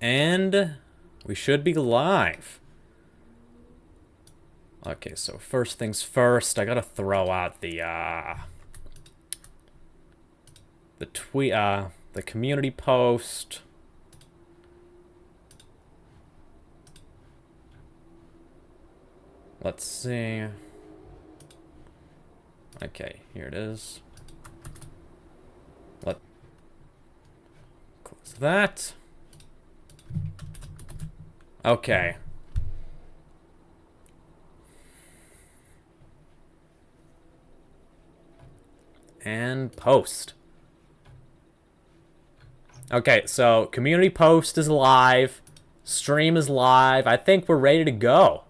And we should be live. Okay, so first things first, I gotta throw out the tweet, the community post. Let's see. Okay, here it is. Let's close that. Okay. And post. Okay, so community post is live. Stream is live. I think we're ready to go.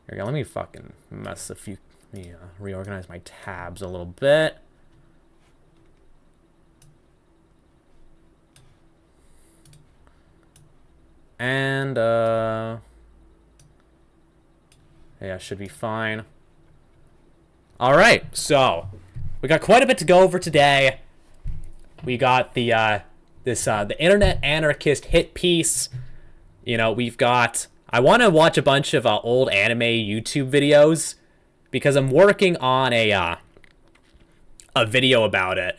Here we go. Let me fucking mess a few. Let me reorganize my tabs a little bit. And yeah, should be fine. All right, so we got quite a bit to go over today. We got the the internet anarchist hit piece. You know, we've got. I want to watch a bunch of old anime YouTube videos because I'm working on a video about it.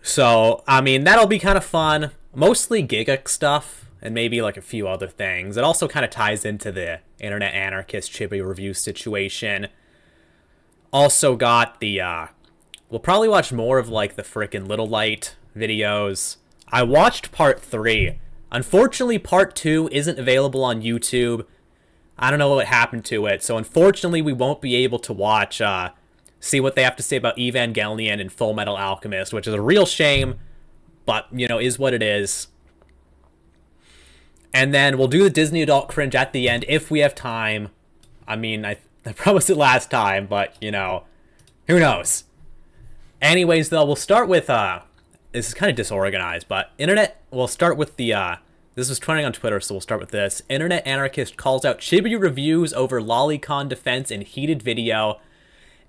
So I mean that'll be kind of fun. Mostly Giga stuff and maybe like a few other things. It also kind of ties into the internet anarchist Chibi review situation. Also got the we'll probably watch more of like the frickin' Little Light videos. I watched part 3. Unfortunately, part 2 isn't available on YouTube. I don't know what happened to it. So unfortunately, we won't be able to watch, see what they have to say about Evangelion and Full Metal Alchemist, which is a real shame, but, you know, is what it is. And then we'll do the Disney Adult Cringe at the end if we have time. I mean, I promised it last time, but, you know, who knows? Anyways, though, we'll start with, this is kind of disorganized, but we'll start with the, this was trending on Twitter, so we'll start with this. Internet anarchist calls out Chibi reviews over lolicon defense in heated video.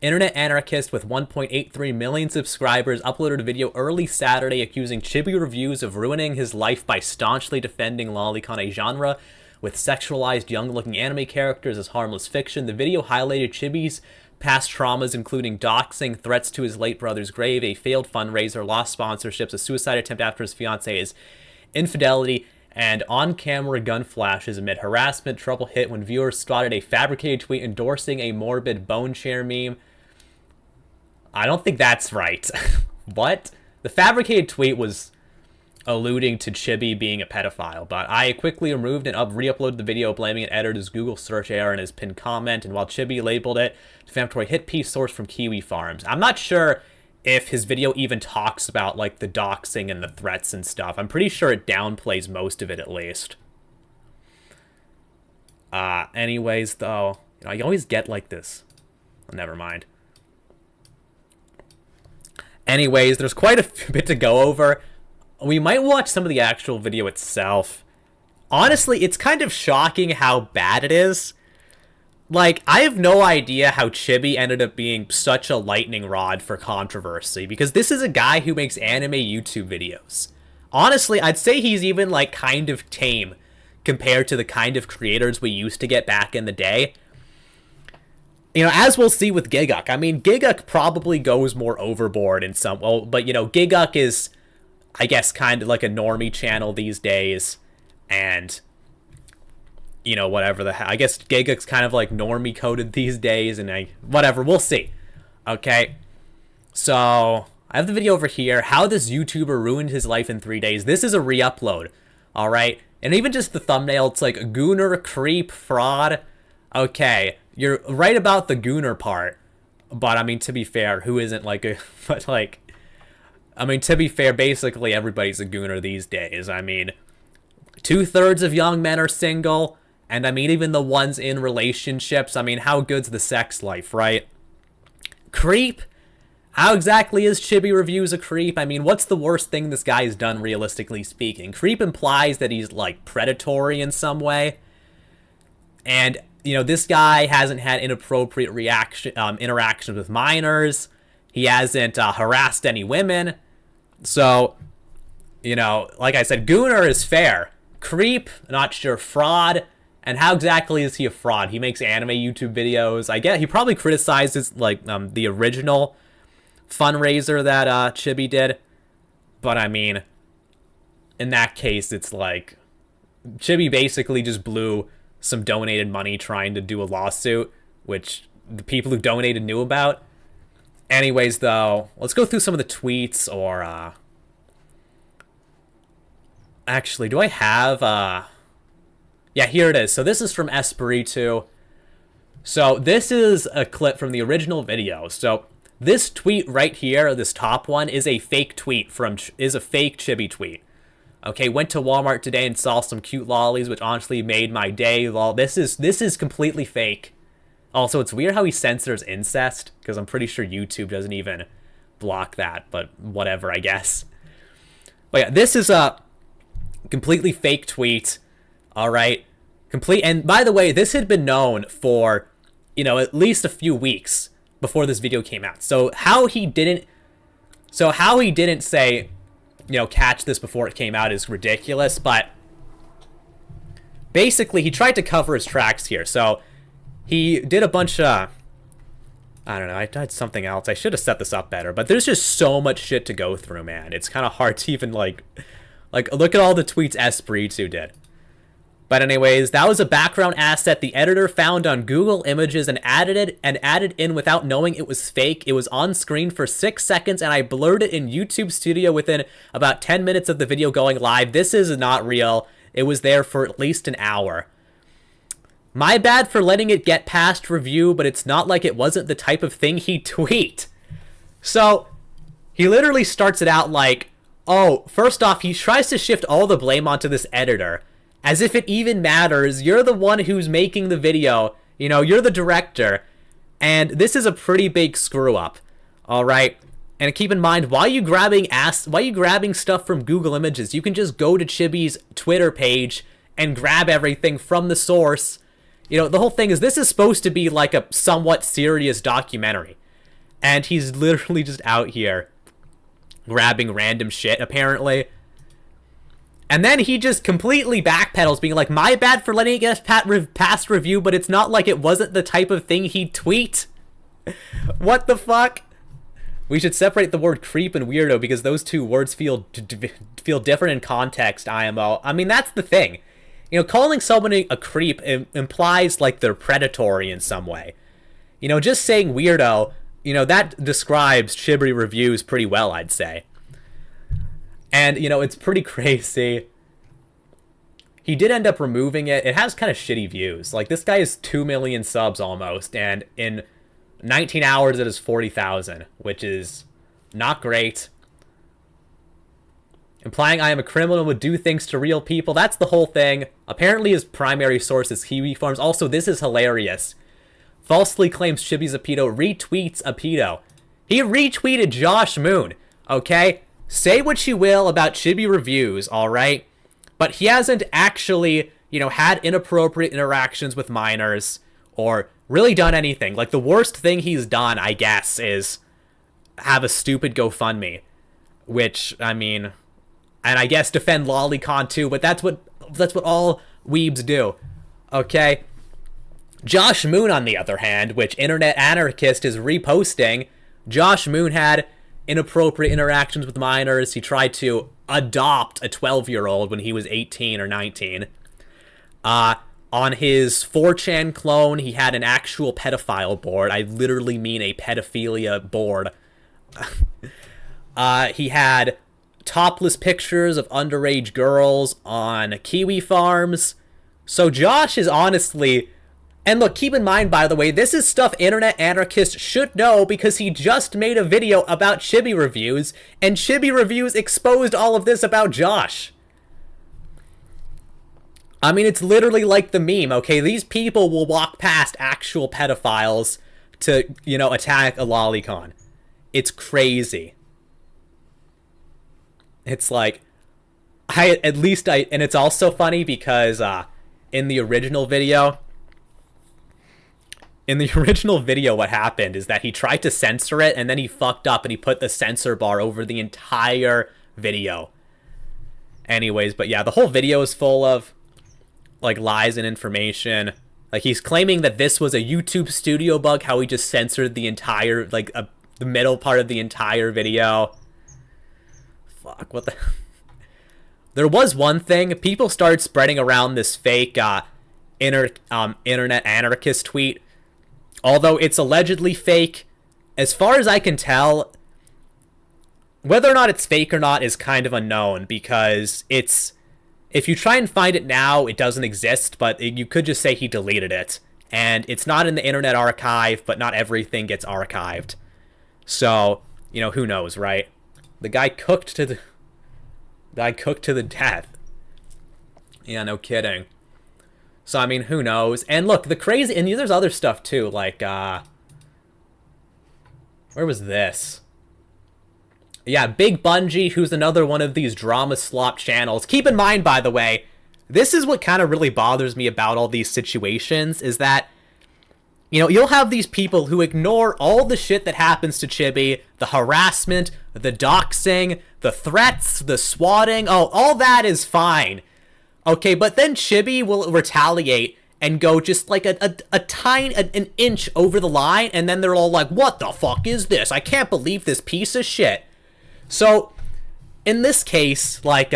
Internet anarchist with 1.83 million subscribers uploaded a video early Saturday accusing Chibi reviews of ruining his life by staunchly defending lolicon, a genre with sexualized young-looking anime characters as harmless fiction. The video highlighted Chibi's past traumas, including doxing, threats to his late brother's grave, a failed fundraiser, lost sponsorships, a suicide attempt after his fiance's infidelity, and on-camera gun flashes amid harassment. Trouble hit when viewers spotted a fabricated tweet endorsing a morbid bone share meme. I don't think that's right. What? The fabricated tweet was alluding to Chibi being a pedophile, but I quickly removed and re-uploaded the video, blaming an editor's Google search error in his pinned comment, and while Chibi labeled it defamatory hit piece sourced from Kiwi Farms. I'm not sure if his video even talks about, like, the doxing and the threats and stuff. I'm pretty sure it downplays most of it, at least. Anyways, though, you know, I always get like this. Oh, never mind. Anyways, there's quite a bit to go over. We might watch some of the actual video itself. Honestly, it's kind of shocking how bad it is. Like, I have no idea how Chibi ended up being such a lightning rod for controversy, because this is a guy who makes anime YouTube videos. Honestly, I'd say he's even, like, kind of tame compared to the kind of creators we used to get back in the day. You know, as we'll see with Giguk. I mean, Giguk probably goes more overboard in some... Well, but, you know, Giguk is, I guess, kind of like a normie channel these days. And, you know, whatever the hell. I guess Giguk's kind of like normie coded these days. And whatever, we'll see. Okay. So, I have the video over here. How this YouTuber ruined his life in 3 days. This is a re-upload. Alright? And even just the thumbnail, it's like Gooner, creep, fraud. Okay. You're right about the Gooner part, but I mean, to be fair, who isn't like a, but like, I mean, to be fair, basically everybody's a Gooner these days. I mean, 2/3 of young men are single, and I mean, even the ones in relationships, I mean, how good's the sex life, right? Creep? How exactly is Chibi Reviews a creep? I mean, what's the worst thing this guy's done, realistically speaking? Creep implies that he's, like, predatory in some way, and you know, this guy hasn't had inappropriate interactions with minors. He hasn't harassed any women. So, you know, like I said, Gooner is fair. Creep, not sure. Fraud. And how exactly is he a fraud? He makes anime YouTube videos. I get he probably criticizes like the original fundraiser that Chibi did. But I mean, in that case, it's like Chibi basically just blew some donated money trying to do a lawsuit, which the people who donated knew about. Anyways, though, let's go through some of the tweets or actually, do I have yeah, here it is. So this is from Espiritu. So this is a clip from the original video. So this tweet right here, this top one, is a fake tweet is a fake Chibi tweet. Okay, went to Walmart today and saw some cute lollies, which honestly made my day. Lol, this is completely fake. Also, it's weird how he censors incest, because I'm pretty sure YouTube doesn't even block that, but whatever, I guess. But yeah, this is a completely fake tweet. All right, and by the way, this had been known for, at least a few weeks before this video came out. So how he didn't say, catch this before it came out is ridiculous. But basically, he tried to cover his tracks here. So he did a bunch of, I don't know, I did something else. I should have set this up better. But there's just so much shit to go through, man. It's kind of hard to even like look at all the tweets Espiritu did. But anyways, that was a background asset the editor found on Google Images and added in without knowing it was fake. It was on screen for 6 seconds and I blurred it in YouTube Studio within about 10 minutes of the video going live. This is not real. It was there for at least an hour. My bad for letting it get past review, but it's not like it wasn't the type of thing he'd tweet. So he literally starts it out like, oh, first off, he tries to shift all the blame onto this editor. As if it even matters. You're the one who's making the video. You're the director. And this is a pretty big screw up. All right. And keep in mind, why are you grabbing stuff from Google Images? You can just go to Chibi's Twitter page and grab everything from the source. The whole thing is this is supposed to be like a somewhat serious documentary. And he's literally just out here grabbing random shit, apparently. And then he just completely backpedals, being like, my bad for letting it get past review, but it's not like it wasn't the type of thing he'd tweet. What the fuck? We should separate the word creep and weirdo because those two words feel different in context, IMO. I mean, that's the thing. Calling someone a creep implies like they're predatory in some way. Just saying weirdo, that describes Chibi reviews pretty well, I'd say. And, it's pretty crazy. He did end up removing it. It has kind of shitty views. Like, this guy has 2 million subs almost. And in 19 hours, it is 40,000, which is not great. Implying I am a criminal and would do things to real people. That's the whole thing. Apparently, his primary source is Kiwi Farms. Also, this is hilarious. Falsely claims Chibi's a pedo. Retweets a pedo. He retweeted Josh Moon. Okay? Say what you will about Chibi reviews, alright? But he hasn't actually, had inappropriate interactions with minors or really done anything. Like, the worst thing he's done, I guess, is have a stupid GoFundMe. Which, I mean, and I guess defend Lolicon too, but that's what all weebs do. Okay? Josh Moon, on the other hand, which Internet Anarchist is reposting, Josh Moon had inappropriate interactions with minors. He tried to adopt a 12-year-old when he was 18 or 19. On his 4chan clone, he had an actual pedophile board. I literally mean a pedophilia board. He had topless pictures of underage girls on Kiwi Farms. So Josh is honestly... And look, keep in mind, by the way, this is stuff Internet Anarchist should know because he just made a video about Chibi reviews, and Chibi reviews exposed all of this about Josh. I mean, it's literally like the meme, okay? These people will walk past actual pedophiles to, attack a lolicon. It's crazy. It's like, and it's also funny because in the original video, what happened is that he tried to censor it, and then he fucked up and he put the censor bar over the entire video. Anyways, but yeah, the whole video is full of, like, lies and information. Like, he's claiming that this was a YouTube studio bug, how he just censored the entire, like, the middle part of the entire video. Fuck, what the... There was one thing. People started spreading around this fake internet anarchist tweet. Although it's allegedly fake, as far as I can tell, whether or not it's fake or not is kind of unknown, because it's... If you try and find it now, it doesn't exist, but you could just say he deleted it. And it's not in the Internet Archive, but not everything gets archived. So, you know, who knows, right? The guy cooked to the death. Yeah, no kidding. So, I mean, who knows? And look, the crazy... And there's other stuff, too, like, where was this? Yeah, Big Bungie, who's another one of these drama slop channels. Keep in mind, by the way, this is what kind of really bothers me about all these situations, is that, you know, you'll have these people who ignore all the shit that happens to Chibi, the harassment, the doxing, the threats, the swatting, all that is fine. Okay, but then Chibi will retaliate and go just like an inch over the line, and then they're all like, what the fuck is this? I can't believe this piece of shit. So, in this case, like,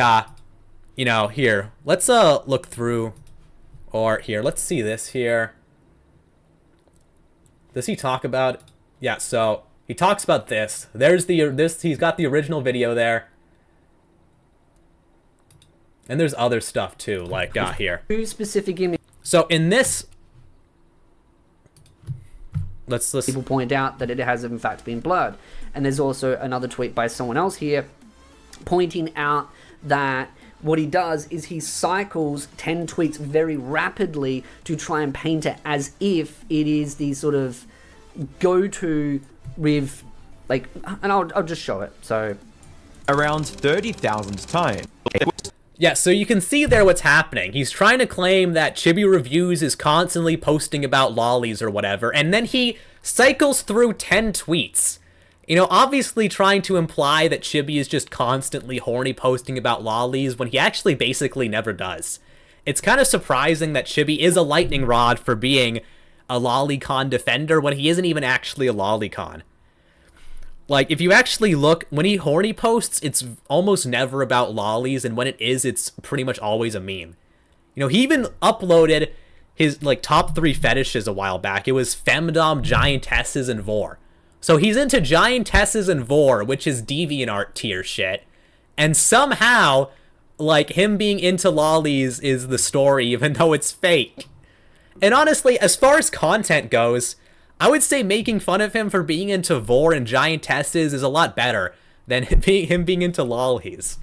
you know, here, let's, look through, or here, let's see this here. Does he talk about, yeah, so, he talks about this. There's he's got the original video there. And there's other stuff, too, like, here. Two specific images. So, in this, let's people point out that it has, in fact, been blurred. And there's also another tweet by someone else here pointing out that what he does is he cycles 10 tweets very rapidly to try and paint it as if it is the sort of go-to with, like, and I'll just show it. So, around 30,000 times. Yeah, so you can see there what's happening. He's trying to claim that Chibi Reviews is constantly posting about lollies or whatever, and then he cycles through 10 tweets. You know, obviously trying to imply that Chibi is just constantly horny posting about lollies when he actually basically never does. It's kind of surprising that Chibi is a lightning rod for being a lolicon defender when he isn't even actually a lolicon. Like, if you actually look, when he horny posts, it's almost never about lollies, and when it is, it's pretty much always a meme. You know, he even uploaded his, like, top 3 fetishes a while back. It was femdom, giantesses, and vor. So he's into giantesses and vor, which is DeviantArt tier shit. And somehow, like, him being into lollies is the story, even though it's fake. And honestly, as far as content goes, I would say making fun of him for being into vor and giantesses is a lot better than him being into lollies.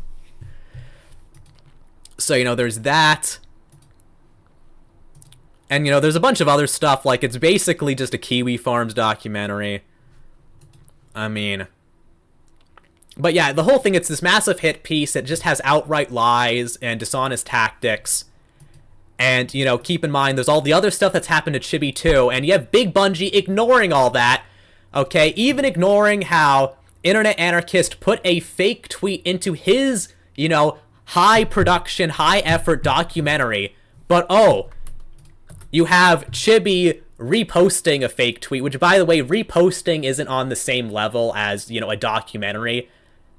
So, you know, there's that. And, you know, there's a bunch of other stuff, like, it's basically just a Kiwi Farms documentary. I mean... But yeah, the whole thing, it's this massive hit piece that just has outright lies and dishonest tactics. And, you know, keep in mind, there's all the other stuff that's happened to Chibi too, and you have Big Bungie ignoring all that, okay? Even ignoring how Internet Anarchist put a fake tweet into his, you know, high production, high effort documentary. But, oh, you have Chibi reposting a fake tweet, which, by the way, reposting isn't on the same level as, you know, a documentary.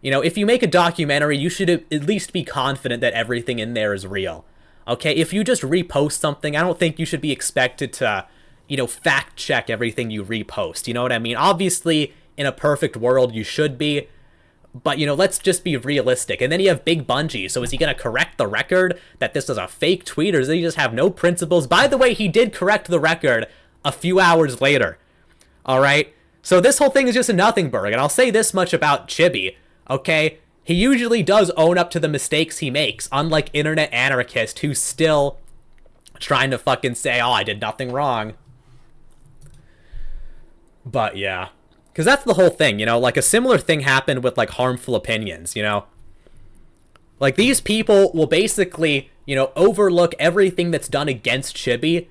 You know, if you make a documentary, you should at least be confident that everything in there is real. Okay, if you just repost something, I don't think you should be expected to, you know, fact check everything you repost. You know what I mean? Obviously, in a perfect world, you should be. But, you know, let's just be realistic. And then you have Big Bungie. So is he going to correct the record that this is a fake tweet, or does he just have no principles? By the way, he did correct the record a few hours later. All right? So this whole thing is just a nothing burg. And I'll say this much about Chibi, okay? He usually does own up to the mistakes he makes, unlike Internet Anarchist, who's still trying to fucking say, oh, I did nothing wrong. But, yeah. Because that's the whole thing, you know? Like, a similar thing happened with, like, harmful opinions, you know? Like, these people will basically, you know, overlook everything that's done against Chibi,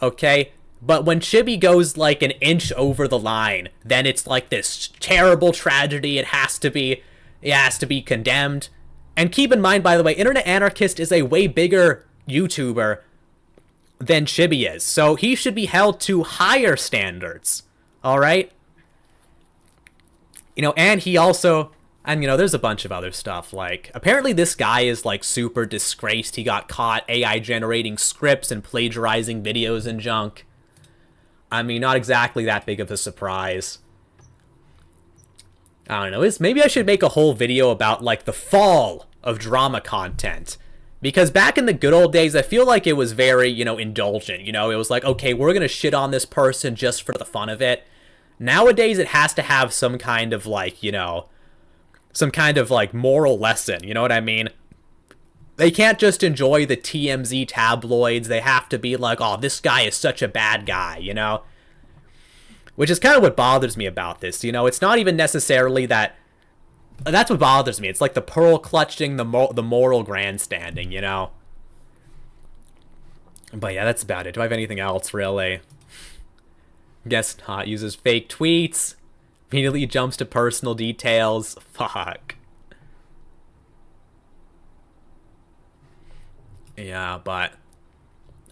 okay? But when Chibi goes, like, an inch over the line, then it's, like, this terrible tragedy. It has to be condemned. And keep in mind, by the way, Internet Anarchist is a way bigger YouTuber than Chibi is. So he should be held to higher standards. Alright? You know, and he also... And, you know, there's a bunch of other stuff, like, apparently this guy is, like, super disgraced. He got caught AI generating scripts and plagiarizing videos and junk. I mean, not exactly that big of a surprise. I don't know, maybe I should make a whole video about, like, the fall of drama content. Because back in the good old days, I feel like it was very, you know, indulgent. You know, it was like, okay, we're gonna shit on this person just for the fun of it. Nowadays, it has to have some kind of, like, you know... some kind of, like, moral lesson, you know what I mean? They can't just enjoy the TMZ tabloids, they have to be like, oh, this guy is such a bad guy, you know? Which is kind of what bothers me about this, you know? It's not even necessarily that... That's what bothers me, it's like the pearl clutching, the moral grandstanding, you know? But yeah, that's about it. Do I have anything else, really? Guess not. Uses fake tweets. Immediately jumps to personal details. Fuck. Yeah, but...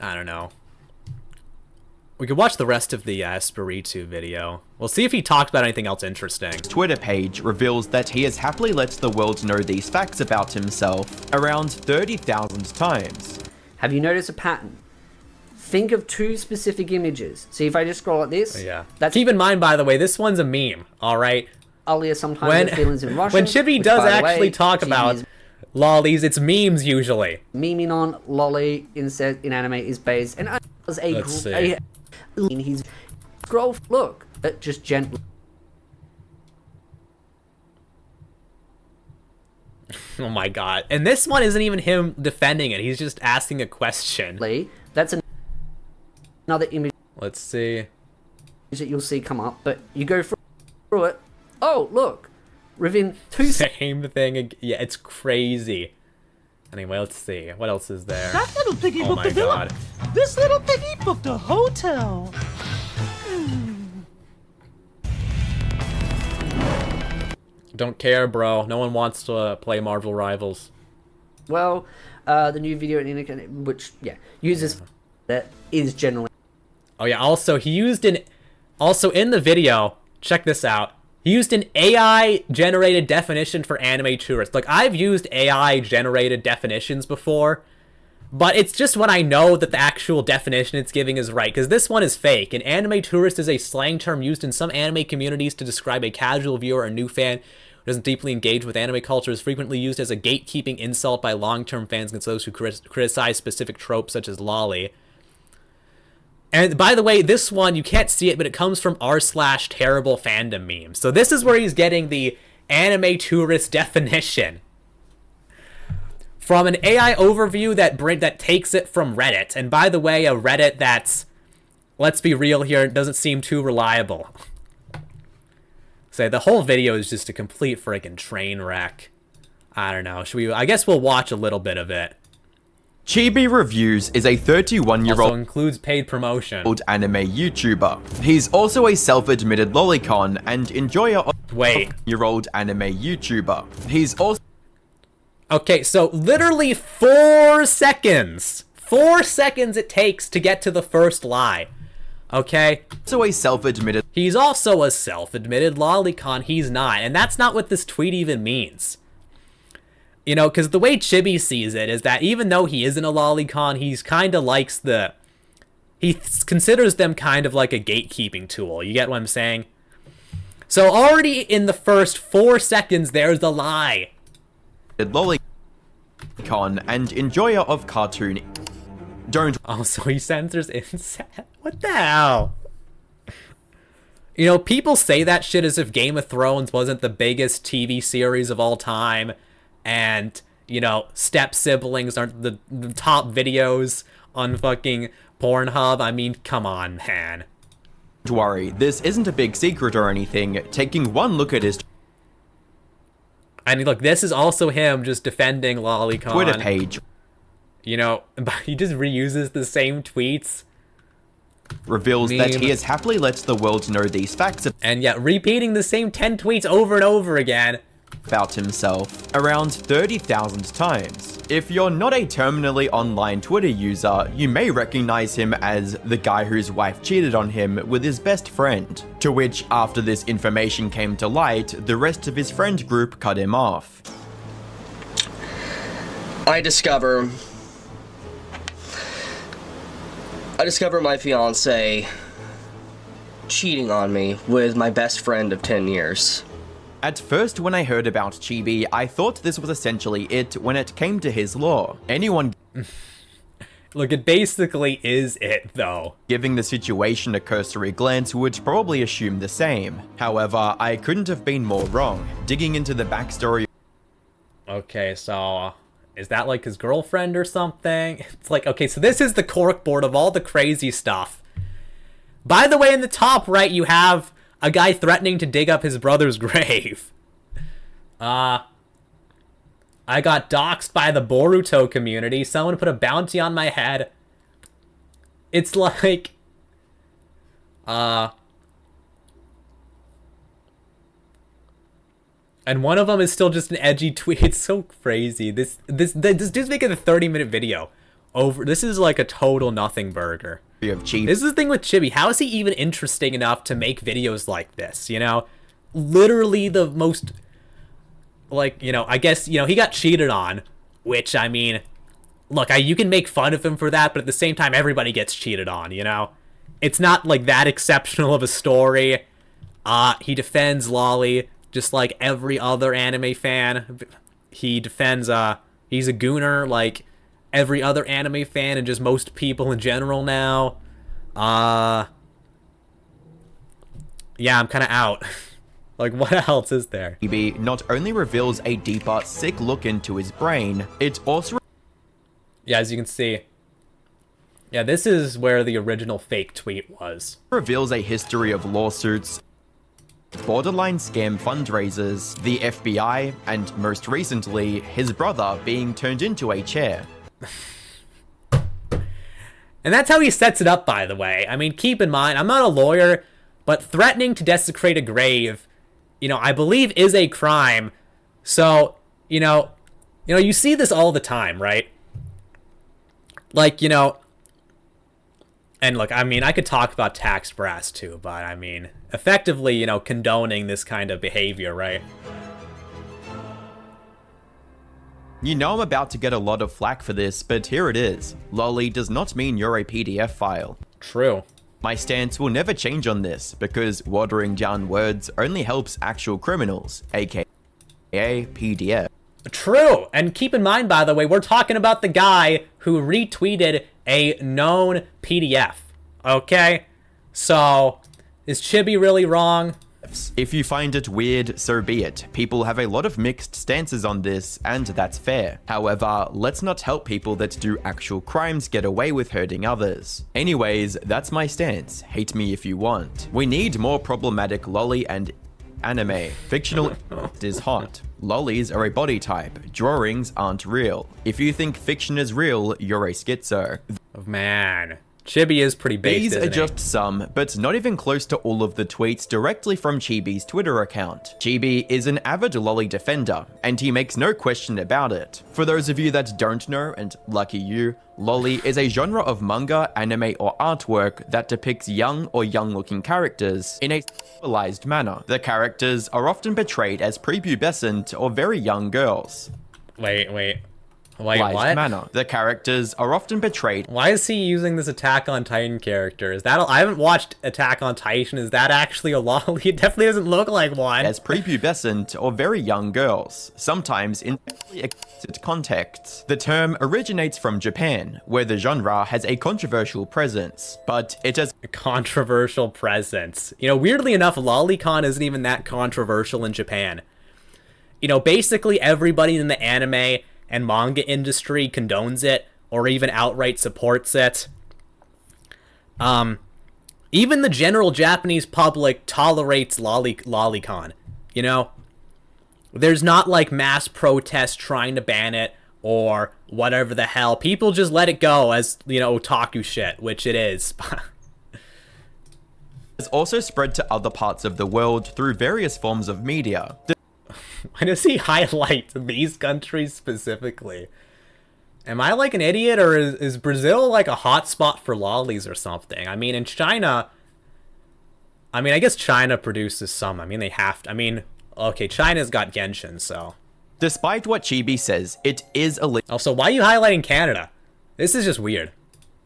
I don't know. We could watch the rest of the Espiritu video. We'll see if he talked about anything else interesting. His Twitter page reveals that he has happily let the world know these facts about himself around 30,000 times. Have you noticed a pattern? Think of two specific images. See, if I just scroll like this, Yeah. that's Keep in mind, by the way, this one's a meme, alright? Alia sometimes her feelings in Russian. When Chibi which, does by the way, actually talk Chibi about is lollies, it's memes usually. memeing on lolly in anime is based, and as a Let's see. in his scroll look, just gently. Oh my god. And this one isn't even him defending it, he's just asking a question. That's another image Let's see. that you'll see come up, but you go through it. Oh, look, within 2 seconds. Same thing. Yeah, it's crazy. Anyway, let's see. What else is there? That little piggy Oh booked my a villa. god. This little piggy booked a hotel. Don't care, bro. No one wants to play Marvel Rivals. Well, the new video which uses that is generally. Oh yeah, also he used in the video, check this out. He used an AI generated definition for anime tourists. Like, I've used AI generated definitions before, but it's just when I know that the actual definition it's giving is right, because this one is fake. An anime tourist is a slang term used in some anime communities to describe a casual viewer or new fan who doesn't deeply engage with anime culture. Is frequently used as a gatekeeping insult by long-term fans against those who criticize specific tropes such as lolly. And by the way, this one, you can't see it, but it comes from r/terrible fandom memes. So this is where he's getting the anime tourist definition. From an AI overview that takes it from Reddit. And by the way, a Reddit that's, let's be real here, doesn't seem too reliable. So the whole video is just a complete freaking train wreck. I don't know. I guess we'll watch a little bit of it. Chibi Reviews is a 31-year-old Also includes paid promotion. anime YouTuber. He's also a self-admitted lolicon and enjoyer of year-old anime YouTuber. He's also Okay, so literally 4 seconds. 4 seconds it takes to get to the first lie. Okay? a self-admitted He's also a self-admitted lolicon. He's not. And that's not what this tweet even means. You know, because the way Chibi sees it is that even though he isn't a lolicon, he's kind of likes he considers them kind of like a gatekeeping tool. You get what I'm saying? So already in the first 4 seconds, there's a lie. lolicon and enjoyer of cartoon. Don't Oh, so he censors incest? What the hell? You know, people say that shit as if Game of Thrones wasn't the biggest TV series of all time. And, you know, step siblings aren't the top videos on fucking Pornhub. I mean, come on, man. worry, this isn't a big secret or anything. Taking one look at his I mean, look, this is also him just defending lolicon. Twitter page, You know, but he just reuses the same tweets. reveals that Meme. he has happily let the world know these facts And yet, repeating the same 10 tweets over and over again. about himself around 30,000 times. If you're not a terminally online Twitter user, you may recognize him as the guy whose wife cheated on him with his best friend, to which, after this information came to light, the rest of his friend group cut him off. I discover my fiance cheating on me with my best friend of 10 years. At first, when I heard about Chibi, I thought this was essentially it when it came to his lore. Anyone Look, it basically is it, though. giving the situation a cursory glance would probably assume the same. However, I couldn't have been more wrong. Digging into the backstory. Okay, so is that like his girlfriend or something? It's like, okay, so this is the corkboard of all the crazy stuff. By the way, in the top right, you have a guy threatening to dig up his brother's grave. I got doxxed by the Boruto community. Someone put a bounty on my head. It's like... And one of them is still just an edgy tweet. It's so crazy. This dude's making a 30-minute video. This is like a total nothing burger. Of Chibi. This is the thing with Chibi. How is he even interesting enough to make videos like this, you know? Literally the most... Like, you know, I guess, you know, he got cheated on. Which, I mean... Look, you can make fun of him for that, but at the same time, everybody gets cheated on, you know? It's not, like, that exceptional of a story. He defends Lolly, just like every other anime fan. He defends, he's a gooner, like every other anime fan and just most people in general now. Yeah, I'm kind of out. Like, what else is there? Chibi not only reveals a deeper, sick look into his brain, it also... Yeah, as you can see. Yeah, this is where the original fake tweet was. Reveals a history of lawsuits, borderline scam fundraisers, the FBI, and most recently, his brother being turned into a chair. And that's how he sets it up, by the way. I mean, keep in mind, I'm not a lawyer, but threatening to desecrate a grave, you know, I believe is a crime. So, you know, you see this all the time, right? Like, you know, and look, I mean, I could talk about tax brass too, but I mean, effectively, you know, condoning this kind of behavior, right? You know I'm about to get a lot of flack for this, but here it is. Lolly does not mean you're a PDF file. True. My stance will never change on this, because watering down words only helps actual criminals, aka PDF. True. And keep in mind, by the way, we're talking about the guy who retweeted a known PDF. Okay? So, is Chibi really wrong? If you find it weird, so be it. People have a lot of mixed stances on this, and that's fair. However, let's not help people that do actual crimes get away with hurting others. Anyways, that's my stance. Hate me if you want. We need more problematic lolly and anime. Fictional is hot. Lollies are a body type. Drawings aren't real. If you think fiction is real, you're a schizo. Man. Chibi is pretty based, These isn't are just some, but not even close to all of the tweets directly from Chibi's Twitter account. Chibi is an avid lolly defender, and he makes no question about it. For those of you that don't know, and lucky you, lolly is a genre of manga, anime, or artwork that depicts young or young-looking characters in a sexualized manner. The characters are often portrayed as prepubescent or very young girls. Wait, what? Manner. The characters are often portrayed. Why is he using this Attack on Titan character? Is that I haven't watched Attack on Titan. Is that actually a lolly? It definitely doesn't look like one. As prepubescent or very young girls, sometimes in explicit contexts. The term originates from Japan, where the genre has a controversial presence, but it has a controversial presence. You know, weirdly enough, lolicon isn't even that controversial in Japan. You know, basically everybody in the anime and manga industry condones it or even outright supports it. Even the general Japanese public tolerates lolicon, you know? There's not like mass protests trying to ban it or whatever the hell. People just let it go as, you know, otaku shit, which it is. has also spread to other parts of the world through various forms of media. Why does he highlight these countries specifically? Am I like an idiot, or is Brazil like a hotspot for lollies or something? I mean, in China... I mean, I guess China produces some. I mean, they have to... I mean, okay, China's got Genshin, so... Despite what Chibi says, it is illegal Also, why are you highlighting Canada? This is just weird.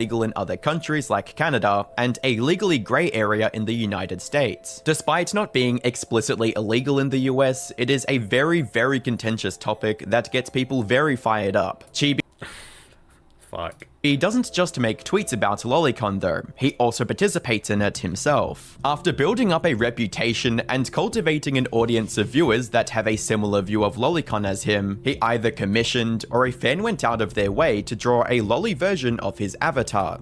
in other countries like Canada, and a legally grey area in the United States. Despite not being explicitly illegal in the US, it is a very, very contentious topic that gets people very fired up. Chibi Fuck. He doesn't just make tweets about Lolicon though, he also participates in it himself. After building up a reputation and cultivating an audience of viewers that have a similar view of Lolicon as him, he either commissioned or a fan went out of their way to draw a lolly version of his avatar.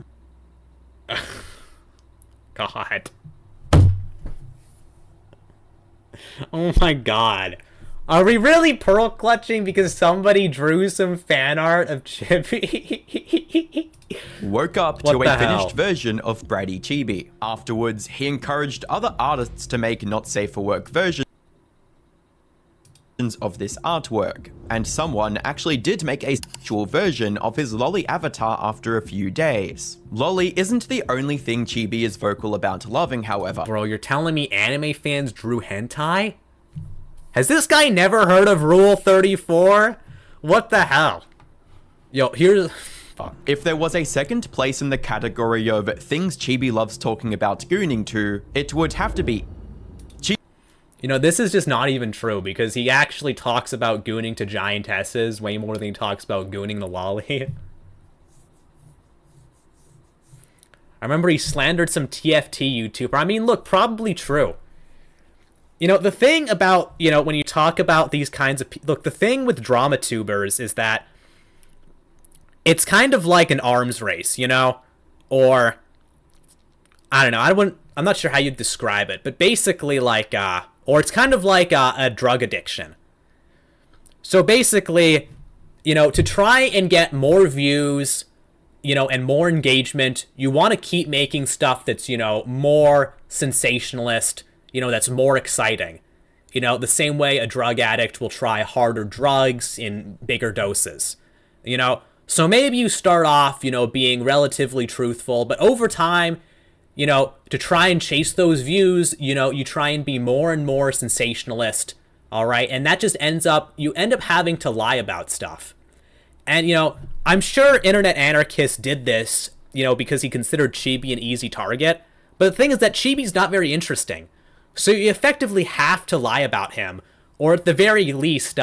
God. Oh my god. Are we really pearl clutching because somebody drew some fan art of Chibi? Woke up What to the a finished hell? version of Brady Chibi. Afterwards, he encouraged other artists to make not safe for work versions of this artwork, and someone actually did make a actual version of his lolly avatar after a few days. Lolly isn't the only thing Chibi is vocal about loving, however. Bro, you're telling me anime fans drew hentai? Has this guy never heard of Rule 34? What the hell? Yo, here's... Fuck. If there was a second place in the category of things Chibi loves talking about gooning to, it would have to be You know, this is just not even true, because he actually talks about gooning to giantesses way more than he talks about gooning the lolly. I remember he slandered some TFT YouTuber. I mean, look, probably true. You know, the thing about, you know, when you talk about these kinds of... Look, the thing with drama tubers is that it's kind of like an arms race, you know? Or, I don't know, I'm not sure how you'd describe it, but basically like, or it's kind of like a drug addiction. So basically, you know, to try and get more views, you know, and more engagement, you want to keep making stuff that's, you know, more sensationalist, you know, that's more exciting. You know, the same way a drug addict will try harder drugs in bigger doses. You know, so maybe you start off, you know, being relatively truthful, but over time, you know, to try and chase those views, you know, you try and be more and more sensationalist, all right? And that just you end up having to lie about stuff. And, you know, I'm sure Internet Anarchist did this, you know, because he considered Chibi an easy target. But the thing is that Chibi's not very interesting. So you effectively have to lie about him, or at the very least,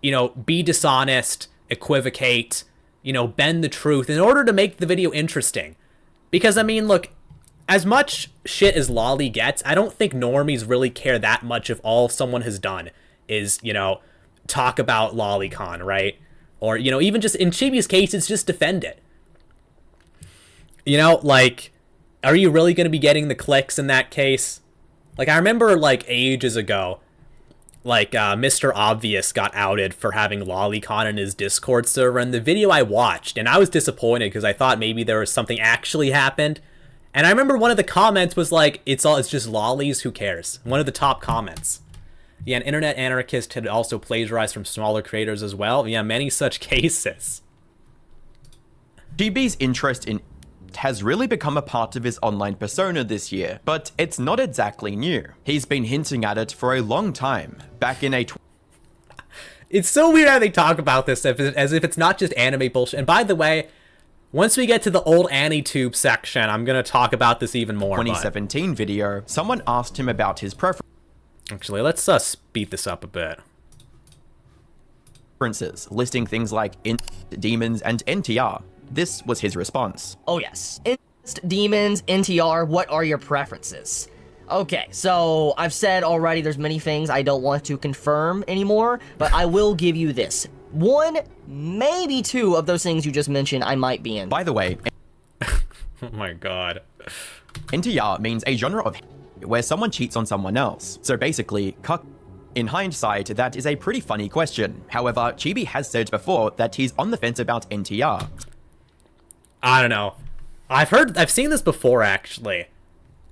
you know, be dishonest, equivocate, you know, bend the truth in order to make the video interesting. Because, I mean, look, as much shit as Lolly gets, I don't think normies really care that much if all someone has done is, you know, talk about LollyCon, right? Or, you know, even just in Chibi's case, it's just defend it. You know, like, are you really going to be getting the clicks in that case? Like, I remember, like, ages ago, like, Mr. Obvious got outed for having LollyCon in his Discord server, and the video I watched, and I was disappointed because I thought maybe there was something actually happened. And I remember one of the comments was like, it's just lollies, who cares? One of the top comments. Yeah, an Internet Anarchist had also plagiarized from smaller creators as well. Yeah, many such cases. Chibi's interest in has really become a part of his online persona this year, but it's not exactly new. He's been hinting at it for a long time. Back in a It's so weird how they talk about this as if it's not just anime bullshit. And by the way, once we get to the old AniTube section, I'm going to talk about this even more. 2017 video, someone asked him about his Actually, let's speed this up a bit. preferences, listing things like demons and NTR. This was his response. Oh yes. Demons, NTR, what are your preferences? Okay, so I've said already there's many things I don't want to confirm anymore, but I will give you this. One, maybe two of those things you just mentioned I might be in. By the way, Oh my god. NTR means a genre of where someone cheats on someone else. So basically, cuck. In hindsight, that is a pretty funny question. However, Chibi has said before that he's on the fence about NTR. I don't know. I've seen this before, actually.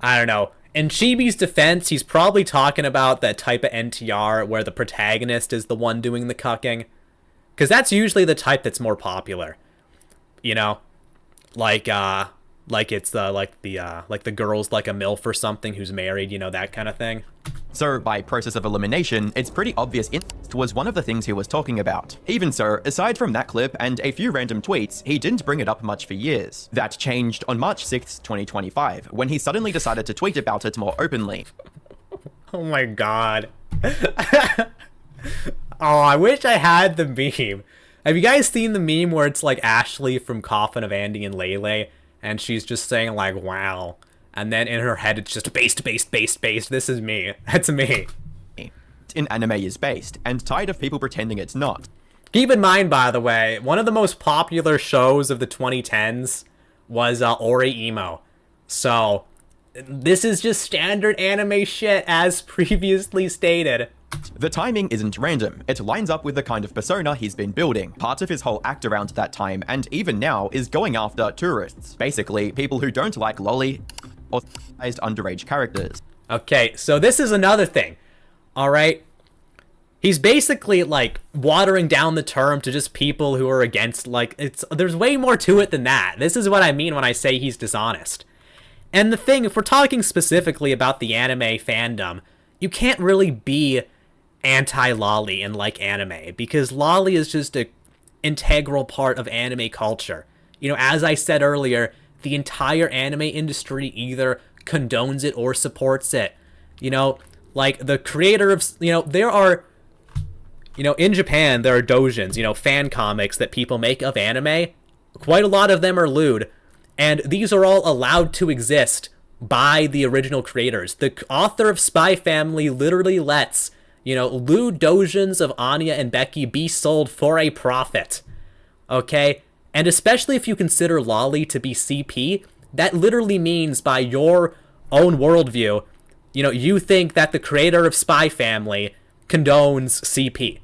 I don't know. in Chibi's defense, he's probably talking about that type of NTR where the protagonist is the one doing the cucking. Because that's usually the type that's more popular. You know? Like it's the girl's like a MILF or something who's married, you know, that kind of thing. So, by process of elimination, it's pretty obvious incest was one of the things he was talking about. Even so, aside from that clip and a few random tweets, he didn't bring it up much for years. That changed on March 6th, 2025, when he suddenly decided to tweet about it more openly. Oh my god. Oh, I wish I had the meme. Have you guys seen the meme where it's like Ashley from Coffin of Andy and Lele, and she's just saying like, wow. And then in her head, it's just based. This is me. That's me. In anime is based, and tired of people pretending it's not. Keep in mind, by the way, one of the most popular shows of the 2010s was Ori Emo. So, this is just standard anime shit as previously stated. The timing isn't random. It lines up with the kind of persona he's been building. Part of his whole act around that time, and even now, is going after tourists. Basically, people who don't like lolly or underage characters. Okay, so this is another thing. Alright? He's basically, like, watering down the term to just people who are against, like, there's way more to it than that. This is what I mean when I say he's dishonest. And the thing, if we're talking specifically about the anime fandom, you can't really be anti-lolly and like anime, because lolly is just an integral part of anime culture. You know, as I said earlier, the entire anime industry either condones it or supports it. You know, like the creator of, you know, there are, you know, in Japan, there are doujins, you know, fan comics that people make of anime. Quite a lot of them are lewd, and these are all allowed to exist by the original creators. The author of Spy Family literally lets, you know, lewd doujins of Anya and Becky be sold for a profit. Okay? And especially if you consider lolly to be CP, that literally means by your own worldview, you know, you think that the creator of Spy Family condones CP.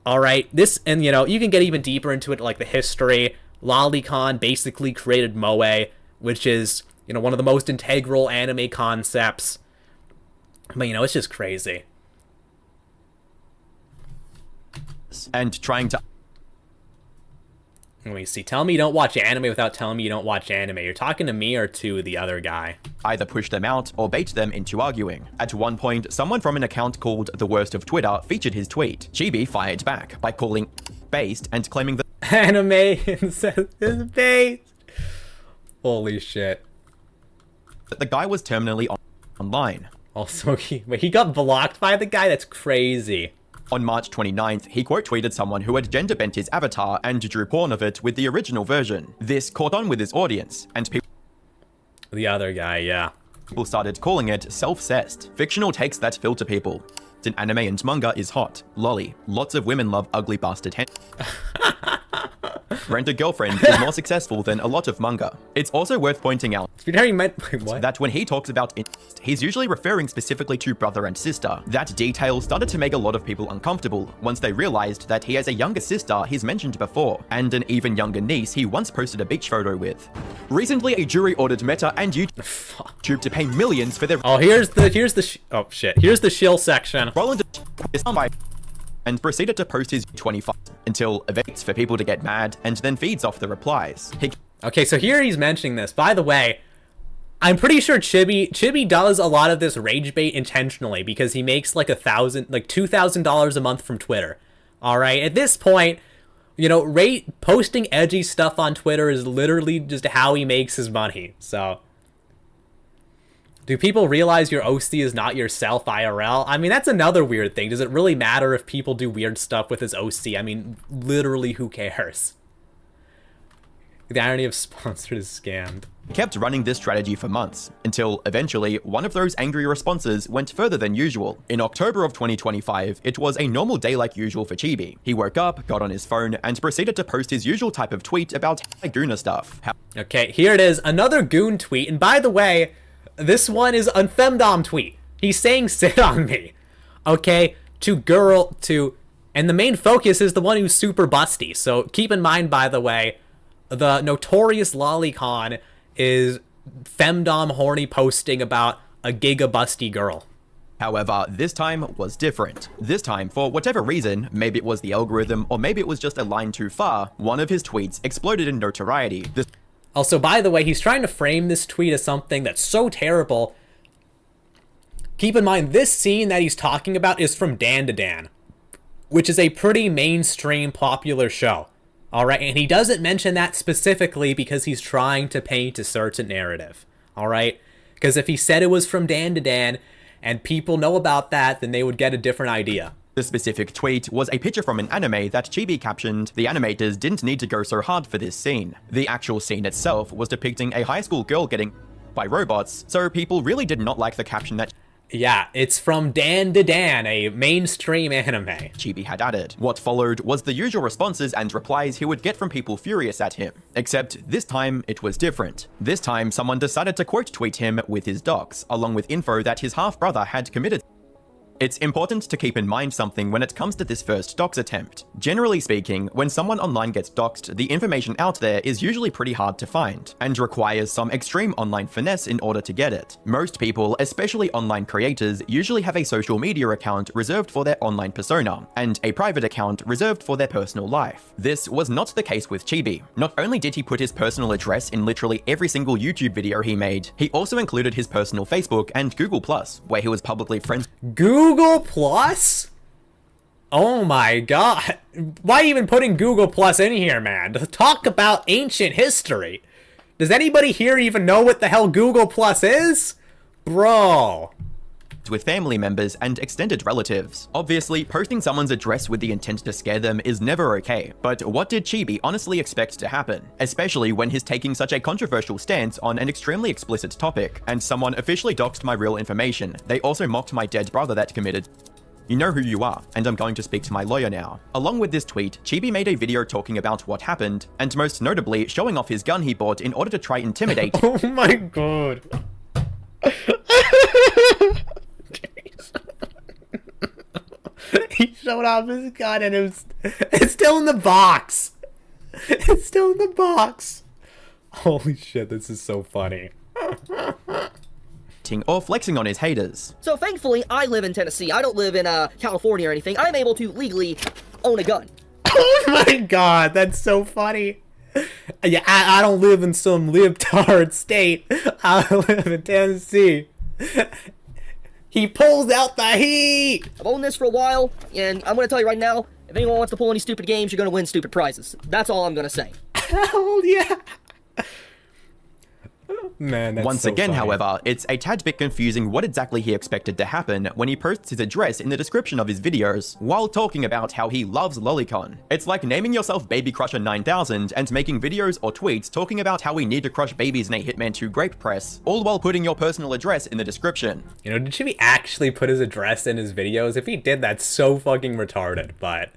Alright? This, and you know, you can get even deeper into it, like the history. Lolicon basically created Moe, which is, you know, one of the most integral anime concepts. But, you know, it's just crazy. And trying to... Let me see. Tell me you don't watch anime without telling me you don't watch anime. You're talking to me or to the other guy? either push them out or bait them into arguing. At one point, someone from an account called The Worst of Twitter featured his tweet. Chibi fired back by calling based and claiming that anime is based. Holy shit. the guy was terminally online. Also, he got blocked by the guy? That's crazy. On March 29th, he quote tweeted someone who had gender bent his avatar and drew porn of it with the original version. This caught on with his audience, and The other guy, yeah. people started calling it self-cessed. Fictional takes that filter people. In anime and manga is hot. Lolly. Lots of women love ugly bastard hen. Rent a Girlfriend is more successful than a lot of manga. It's also worth pointing out What? that when he talks about incest, he's usually referring specifically to brother and sister. That detail started to make a lot of people uncomfortable once they realized that he has a younger sister he's mentioned before, and an even younger niece he once posted a beach photo with. Recently, a jury ordered Meta and YouTube to pay millions for their Here's the shill section. Roland and proceeded to post his 25 until waits for people to get mad and then feeds off the replies. Okay, so here he's mentioning this. By the way, I'm pretty sure Chibi does a lot of this rage bait intentionally because he makes like $2,000 a month from Twitter. All right, at this point, you know, posting edgy stuff on Twitter is literally just how he makes his money. So, do people realize your OC is not yourself IRL? I mean, that's another weird thing. Does it really matter if people do weird stuff with his OC? I mean, literally, who cares? The irony of sponsored is scammed. Kept running this strategy for months, until eventually one of those angry responses went further than usual. In October of 2025, it was a normal day like usual for Chibi. He woke up, got on his phone, and proceeded to post his usual type of tweet about Guna stuff. Okay, here it is, another goon tweet, and by the way, this one is a femdom tweet. He's saying sit on me. Okay, and the main focus is the one who's super busty. So keep in mind, by the way, the notorious Lolicon is femdom horny posting about a gigabusty girl. However, this time was different. This time, for whatever reason, maybe it was the algorithm or maybe it was just a line too far, one of his tweets exploded in notoriety. Also, by the way, he's trying to frame this tweet as something that's so terrible. Keep in mind, this scene that he's talking about is from Dan to Dan, which is a pretty mainstream popular show. Alright, and he doesn't mention that specifically because he's trying to paint a certain narrative. Alright? Because if he said it was from Dan to Dan, and people know about that, then they would get a different idea. The specific tweet was a picture from an anime that Chibi captioned, "The animators didn't need to go so hard for this scene." The actual scene itself was depicting a high school girl getting by robots, so people really did not like the caption that Yeah, it's from Dan to Dan, a mainstream anime. Chibi had added. What followed was the usual responses and replies he would get from people furious at him. Except this time, it was different. This time, someone decided to quote tweet him with his docs, along with info that his half-brother had committed. It's important to keep in mind something when it comes to this first dox attempt. Generally speaking, when someone online gets doxed, the information out there is usually pretty hard to find, and requires some extreme online finesse in order to get it. Most people, especially online creators, usually have a social media account reserved for their online persona, and a private account reserved for their personal life. This was not the case with Chibi. Not only did he put his personal address in literally every single YouTube video he made, he also included his personal Facebook and Google+, where he was publicly friends Google Plus? Oh my god. Why even putting Google Plus in here, man? To talk about ancient history. Does anybody here even know what the hell Google Plus is? Bro. with family members and extended relatives. Obviously, posting someone's address with the intent to scare them is never okay, but what did Chibi honestly expect to happen? Especially when he's taking such a controversial stance on an extremely explicit topic, and someone officially doxed my real information. They also mocked my dead brother that committed. You know who you are, and I'm going to speak to my lawyer now. Along with this tweet, Chibi made a video talking about what happened, and most notably, showing off his gun he bought in order to try intimidate. Oh my god. He showed off his gun and it's still in the box. It's still in the box. Holy shit, this is so funny. Or flexing on his haters. So thankfully, I live in Tennessee. I don't live in California or anything. I'm able to legally own a gun. Oh my god, that's so funny. Yeah, I don't live in some libtard state. I live in Tennessee. He pulls out the heat. I've owned this for a while, and I'm gonna tell you right now, if anyone wants to pull any stupid games, you're gonna win stupid prizes. That's all I'm gonna say. Hell yeah. Man, that's Once so again, funny. however, it's a tad bit confusing what exactly he expected to happen when he posts his address in the description of his videos, while talking about how he loves lolicon. It's like naming yourself Baby Crusher 9000 and making videos or tweets talking about how we need to crush babies in a Hitman 2 grape press, all while putting your personal address in the description. You know, did Chibi actually put his address in his videos? If he did, that's so fucking retarded, but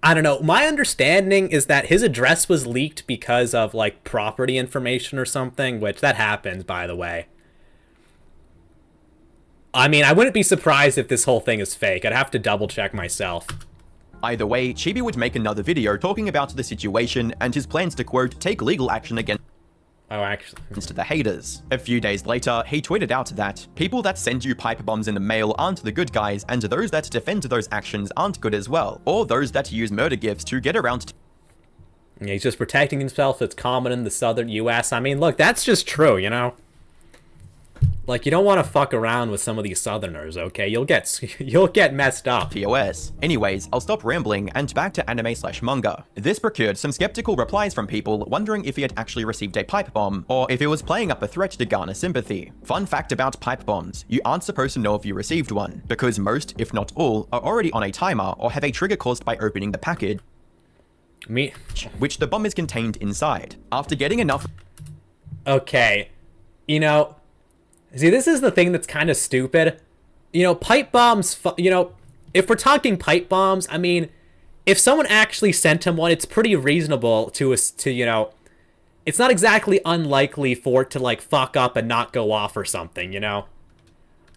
I don't know. My understanding is that his address was leaked because of, like, property information or something, which that happens, by the way. I mean, I wouldn't be surprised if this whole thing is fake. I'd have to double check myself. Either way, Chibi would make another video talking about the situation and his plans to, quote, take legal action against the haters. A few days later, he tweeted out that people that send you pipe bombs in the mail aren't the good guys, and those that defend those actions aren't good as well, or those that use murder gifts to get around Yeah, he's just protecting himself. It's common in the southern US. I mean, look, that's just true, you know? Like, you don't want to fuck around with some of these southerners, okay? You'll get messed up. POS. Anyways, I'll stop rambling and back to anime/manga. This procured some skeptical replies from people wondering if he had actually received a pipe bomb, or if he was playing up a threat to garner sympathy. Fun fact about pipe bombs, you aren't supposed to know if you received one, because most, if not all, are already on a timer or have a trigger caused by opening the package, which the bomb is contained inside. After getting enough... Okay, you know... See, this is the thing that's kind of stupid. You know, pipe bombs, you know, if we're talking pipe bombs, I mean, if someone actually sent him one, it's pretty reasonable to you know, it's not exactly unlikely for it to, like, fuck up and not go off or something, you know?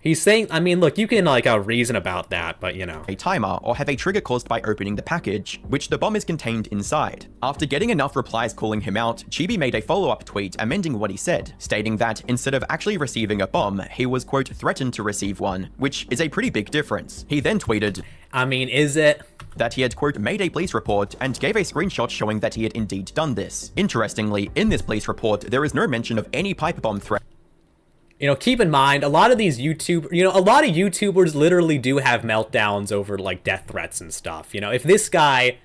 He's saying, I mean, look, you can, like, reason about that, but, you know. a timer or have a trigger caused by opening the package, which the bomb is contained inside. After getting enough replies calling him out, Chibi made a follow-up tweet amending what he said, stating that instead of actually receiving a bomb, he was, quote, threatened to receive one, which is a pretty big difference. He then tweeted, I mean, is it? That he had, quote, made a police report and gave a screenshot showing that he had indeed done this. Interestingly, in this police report, there is no mention of any pipe bomb threat. You know, keep in mind, a lot of YouTubers literally do have meltdowns over, like, death threats and stuff. You know, if this guy...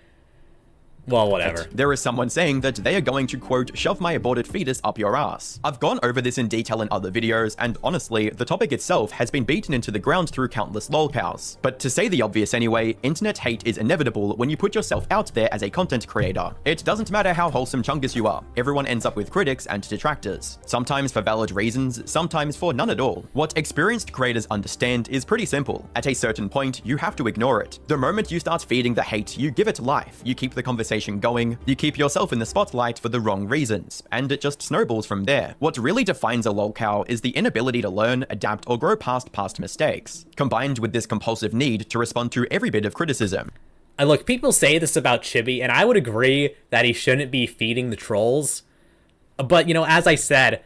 Well, whatever. There is someone saying that they are going to, quote, shove my aborted fetus up your ass. I've gone over this in detail in other videos, and honestly, the topic itself has been beaten into the ground through countless lolcows. But to say the obvious anyway, internet hate is inevitable when you put yourself out there as a content creator. It doesn't matter how wholesome chungus you are, everyone ends up with critics and detractors. Sometimes for valid reasons, sometimes for none at all. What experienced creators understand is pretty simple. At a certain point, you have to ignore it. The moment you start feeding the hate, you give it life, you keep the conversation going, you keep yourself in the spotlight for the wrong reasons, and it just snowballs from there. What really defines a lolcow is the inability to learn, adapt, or grow past mistakes, combined with this compulsive need to respond to every bit of criticism. Look, people say this about Chibi, and I would agree that he shouldn't be feeding the trolls. But, you know, as I said,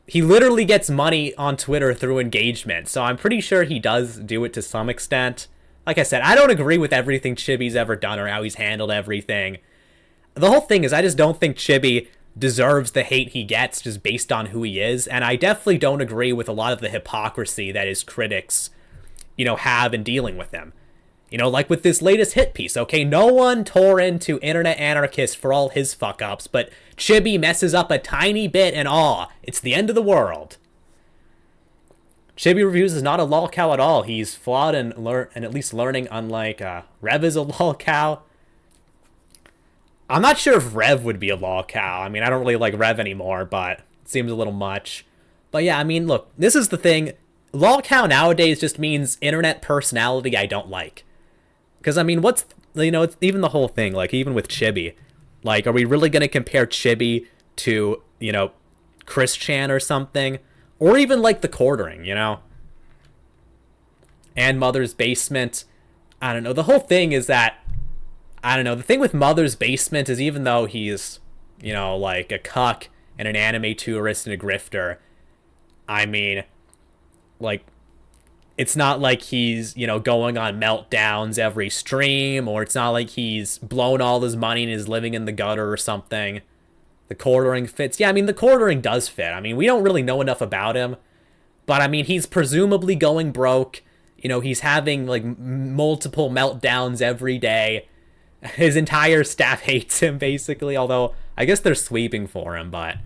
he literally gets money on Twitter through engagement, so I'm pretty sure he does do it to some extent. Like I said, I don't agree with everything Chibi's ever done or how he's handled everything. The whole thing is, I just don't think Chibi deserves the hate he gets just based on who he is, and I definitely don't agree with a lot of the hypocrisy that his critics, you know, have in dealing with him. You know, like with this latest hit piece, okay, no one tore into Internet Anarchist for all his fuck-ups, but Chibi messes up a tiny bit and it's the end of the world. Chibi Reviews is not a lolcow at all. He's flawed and at least learning, unlike Rev is a lolcow. I'm not sure if Rev would be a lolcow. I mean, I don't really like Rev anymore, but it seems a little much. But yeah, I mean, look, this is the thing. Lolcow nowadays just means internet personality I don't like. Because, I mean, what's, you know, it's even the whole thing, like, even with Chibi. Like, are we really going to compare Chibi to, you know, Chris Chan or something? Or even, like, the Quartering, you know? And Mother's Basement. I don't know. The whole thing is that, I don't know, the thing with Mother's Basement is even though he's, you know, like a cuck and an anime tourist and a grifter, I mean, like, it's not like he's, you know, going on meltdowns every stream, or it's not like he's blown all his money and is living in the gutter or something. The Quartering fits. Yeah, I mean, the Quartering does fit. I mean, we don't really know enough about him, but I mean, he's presumably going broke. You know, he's having, like, multiple meltdowns every day. His entire staff hates him, basically, although I guess they're sweeping for him, but,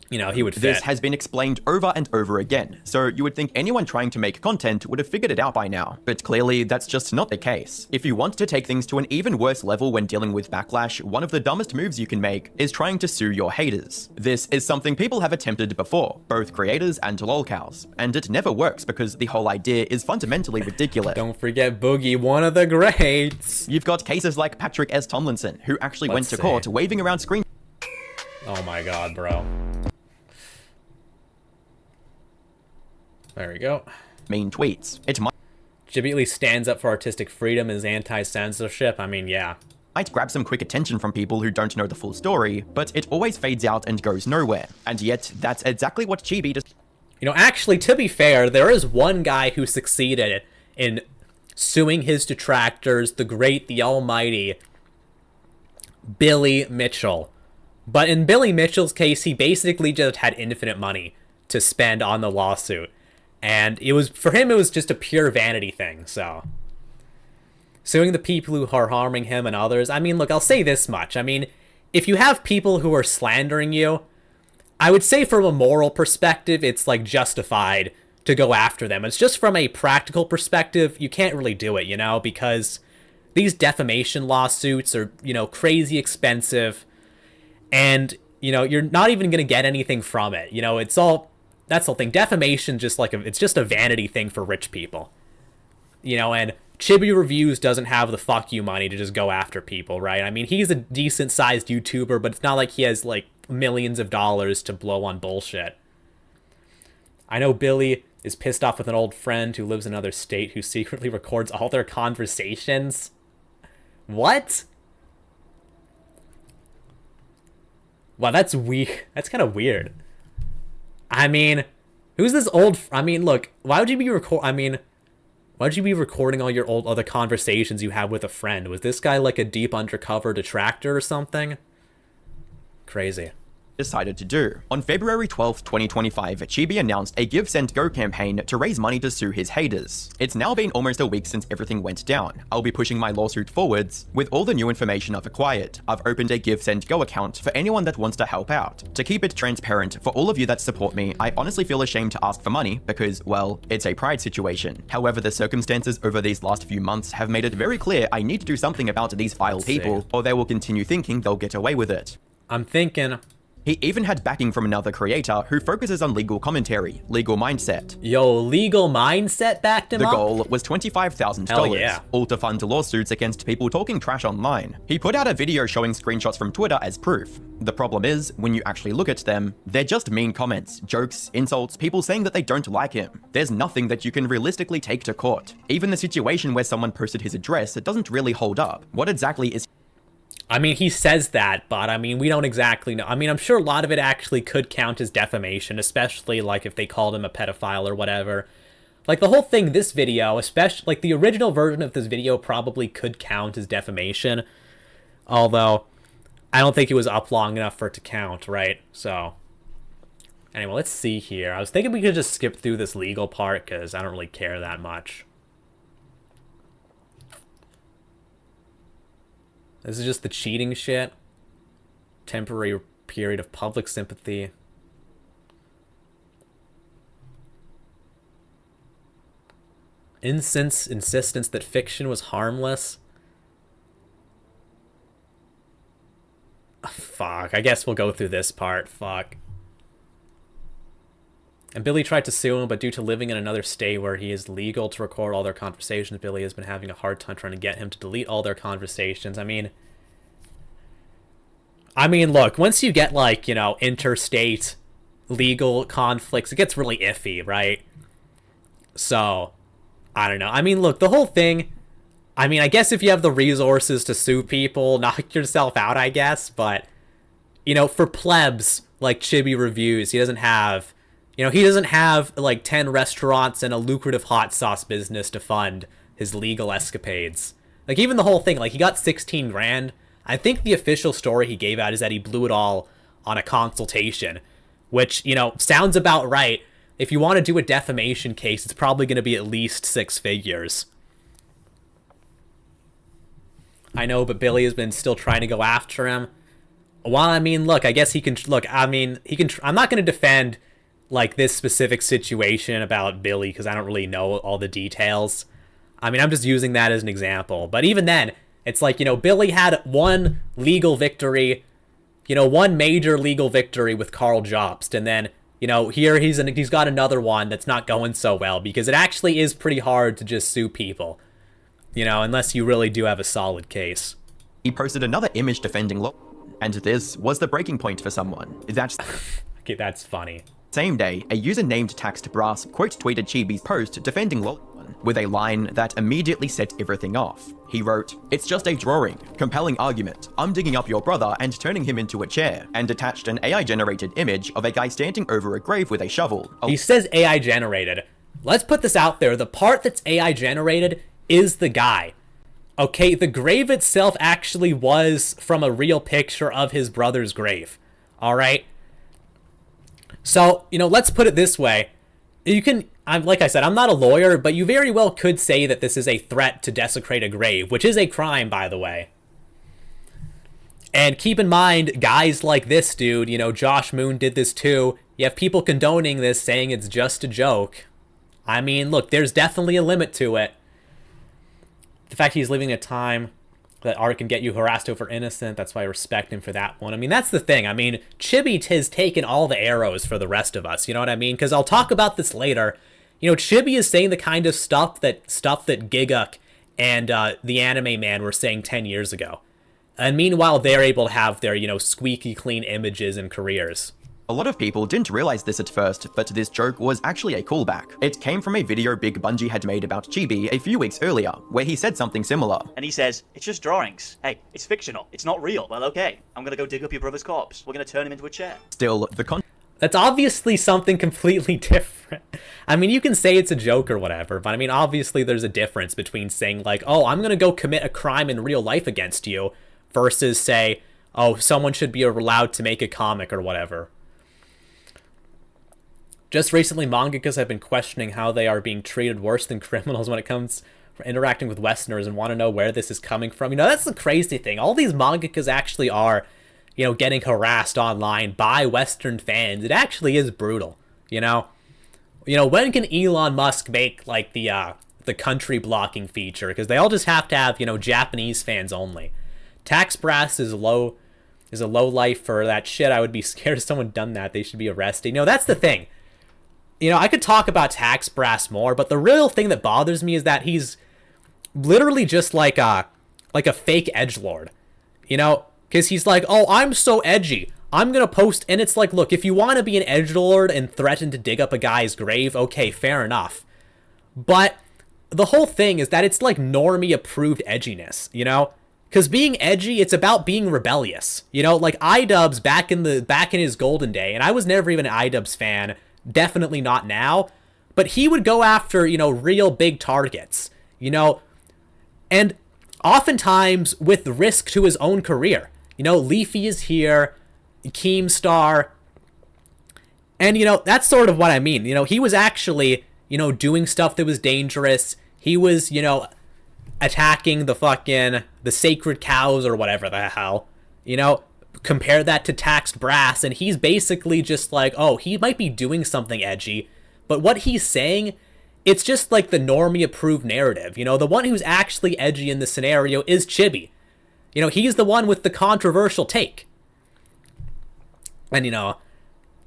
you know, he would fit. This has been explained over and over again, so you would think anyone trying to make content would have figured it out by now. But clearly, that's just not the case. If you want to take things to an even worse level when dealing with backlash, one of the dumbest moves you can make is trying to sue your haters. This is something people have attempted before, both creators and lolcows, and it never works because the whole idea is fundamentally ridiculous. Don't forget Boogie, one of the greats. You've got cases like Patrick S. Tomlinson, who actually went to court waving around screen. Oh my god, bro. There we go. Mean tweets. It Chibi at least stands up for artistic freedom and is anti-censorship. I mean, yeah. Might grab some quick attention from people who don't know the full story, but it always fades out and goes nowhere. And yet, that's exactly what Chibi does. You know, actually, to be fair, there is one guy who succeeded in suing his detractors, the great, the almighty Billy Mitchell. But in Billy Mitchell's case, he basically just had infinite money to spend on the lawsuit. And it was, for him, it was just a pure vanity thing, so. Suing the people who are harming him and others, I mean, look, I'll say this much. I mean, if you have people who are slandering you, I would say from a moral perspective, it's, like, justified to go after them. It's just from a practical perspective, you can't really do it, you know, because these defamation lawsuits are, you know, crazy expensive, and, you know, you're not even going to get anything from it. You know, it's all... That's the whole thing. Defamation, just like it's just a vanity thing for rich people. You know, and Chibi Reviews doesn't have the fuck you money to just go after people, right? I mean, he's a decent-sized YouTuber, but it's not like he has, like, millions of dollars to blow on bullshit. I know Billy is pissed off with an old friend who lives in another state who secretly records all their conversations. What? Wow, that's weird. That's kind of weird. I mean, who's this old... I mean, look, why would you be why would you be recording all your old other conversations you had with a friend? Was this guy like a deep undercover detractor or something? Crazy. Decided to do. On February 12th, 2025, Chibi announced a Give Send Go campaign to raise money to sue his haters. It's now been almost a week since everything went down. I'll be pushing my lawsuit forwards with all the new information I've acquired. I've opened a Give Send Go account for anyone that wants to help out. To keep it transparent for all of you that support me, I honestly feel ashamed to ask for money because, well, it's a pride situation. However, the circumstances over these last few months have made it very clear I need to do something about these vile people, or they will continue thinking they'll get away with it. I'm thinking... He even had backing from another creator who focuses on legal commentary, Legal Mindset. Yo, Legal Mindset backed him The up? goal was $25,000, Hell yeah. all to fund lawsuits against people talking trash online. He put out a video showing screenshots from Twitter as proof. The problem is, when you actually look at them, they're just mean comments, jokes, insults, people saying that they don't like him. There's nothing that you can realistically take to court. Even the situation where someone posted his address, it doesn't really hold up. What exactly is... I mean, he says that, but I mean, we don't exactly know. I mean, I'm sure a lot of it actually could count as defamation, especially like if they called him a pedophile or whatever. Like the whole thing, this video, especially like the original version of this video probably could count as defamation. Although, I don't think it was up long enough for it to count, right? So, anyway, let's see here. I was thinking we could just skip through this legal part because I don't really care that much. This is just the cheating shit. Temporary period of public sympathy. Insistence that fiction was harmless. Fuck, I guess we'll go through this part. Fuck. And Billy tried to sue him, but due to living in another state where he is legal to record all their conversations, Billy has been having a hard time trying to get him to delete all their conversations. I mean, look, once you get, like, you know, interstate legal conflicts, it gets really iffy, right? So, I don't know. I mean, look, the whole thing, I mean, I guess if you have the resources to sue people, knock yourself out, I guess, but, you know, for plebs, like Chibi Reviews, he doesn't have... You know, he doesn't have, like, 10 restaurants and a lucrative hot sauce business to fund his legal escapades. Like, even the whole thing, like, he got 16 grand. I think the official story he gave out is that he blew it all on a consultation, which, you know, sounds about right. If you want to do a defamation case, it's probably going to be at least 6 figures. I know, but Billy has been still trying to go after him. Well, I mean, look, I guess he can... Look, I mean, he can... I'm not going to defend... like this specific situation about Billy because I don't really know all the details. I mean, I'm just using that as an example. But even then, it's like, you know, Billy had one legal victory, you know, one major legal victory with Carl Jobst. And then, you know, here he's got another one that's not going so well because it actually is pretty hard to just sue people, you know, unless you really do have a solid case. He posted another image defending law, and this was the breaking point for someone. That's... Okay, that's funny. Same day, a user named Taxed Brass quote-tweeted Chibi's post defending Lollyone with a line that immediately set everything off. He wrote, "It's just a drawing, compelling argument. I'm digging up your brother and turning him into a chair," and attached an AI-generated image of a guy standing over a grave with a shovel. He says AI-generated. Let's put this out there. The part that's AI-generated is the guy. Okay, the grave itself actually was from a real picture of his brother's grave. Alright? So, you know, let's put it this way. You can, like I said, I'm not a lawyer, but you very well could say that this is a threat to desecrate a grave, which is a crime, by the way. And keep in mind, guys like this dude, you know, Josh Moon did this too. You have people condoning this, saying it's just a joke. I mean, look, there's definitely a limit to it. The fact he's living a time that art can get you harassed over innocent, that's why I respect him for that one. I mean, that's the thing. I mean, Chibi has taken all the arrows for the rest of us, you know what I mean? Because I'll talk about this later. You know, Chibi is saying the kind of stuff that Giguk and the Anime Man were saying 10 years ago. And meanwhile, they're able to have their, you know, squeaky clean images and careers. A lot of people didn't realize this at first, but this joke was actually a callback. It came from a video Big Bungie had made about Chibi a few weeks earlier, where he said something similar. And he says, it's just drawings. Hey, it's fictional. It's not real. Well, okay. I'm gonna go dig up your brother's corpse. We're gonna turn him into a chair. Still, the That's obviously something completely different. I mean, you can say it's a joke or whatever, but I mean, obviously there's a difference between saying like, oh, I'm gonna go commit a crime in real life against you, versus say, oh, someone should be allowed to make a comic or whatever. Just recently, mangakas have been questioning how they are being treated worse than criminals when it comes to interacting with Westerners and want to know where this is coming from. You know, that's the crazy thing. All these mangakas actually are, you know, getting harassed online by Western fans. It actually is brutal, you know? You know, when can Elon Musk make, like, the country blocking feature? Because they all just have to have, you know, Japanese fans only. Tax Brass is a low life for that shit. I would be scared if someone done that. They should be arrested. You know, that's the thing. You know, I could talk about Tax Brass more, but the real thing that bothers me is that he's literally just like a fake edgelord. You know, because he's like, oh, I'm so edgy. I'm going to post, and it's like, look, if you want to be an edgelord and threaten to dig up a guy's grave, okay, fair enough. But the whole thing is that it's like normie approved edginess, you know? Because being edgy, it's about being rebellious. You know, like iDubbbz back in his golden day, and I was never even an iDubbbz fan, definitely not now, but he would go after, you know, real big targets, you know, and oftentimes with risk to his own career. You know, Leafy is here, Keemstar, and, you know, that's sort of what I mean. You know, he was actually, you know, doing stuff that was dangerous. He was, you know, attacking the sacred cows or whatever the hell, you know. Compare that to Taxed Brass, and he's basically just like, oh, he might be doing something edgy, but what he's saying, it's just like the normie approved narrative. You know, the one who's actually edgy in the scenario is Chibi. You know, he's the one with the controversial take. And, you know,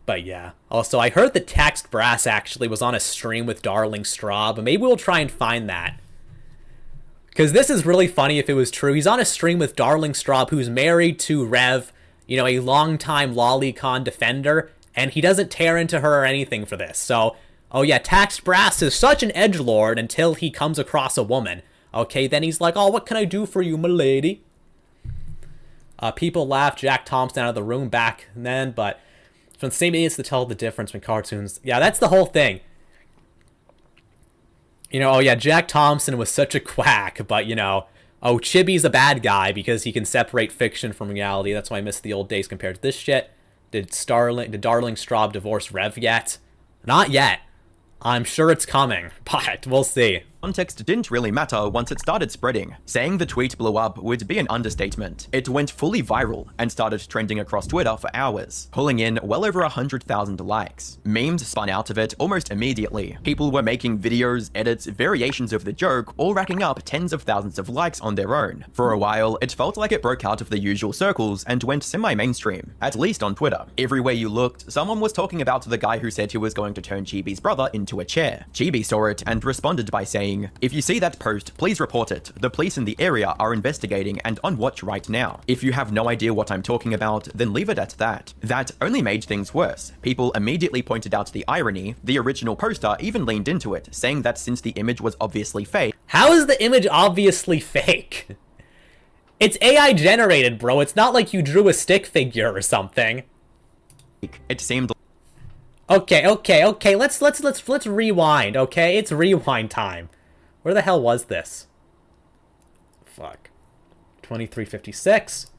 but yeah. Also, I heard that Taxed Brass actually was on a stream with Darling Straw, but maybe we'll try and find that. Because this is really funny if it was true. He's on a stream with Darling Straw, who's married to Rev, you know, a longtime lolicon defender, and he doesn't tear into her or anything for this. So, oh yeah, Taxed Brass is such an edgelord until he comes across a woman. Okay, then he's like, oh, what can I do for you, milady? People laughed Jack Thompson out of the room back then, but from the same idiots to tell the difference between cartoons. Yeah, that's the whole thing. You know, oh yeah, Jack Thompson was such a quack, but, you know, oh, Chibi's a bad guy because he can separate fiction from reality. That's why I miss the old days compared to this shit. Did Darling Straw divorce Rev yet? Not yet. I'm sure it's coming, but we'll see. Context didn't really matter once it started spreading. Saying the tweet blew up would be an understatement. It went fully viral and started trending across Twitter for hours, pulling in well over 100,000 likes. Memes spun out of it almost immediately. People were making videos, edits, variations of the joke, all racking up tens of thousands of likes on their own. For a while, it felt like it broke out of the usual circles and went semi-mainstream, at least on Twitter. Everywhere you looked, someone was talking about the guy who said he was going to turn Chibi's brother into a chair. Chibi saw it and responded by saying, if you see that post, please report it. The police in the area are investigating and on watch right now. If you have no idea what I'm talking about, then leave it at that. That only made things worse. People immediately pointed out the irony. The original poster even leaned into it, saying that since the image was obviously fake. How is the image obviously fake? It's AI generated, bro. It's not like you drew a stick figure or something. It seemed Okay. Let's rewind, okay? It's rewind time. Where the hell was this? Fuck. 2356.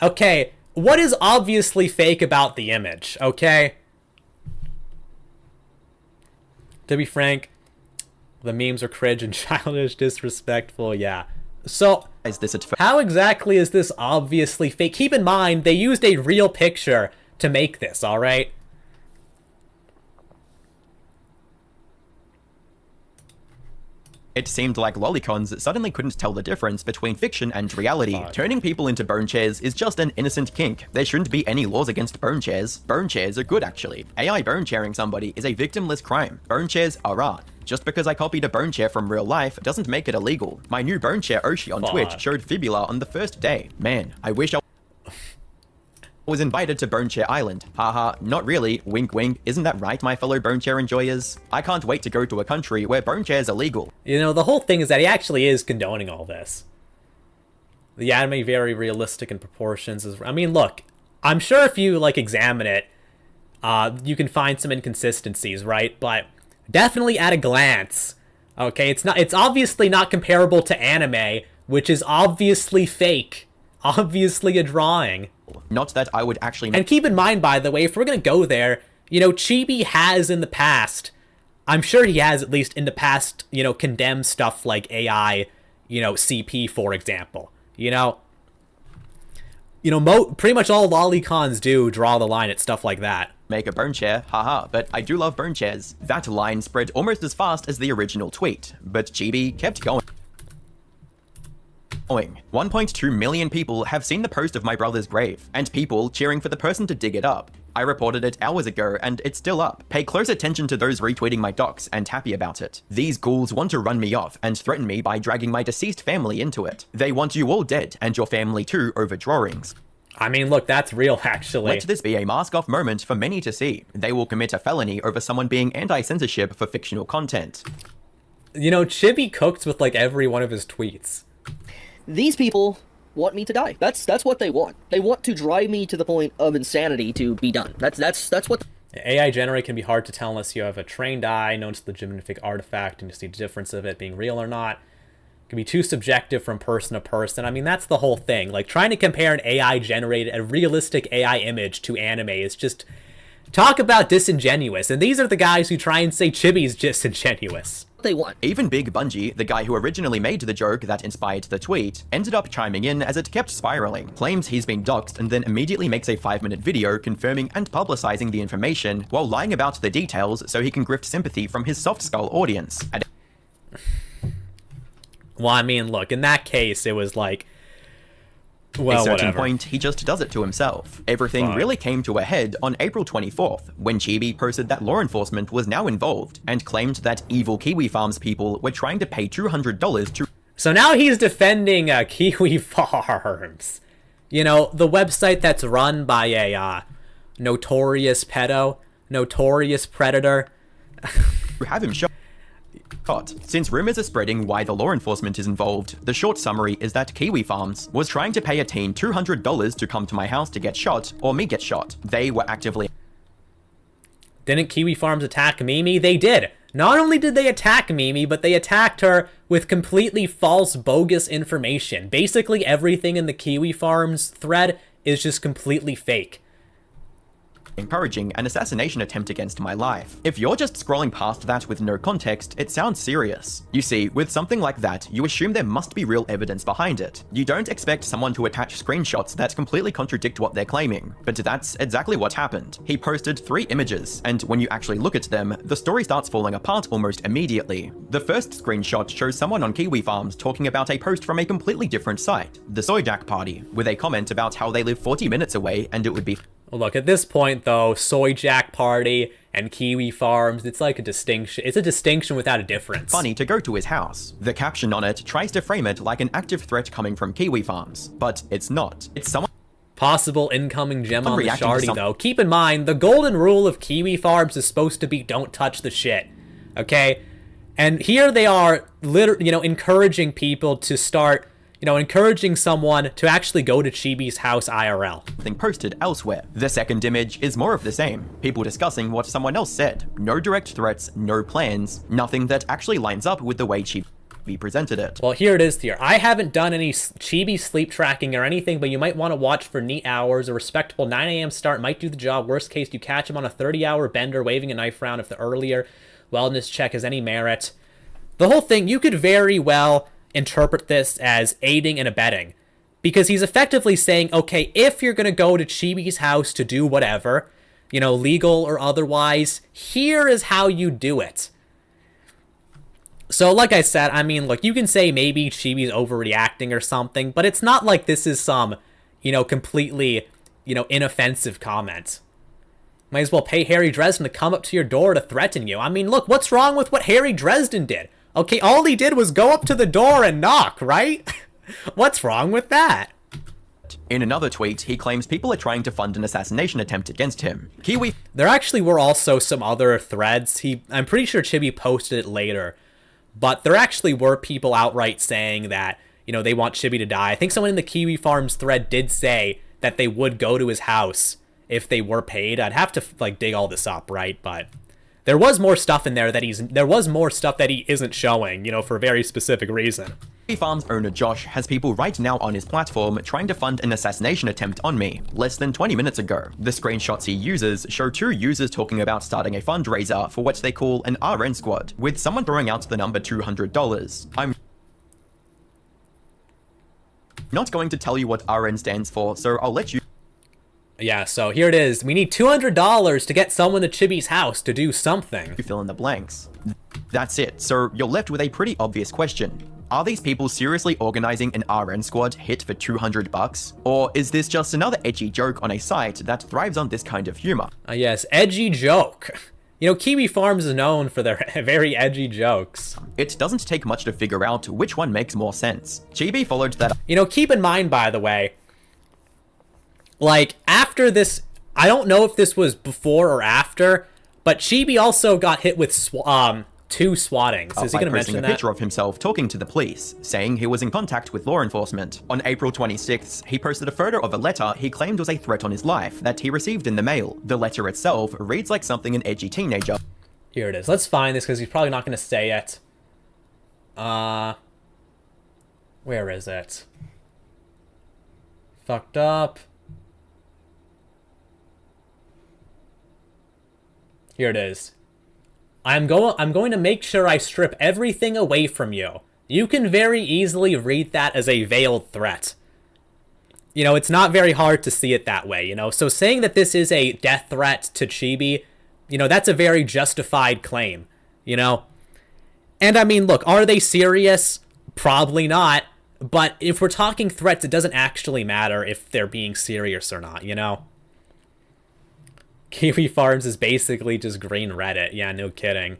Okay, what is obviously fake about the image, okay? To be frank, the memes are cringe and childish, disrespectful, yeah. So, how exactly is this obviously fake? Keep in mind, they used a real picture to make this, alright? It seemed like lolicons suddenly couldn't tell the difference between fiction and reality. Fuck. Turning people into bone chairs is just an innocent kink. There shouldn't be any laws against bone chairs. Bone chairs are good, actually. AI bone chairing somebody is a victimless crime. Bone chairs are art. Just because I copied a bone chair from real life doesn't make it illegal. My new bone chair Oshi on Twitch showed fibula on the first day. Man, I wish I... was invited to Bone Chair Island. Haha, not really. Wink wink. Isn't that right, my fellow Bone Chair enjoyers? I can't wait to go to a country where Bone Chair's illegal. You know, the whole thing is that he actually is condoning all this. The anime very realistic in proportions. I mean, look, I'm sure if you, like, examine it, you can find some inconsistencies, right? But definitely at a glance, okay, it's obviously not comparable to anime, which is obviously fake. Obviously a drawing. Not that I would actually... And keep in mind, by the way, if we're gonna go there, you know, Chibi has in the past, I'm sure he has at least in the past, you know, condemned stuff like AI, you know, CP, for example. You know, pretty much all lolicons do draw the line at stuff like that. Make a bone chair, haha, but I do love bone chairs. That line spread almost as fast as the original tweet, but Chibi kept going. 1.2 million people have seen the post of my brother's grave, and people cheering for the person to dig it up. I reported it hours ago, and it's still up. Pay close attention to those retweeting my docs, and happy about it. These ghouls want to run me off and threaten me by dragging my deceased family into it. They want you all dead, and your family too, over drawings. I mean, look, that's real, actually. Let this be a mask-off moment for many to see. They will commit a felony over someone being anti-censorship for fictional content. You know, Chibi cooks with, like, every one of his tweets. These people want me to die. That's what they want. They want to drive me to the point of insanity to be done. That's what... AI generate can be hard to tell unless you have a trained eye, known to the legitimate fake artifact, and you see the difference of it being real or not. It can be too subjective from person to person. I mean, that's the whole thing. Like, trying to compare an AI generated, a realistic AI image to anime is just... Talk about disingenuous. And these are the guys who try and say Chibi's disingenuous. They want. Even Big Bungie, the guy who originally made the joke that inspired the tweet, ended up chiming in as it kept spiraling, claims he's been doxxed, and then immediately makes a 5-minute video confirming and publicizing the information while lying about the details so he can grift sympathy from his soft skull audience. Well, I mean, look, in that case, it was like, well, At a certain whatever. point, he just does it to himself. Everything really came to a head on April 24th, when Chibi posted that law enforcement was now involved, and claimed that evil Kiwi Farms people were trying to pay $200 to... So now he's defending Kiwi Farms. You know, the website that's run by a notorious pedo, notorious predator. have him shot. Since rumors are spreading why the law enforcement is involved, the short summary is that Kiwi Farms was trying to pay a teen $200 to come to my house to get shot, or me get shot. They were actively... Didn't Kiwi Farms attack Mimi? They did. Not only did they attack Mimi, but they attacked her with completely false, bogus information. Basically, everything in the Kiwi Farms thread is just completely fake. encouraging an assassination attempt against my life. If you're just scrolling past that with no context, it sounds serious. You see, with something like that, you assume there must be real evidence behind it. You don't expect someone to attach screenshots that completely contradict what they're claiming, but that's exactly what happened. He posted 3 images, and when you actually look at them, the story starts falling apart almost immediately. The first screenshot shows someone on Kiwi Farms talking about a post from a completely different site, the Soy Jack Party, with a comment about how they live 40 minutes away and it would be... Look, at this point, though, Soy Jack Party and Kiwi Farms, it's like a distinction. It's a distinction without a difference. Funny to go to his house. The caption on it tries to frame it like an active threat coming from Kiwi Farms, but it's not. It's someone... Possible incoming gem on the reacting to shardy, though. Keep in mind, the golden rule of Kiwi Farms is supposed to be don't touch the shit, okay? And here they are, encouraging people to start... encouraging someone to actually go to Chibi's house IRL. Posted elsewhere. The second image is more of the same. People discussing what someone else said. No direct threats, no plans, nothing that actually lines up with the way Chibi presented it. Well, here it is here. I haven't done any Chibi sleep tracking or anything, but you might want to watch for neat hours. A respectable 9 a.m. start might do the job. Worst case, you catch him on a 30-hour bender waving a knife around if the earlier wellness check has any merit. The whole thing, you could very well interpret this as aiding and abetting, because he's effectively saying, okay, if you're going to go to Chibi's house to do whatever, legal or otherwise, here is how you do it. So like I said, I mean, look, you can say maybe Chibi's overreacting or something, but it's not like this is some, completely, inoffensive comment. Might as well pay Harry Dresden to come up to your door to threaten you. I mean, look, what's wrong with what Harry Dresden did? Okay, all he did was go up to the door and knock, right? What's wrong with that? In another tweet, he claims people are trying to fund an assassination attempt against him. Kiwi... There actually were also some other threads. I'm pretty sure Chibi posted it later. But there actually were people outright saying that, you know, they want Chibi to die. I think someone in the Kiwi Farms thread did say that they would go to his house if they were paid. I'd have to, like, dig all this up, right? But there was more stuff in there that he isn't showing, you know, for a very specific reason. Farms owner Josh has people right now on his platform trying to fund an assassination attempt on me. Less than 20 minutes ago, the screenshots he uses show 2 users talking about starting a fundraiser for what they call an RN squad, with someone throwing out the number $200. I'm not going to tell you what RN stands for, so I'll let you... Yeah, so here it is. We need $200 to get someone to Chibi's house to do something. You fill in the blanks. That's it, so you're left with a pretty obvious question. Are these people seriously organizing an RN squad hit for $200? Or is this just another edgy joke on a site that thrives on this kind of humor? Yes, edgy joke. You know, Kiwi Farms is known for their very edgy jokes. It doesn't take much to figure out which one makes more sense. Chibi followed that up. You know, keep in mind, by the way, like, after this, I don't know if this was before or after, but Chibi also got hit with 2 swattings. Is he going to mention that? A picture of himself talking to the police, saying he was in contact with law enforcement. On April 26th, he posted a photo of a letter he claimed was a threat on his life that he received in the mail. The letter itself reads like something an edgy teenager. Here it is. Let's find this because he's probably not going to say it. Where is it? Fucked up. Here it is. I'm going to make sure I strip everything away from you. You can very easily read that as a veiled threat. You know, it's not very hard to see it that way, you know? So saying that this is a death threat to Chibi, you know, that's a very justified claim, you know? And I mean, look, are they serious? Probably not. But if we're talking threats, it doesn't actually matter if they're being serious or not, you know? Kiwi Farms is basically just green Reddit. Yeah, no kidding.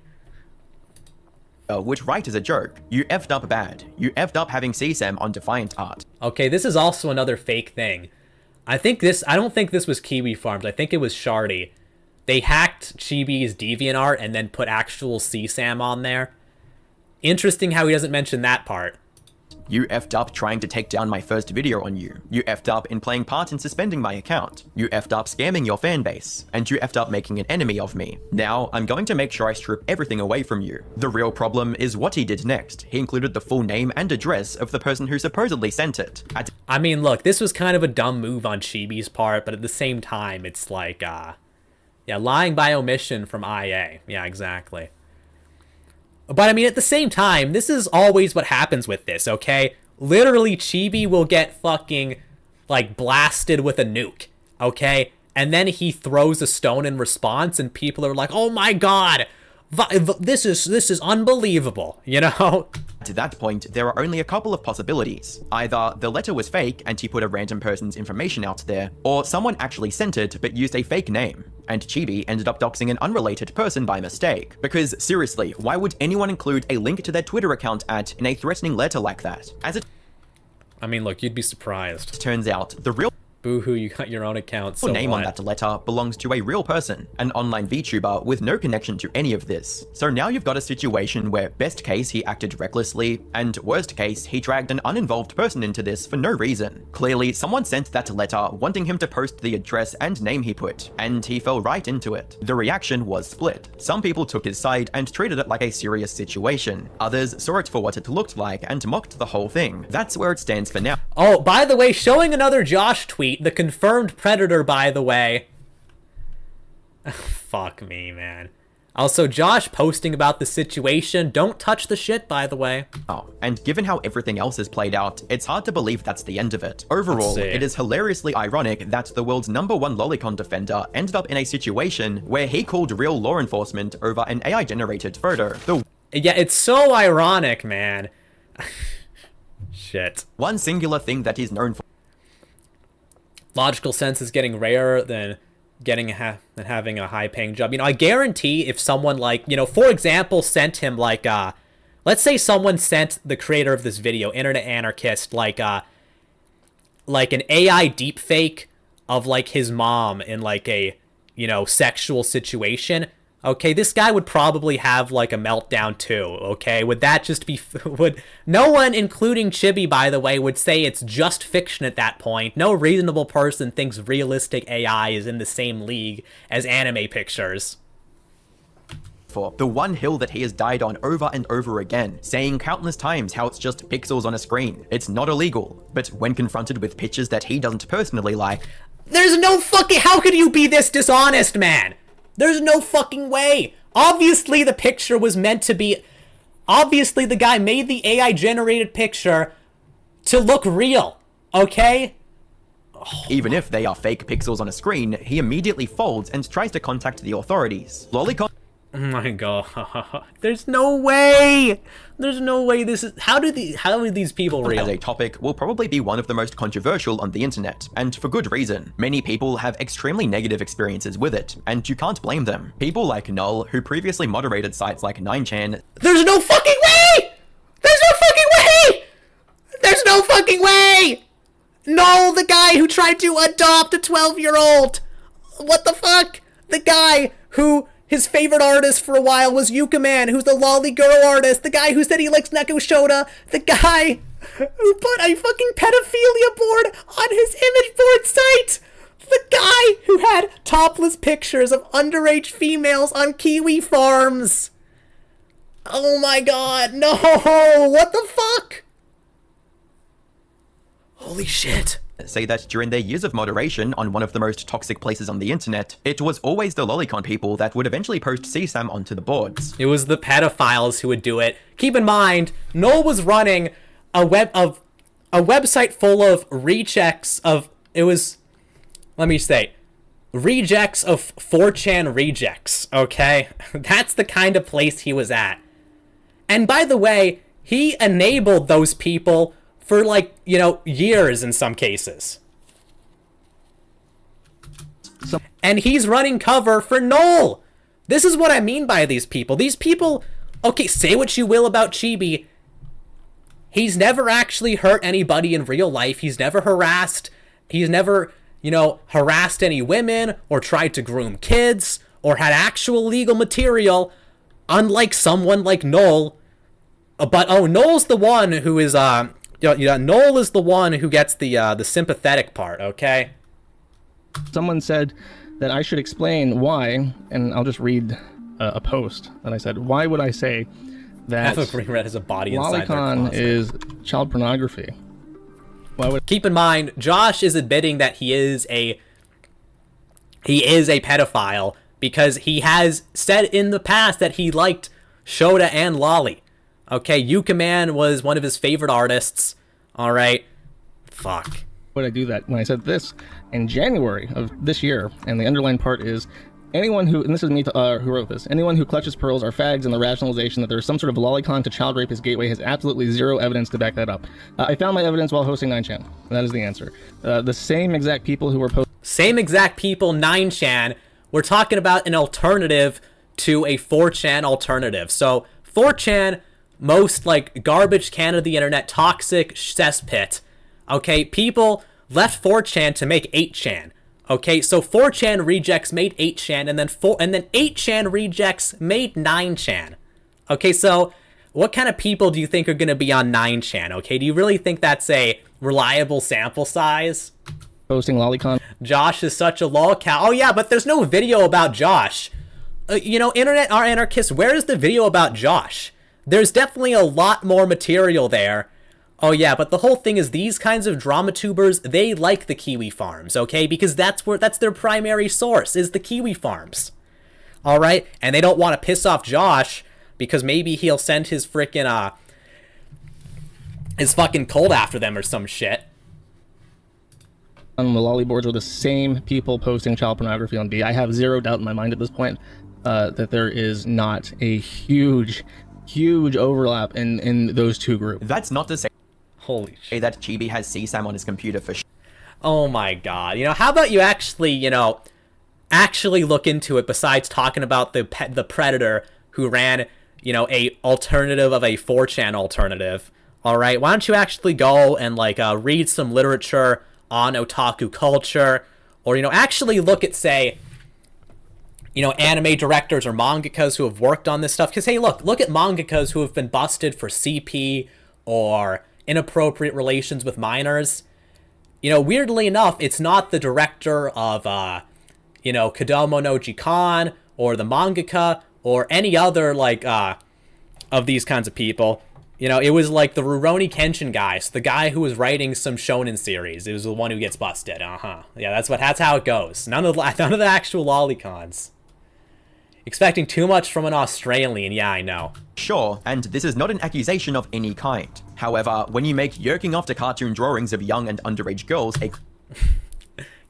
Which right is a joke. You effed up bad. You effed up having CSAM on Defiant Art. Okay, this is also another fake thing. I don't think this was Kiwi Farms. I think it was Shardy. They hacked Chibi's DeviantArt and then put actual CSAM on there. Interesting how he doesn't mention that part. You effed up trying to take down my first video on you. You effed up in playing part in suspending my account. You effed up scamming your fan base. And you effed up making an enemy of me. Now, I'm going to make sure I strip everything away from you. The real problem is what he did next. He included the full name and address of the person who supposedly sent it. I mean, look, this was kind of a dumb move on Chibi's part, but at the same time, it's like, yeah, lying by omission from IA. Yeah, exactly. But I mean, at the same time, this is always what happens with this, okay? Literally, Chibi will get fucking, like, blasted with a nuke, okay? And then he throws a stone in response, and people are like, oh my god, this is unbelievable, you know? To that point, there are only a couple of possibilities. Either the letter was fake and he put a random person's information out there, or someone actually sent it but used a fake name, and Chibi ended up doxing an unrelated person by mistake. Because seriously, why would anyone include a link to their Twitter account in a threatening letter like that? I mean, look, you'd be surprised. Turns out, the real Boo-hoo, you got your own account, so name what? on that letter belongs to a real person, an online VTuber with no connection to any of this. So now you've got a situation where best case he acted recklessly, and worst case he dragged an uninvolved person into this for no reason. Clearly, someone sent that letter wanting him to post the address and name he put, and he fell right into it. The reaction was split. Some people took his side and treated it like a serious situation. Others saw it for what it looked like and mocked the whole thing. That's where it stands for now. Oh, by the way, showing another Josh tweet, the confirmed predator, by the way. Fuck me, man. Also, Josh posting about the situation. Don't touch the shit, by the way. Oh, and given how everything else is played out, it's hard to believe that's the end of it. Overall, it is hilariously ironic that the world's #1 lolicon defender ended up in a situation where he called real law enforcement over an AI-generated photo. Yeah, it's so ironic, man. Shit. One singular thing that he's known for. Logical sense is getting rarer than having a high-paying job. You know, I guarantee if someone, like, you know, for example, sent him, like, let's say someone sent the creator of this video, Internet Anarchist, like like an AI deepfake of like his mom in like a, you know, sexual situation, okay, this guy would probably have like a meltdown too, okay? Would that just be, would, no one, including Chibi, by the way, would say it's just fiction at that point. No reasonable person thinks realistic AI is in the same league as anime pictures. For the one hill that he has died on over and over again, saying countless times how it's just pixels on a screen. It's not illegal, but when confronted with pictures that he doesn't personally like, there's no fucking, how could you be this dishonest, man? There's no fucking way. Obviously the picture was meant to be, obviously the guy made the AI generated picture to look real, okay? even if they are fake pixels on a screen, he immediately folds and tries to contact the authorities. Lolicon Oh my god. There's no way! There's no way this is... How are these people real? as a topic will probably be one of the most controversial on the internet, and for good reason. Many people have extremely negative experiences with it, and you can't blame them. People like Null, who previously moderated sites like 9chan... There's no fucking way! There's no fucking way! There's no fucking way! No, the guy who tried to adopt a 12-year-old! What the fuck? The guy who... His favorite artist for a while was Yuka Man, who's the lolly girl artist. The guy who said he likes Neko Shota. The guy who put a fucking pedophilia board on his image board site. The guy who had topless pictures of underage females on kiwi farms. Oh my god, no! What the fuck? Holy shit. say that during their years of moderation on one of the most toxic places on the internet, it was always the lolicon people that would eventually post CSAM onto the boards. It was the pedophiles who would do it. Keep in mind, Noel was running a website full of rejects of, rejects of 4chan rejects, okay? That's the kind of place he was at. And by the way, he enabled those people for, like, years in some cases. And he's running cover for Noel. This is what I mean by these people. These people, okay, say what you will about Chibi. He's never actually hurt anybody in real life. He's never harassed. He's never, harassed any women or tried to groom kids or had actual legal material, unlike someone like Noel. But, Noel's the one who is, Noel is the one who gets the sympathetic part, okay? Someone said that I should explain why, and I'll just read a post that I said, why would I say that Half of Green Red has a body inside their lolicon closet. is child pornography? Why would... Keep in mind, Josh is admitting that he is a pedophile because he has said in the past that he liked Shota and Lolly. Okay, Yuka Man was one of his favorite artists. All right. Fuck. Would I do that when I said this in January of this year? And the underlined part is anyone who, and this is me who wrote this, anyone who clutches pearls are fags, and the rationalization that there's some sort of lolicon to child rape is gateway has absolutely zero evidence to back that up. I found my evidence while hosting 9chan. That is the answer. The same exact people who were Same exact people, 9chan, we're talking about an alternative to a 4chan alternative. So 4chan, most like garbage can of the internet, toxic cesspit. Okay, people left 4chan to make 8chan. Okay, so 4chan rejects made 8chan, and then 8chan rejects made 9chan. Okay, so what kind of people do you think are going to be on 9chan? Okay, do you really think that's a reliable sample size? posting lolicon. Josh is such a lolcow. Oh yeah, but there's no video about Josh. Internet are anarchists. Where is the video about Josh? There's definitely a lot more material there. Oh yeah, but the whole thing is these kinds of drama tubers, they like the kiwi farms, okay? Because that's their primary source, is the kiwi farms. All right? And they don't want to piss off Josh because maybe he'll send his frickin' his fucking cult after them or some shit. On the lolly boards are the same people posting child pornography on B. I have zero doubt in my mind at this point that there is not a huge overlap in those two groups. That's not to say Holy shit. that Chibi has CSAM on his computer for Oh my god. How about you actually, actually look into it besides talking about the Predator who ran, a alternative of a 4chan alternative. All right, why don't you actually go and read some literature on otaku culture, or, you know, actually look at, say, you know, anime directors or mangakas who have worked on this stuff. Because, hey, look at mangakas who have been busted for CP or inappropriate relations with minors. You know, weirdly enough, it's not the director of, you know, Kodomo no Jikan or the mangaka or any other, like, of these kinds of people. You know, it was like the Rurouni Kenshin guy, so the guy who was writing some shonen series. It was the one who gets busted. Yeah, that's how it goes. None of the actual lolicons. Expecting too much from an Australian, yeah, I know. Sure, and this is not an accusation of any kind. However, when you make yerking off to cartoon drawings of young and underage girls a...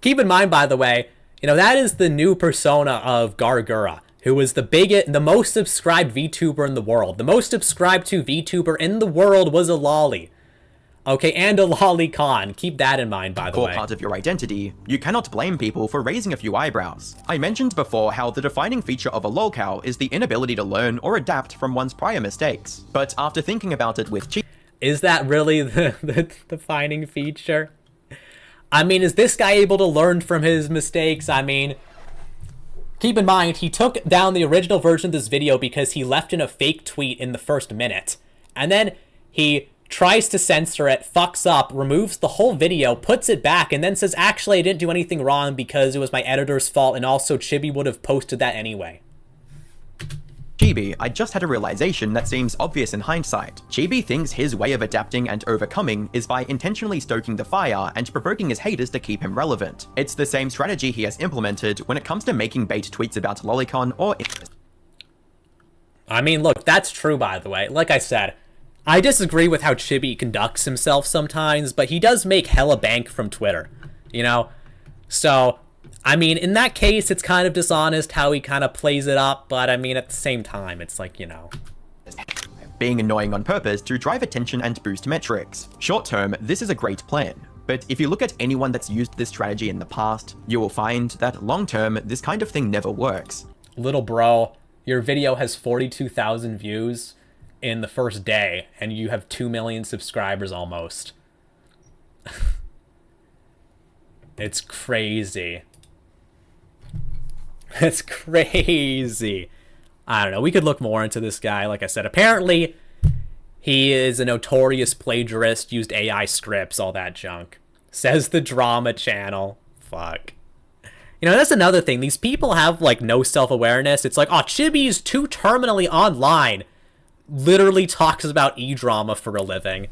Keep in mind, by the way, you know, that is the new persona of Gargura, who is the most subscribed VTuber in the world. The most subscribed to VTuber in the world was a lolly. Okay, and a lolicon. Keep that in mind, by the way. Part of your identity, you cannot blame people for raising a few eyebrows. I mentioned before how the defining feature of a lolcow is the inability to learn or adapt from one's prior mistakes. But after thinking about it with Chibi... Is that really the defining feature? I mean, is this guy able to learn from his mistakes? I mean, keep in mind, he took down the original version of this video because he left in a fake tweet in the first minute. And then he tries to censor it, fucks up, removes the whole video, puts it back, and then says, actually, I didn't do anything wrong because it was my editor's fault, and also Chibi would have posted that anyway. Chibi, I just had a realization that seems obvious in hindsight. Chibi thinks his way of adapting and overcoming is by intentionally stoking the fire and provoking his haters to keep him relevant. It's the same strategy he has implemented when it comes to making bait tweets about lolicon or... I mean, look, that's true, by the way. Like I said, I disagree with how Chibi conducts himself sometimes, but he does make hella bank from Twitter, you know? So, I mean, in that case, it's kind of dishonest how he kind of plays it up, but I mean, at the same time, it's like, you know... being annoying on purpose to drive attention and boost metrics. Short term, this is a great plan. But if you look at anyone that's used this strategy in the past, you will find that long term, this kind of thing never works. Little bro, your video has 42,000 views in the first day, and you have 2 million subscribers almost. It's crazy. It's crazy. I don't know. We could look more into this guy. Like I said, apparently he is a notorious plagiarist, used AI scripts, all that junk. Says the drama channel. Fuck. You know, that's another thing. These people have, like, no self-awareness. It's like, oh, Chibi's too terminally online. Literally talks about e-drama for a living.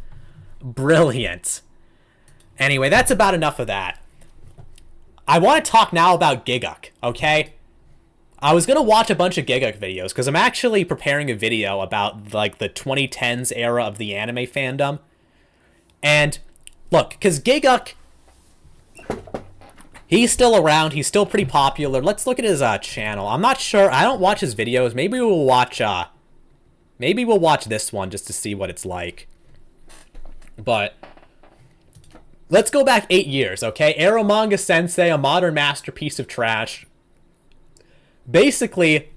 Brilliant. Anyway, that's about enough of that. I want to talk now about Giguk, okay? I was going to watch a bunch of Giguk videos, because I'm actually preparing a video about, like, the 2010s era of the anime fandom. And, look, because Giguk, he's still around, he's still pretty popular. Let's look at his channel. I'm not sure, I don't watch his videos. Maybe we'll watch this one just to see what it's like. But let's go back 8 years, okay? Eromanga Sensei, a modern masterpiece of trash. Basically,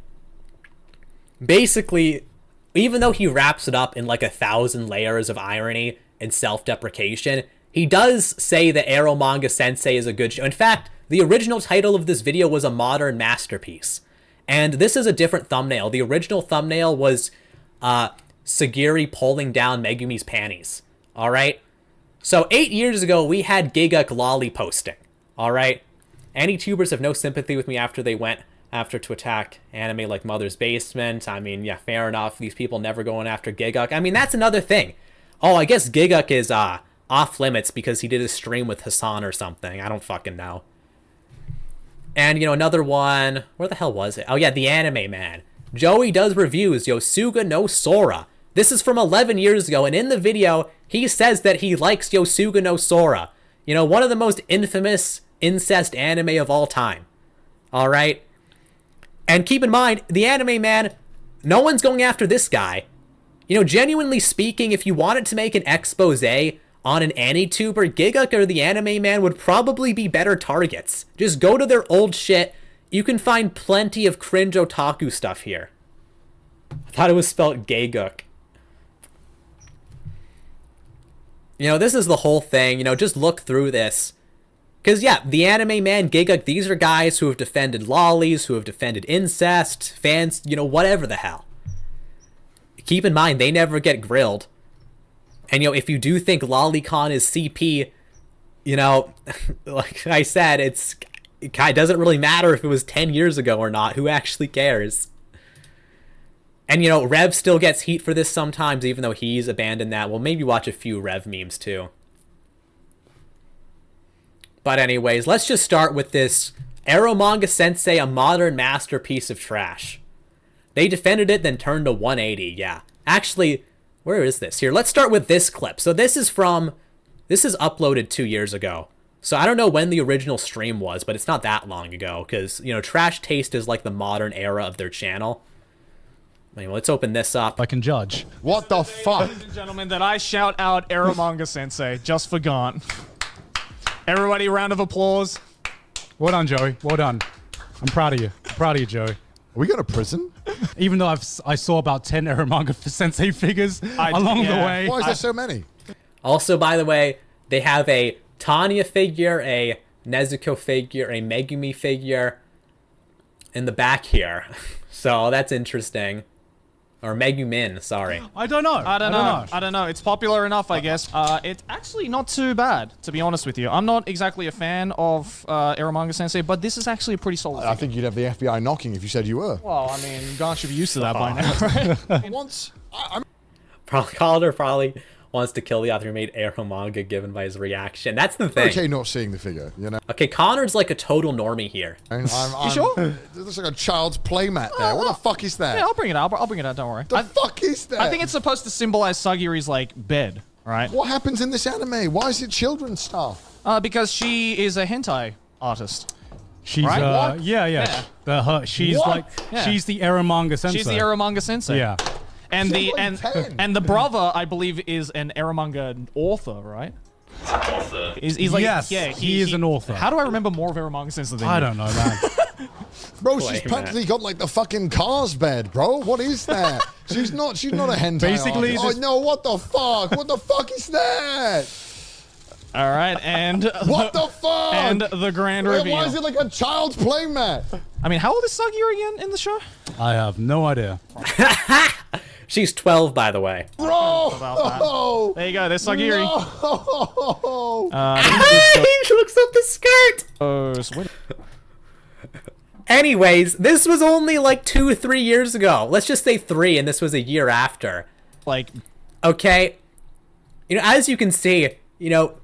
even though he wraps it up in like 1,000 layers of irony and self-deprecation, he does say that Eromanga Sensei is a good show. In fact, the original title of this video was a modern masterpiece. And this is a different thumbnail. The original thumbnail was Sagiri pulling down Megumi's panties. Alright? So 8 years ago, we had Giguk lolly posting. Alright? Any tubers have no sympathy with me after they went after to attack anime like Mother's Basement. I mean, yeah, fair enough. These people never going after Giguk. I mean, that's another thing. Oh, I guess Giguk is off limits because he did a stream with Hassan or something. I don't fucking know. And, you know, another one... Where the hell was it? Oh, yeah, the Anime Man. Joey does reviews, Yosuga no Sora. This is from 11 years ago, and in the video, he says that he likes Yosuga no Sora. You know, one of the most infamous incest anime of all time. Alright? And keep in mind, the Anime Man, no one's going after this guy. You know, genuinely speaking, if you wanted to make an expose on an AniTuber, Giguk or the Anime Man would probably be better targets. Just go to their old shit. You can find plenty of cringe otaku stuff here. I thought it was spelled Gayguk. You know, this is the whole thing. You know, just look through this. Because, yeah, the anime man, Giga, these are guys who have defended lollies, who have defended incest, fans, you know, whatever the hell. Keep in mind, they never get grilled. And, you know, if you do think lolicon is CP, you know, like I said, it kind of doesn't really matter if it was 10 years ago or not. Who actually cares? And, you know, Rev still gets heat for this sometimes, even though he's abandoned that. We'll maybe watch a few Rev memes, too. But anyways, let's just start with this Eromanga Sensei, a modern masterpiece of trash. They defended it, then turned to 180, yeah. Actually, where is this? Here, let's start with this clip. So this is uploaded 2 years ago. So I don't know when the original stream was, but it's not that long ago, because, you know, Trash Taste is like the modern era of their channel. Anyway, let's open this up. I can judge. What the fuck? Ladies and gentlemen, that I shout out Eromanga Sensei just for Gaunt. Everybody, round of applause. Well done, Joey. Well done. I'm proud of you. I'm proud of you, Joey. Are we going to prison? Even though I saw about 10 Eromanga Sensei figures along the way. Why is there so many? Also, by the way, they have a Tanya figure, a Nezuko figure, a Megumi figure in the back here. So that's interesting. Or Megumin, sorry. I don't know. I don't know. It's popular enough, I guess. It's actually not too bad, to be honest with you. I'm not exactly a fan of Eromanga Sensei, but this is actually a pretty solid I think you'd have the FBI knocking if you said you were. Well, I mean, Gaunt should be used to that by now, right? Once, Calder probably wants to kill the author who made Eromanga given by his reaction. That's the thing. okay not seeing the figure, you know? Okay, Connor's like a total normie here. I'm, You sure? It looks like a child's playmat there. What the fuck is that? Yeah, I'll bring it out. I'll bring it out, don't worry. The fuck is that? I think it's supposed to symbolize Sagiri's, like, bed, right? What happens in this anime? Why is it children's stuff? Because she is a hentai artist. She's Right? What? yeah. She's What? like Yeah. she's the Eromanga Sensei. She's the Eromanga Sensei. Yeah. And She's the like 10. and the brother, I believe, is an Eromanga author, right? Author. He's like, Yes, yeah, he is an author. How do I remember more of Eromanga Sensei than I you? don't know, man. Bro, she's practically got like the fucking car's bed, bro. What is that? she's not a hentai Basically, artist. Oh no, what the fuck? What the fuck is that? All right, and What the fuck? And the grand reveal. Why is it like a child's playmat? I mean, how old is Sagiri again in the show? I have no idea. She's 12, by the way. Bro! Oh, there you go, there's Sagiri. No. He looks up the skirt! Anyways, this was only like 2-3 years ago. Let's just say 3, and this was a year after. Like, okay, you know, as you can see, you know,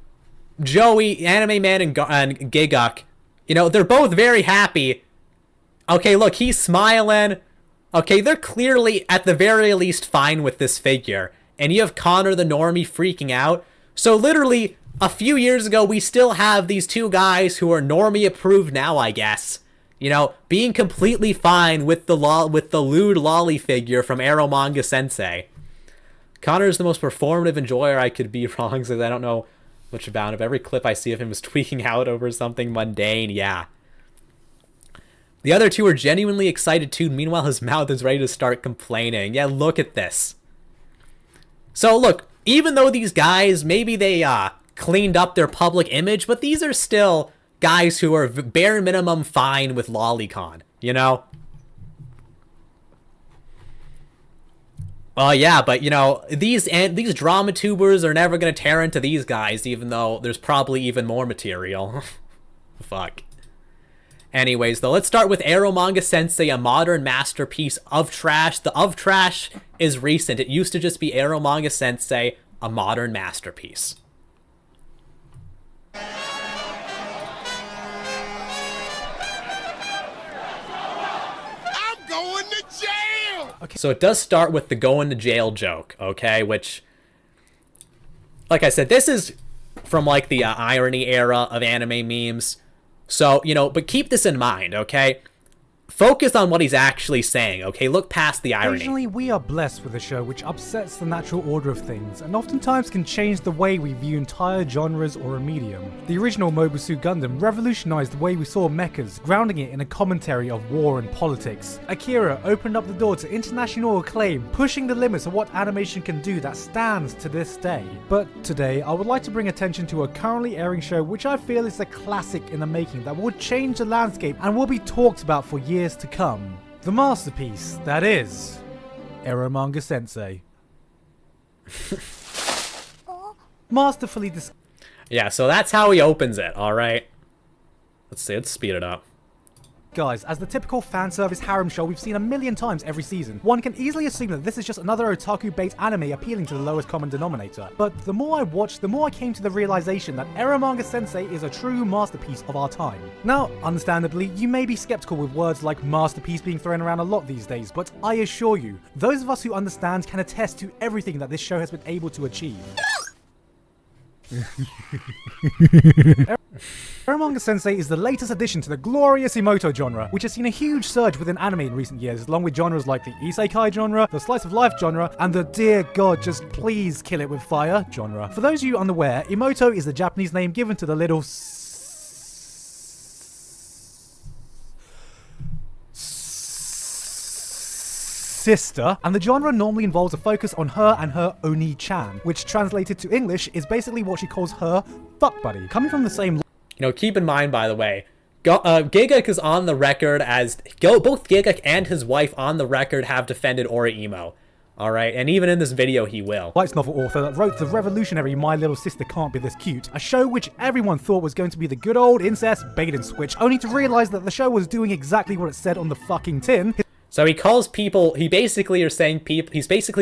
Joey, Anime Man, and Giguk, you know, they're both very happy. Okay, look, he's smiling. Okay, they're clearly, at the very least, fine with this figure. And you have Connor the normie freaking out. So literally, a few years ago, we still have these two guys who are normie approved now, I guess. You know, being completely fine with the lewd lolly figure from Eromanga Sensei. Connor's the most performative enjoyer I could be wrong, since I don't know much about him. Every clip I see of him is tweaking out over something mundane, yeah. The other two are genuinely excited too, meanwhile his mouth is ready to start complaining. Yeah, look at this. So look, even though these guys, maybe they cleaned up their public image, but these are still guys who are bare minimum fine with lolicon, you know? Yeah, but you know, these drama tubers are never gonna tear into these guys, even though there's probably even more material. Fuck. Anyways, though, let's start with Eromanga Sensei, a modern masterpiece of trash. The of trash is recent. It used to just be Eromanga Sensei, a modern masterpiece. I'm going to jail! Okay. So it does start with the going to jail joke, okay? Which, like I said, this is from like the irony era of anime memes. So, you know, but keep this in mind, okay? focus on what he's actually saying, okay? Look past the irony. Occasionally, we are blessed with a show which upsets the natural order of things, and oftentimes can change the way we view entire genres or a medium. The original Mobile Suit Gundam revolutionized the way we saw mechas, grounding it in a commentary of war and politics. Akira opened up the door to international acclaim, pushing the limits of what animation can do that stands to this day. But today, I would like to bring attention to a currently airing show which I feel is a classic in the making that will change the landscape and will be talked about for years to come. The masterpiece that is Eromanga Sensei. Masterfully Yeah, so that's how he opens it, alright? Let's see, let's speed it up. Guys, as the typical fan service harem show we've seen a million times every season, one can easily assume that this is just another otaku-bait anime appealing to the lowest common denominator. But the more I watched, the more I came to the realization that Eromanga Sensei is a true masterpiece of our time. Now, understandably, you may be skeptical with words like masterpiece being thrown around a lot these days, but I assure you, those of us who understand can attest to everything that this show has been able to achieve. Eromanga Sensei is the latest addition to the glorious emoto genre, which has seen a huge surge within anime in recent years, along with genres like the isekai genre, the slice of life genre, and the dear god just please kill it with fire genre. For those of you unaware, emoto is the Japanese name given to the little sister, and the genre normally involves a focus on her and her Oni-chan, which translated to English is basically what she calls her fuck buddy. Coming from the same... You know, keep in mind, by the way, Gigak is on the record as... both Gigak and his wife on the record have defended Orihimo. Alright, and even in this video he will. Light novel author that wrote the revolutionary My Little Sister Can't Be This Cute, a show which everyone thought was going to be the good old incest bait and switch, only to realize that the show was doing exactly what it said on the fucking tin. So he calls people, he's basically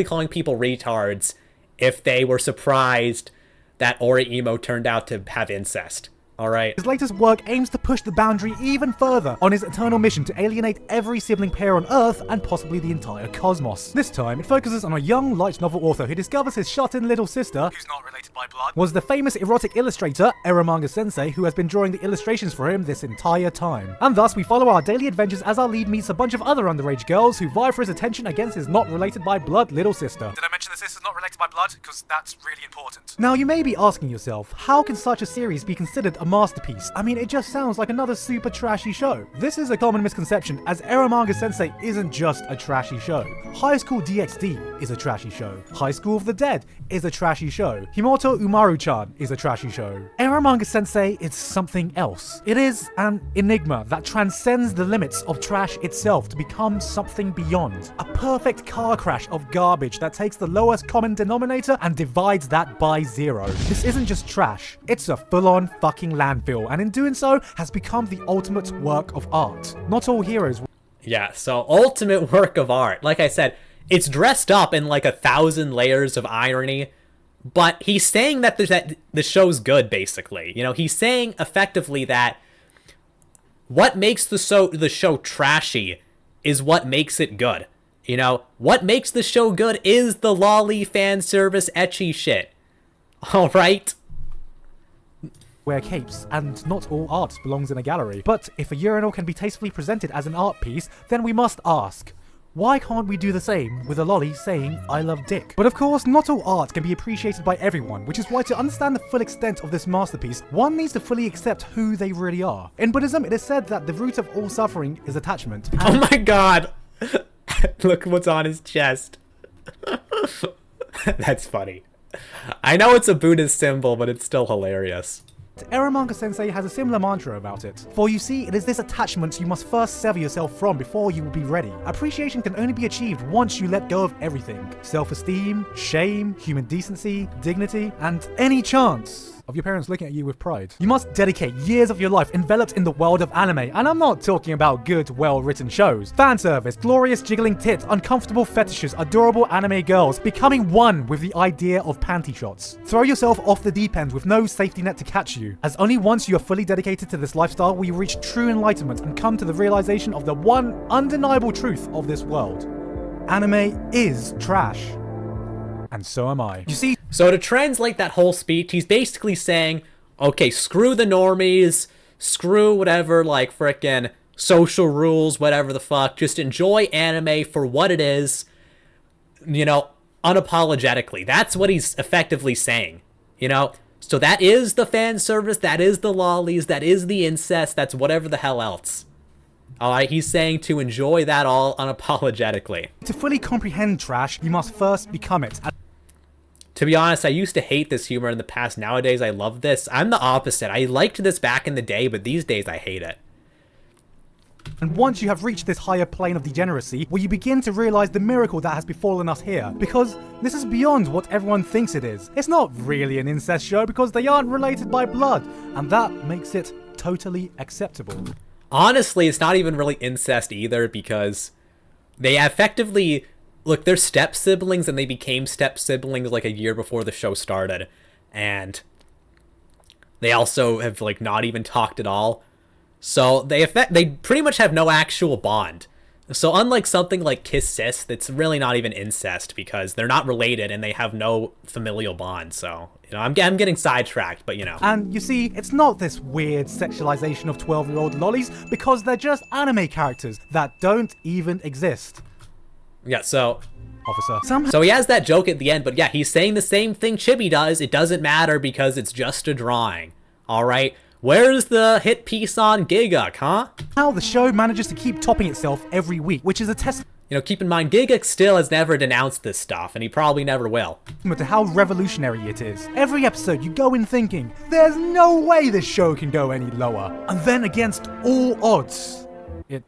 calling people retards if they were surprised that Orihimo turned out to have incest. Alright. His latest work aims to push the boundary even further on his eternal mission to alienate every sibling pair on Earth and possibly the entire cosmos. This time, it focuses on a young light novel author who discovers his shut-in little sister, who's not related by blood, was the famous erotic illustrator, Eromanga Sensei, who has been drawing the illustrations for him this entire time. And thus, we follow our daily adventures as our lead meets a bunch of other underage girls who vie for his attention against his not related by blood little sister. Did I mention the sister's not related by blood? Because that's really important. Now, you may be asking yourself, how can such a series be considered a masterpiece? I mean, it just sounds like another super trashy show. This is a common misconception, as Eromanga Sensei isn't just a trashy show. High School DxD is a trashy show. High School of the Dead is a trashy show. Himoto Umaru-chan is a trashy show. Eromanga Sensei is something else. It is an enigma that transcends the limits of trash itself to become something beyond. A perfect car crash of garbage that takes the lowest common denominator and divides that by zero. This isn't just trash, it's a full-on fucking landfill, and in doing so has become the ultimate work of art. Not all heroes... Yeah, so ultimate work of art. Like I said, it's dressed up in like 1,000 layers of irony, but he's saying that the show's good, basically. You know, he's saying effectively that what makes the show trashy is what makes it good. You know, what makes the show good is the lolly fan service ecchi shit. Alright? Wear capes, and not all art belongs in a gallery. But if a urinal can be tastefully presented as an art piece, then we must ask, why can't we do the same with a lolly saying, I love dick? But of course, not all art can be appreciated by everyone, which is why to understand the full extent of this masterpiece, one needs to fully accept who they really are. In Buddhism, it is said that the root of all suffering is attachment. Oh my god! Look what's on his chest. That's funny. I know it's a Buddhist symbol, but it's still hilarious. Eromanga Sensei has a similar mantra about it. For you see, it is this attachment you must first sever yourself from before you will be ready. Appreciation can only be achieved once you let go of everything. Self-esteem, shame, human decency, dignity, and any chance of your parents looking at you with pride. You must dedicate years of your life enveloped in the world of anime, and I'm not talking about good, well-written shows. Fan service, glorious jiggling tits, uncomfortable fetishes, adorable anime girls, becoming one with the idea of panty shots. Throw yourself off the deep end with no safety net to catch you, as only once you are fully dedicated to this lifestyle will you reach true enlightenment and come to the realization of the one undeniable truth of this world. Anime is trash. And so am I. You see... So to translate that whole speech, he's basically saying, okay, screw the normies, screw whatever, like, frickin' social rules, whatever the fuck. Just enjoy anime for what it is, you know, unapologetically. That's what he's effectively saying, you know? So that is the fan service, that is the lollies, that is the incest, that's whatever the hell else. Alright, he's saying to enjoy that all unapologetically. To fully comprehend trash, you must first become it. To be honest, I used to hate this humor in the past. Nowadays, I love this. I'm the opposite. I liked this back in the day, but these days I hate it. And once you have reached this higher plane of degeneracy, will you begin to realize the miracle that has befallen us here? Because this is beyond what everyone thinks it is. It's not really an incest show because they aren't related by blood, and that makes it totally acceptable. Honestly, it's not even really incest either, because they effectively... Look, they're step-siblings, and they became step-siblings like a year before the show started. And they also have, like, not even talked at all. So they pretty much have no actual bond. So unlike something like Kiss Sis, that's really not even incest, because they're not related and they have no familial bond. So, you know, I'm getting sidetracked, but you know. And you see, it's not this weird sexualization of 12-year-old lollies, because they're just anime characters that don't even exist. Yeah, so... Officer. So he has that joke at the end, but yeah, he's saying the same thing Chibi does. It doesn't matter because it's just a drawing. Alright? Where's the hit piece on Giguk, huh? How the show manages to keep topping itself every week, which is a testament. You know, keep in mind, Giguk still has never denounced this stuff, and he probably never will. To how revolutionary it is. Every episode, you go in thinking, there's no way this show can go any lower. And then against all odds, it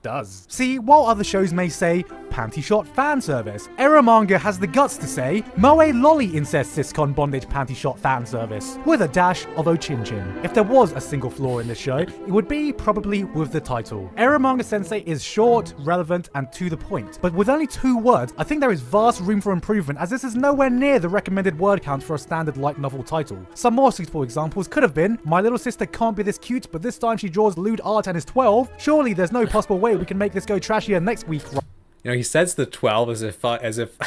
does. See, while other shows may say, panty shot fan service, Error Manga has the guts to say, Moe lolly incest siscon bondage panty shot fan service, with a dash of Ochinchin. If there was a single flaw in this show, it would be probably with the title. Error Manga Sensei is short, relevant, and to the point. But with only 2 words, I think there is vast room for improvement, as this is nowhere near the recommended word count for a standard light novel title. Some more suitable examples could have been, my little sister can't be this cute, but this time she draws lewd art and is 12. Surely there's no possible way we can make this go trashier next week. You know, he says the 12 as if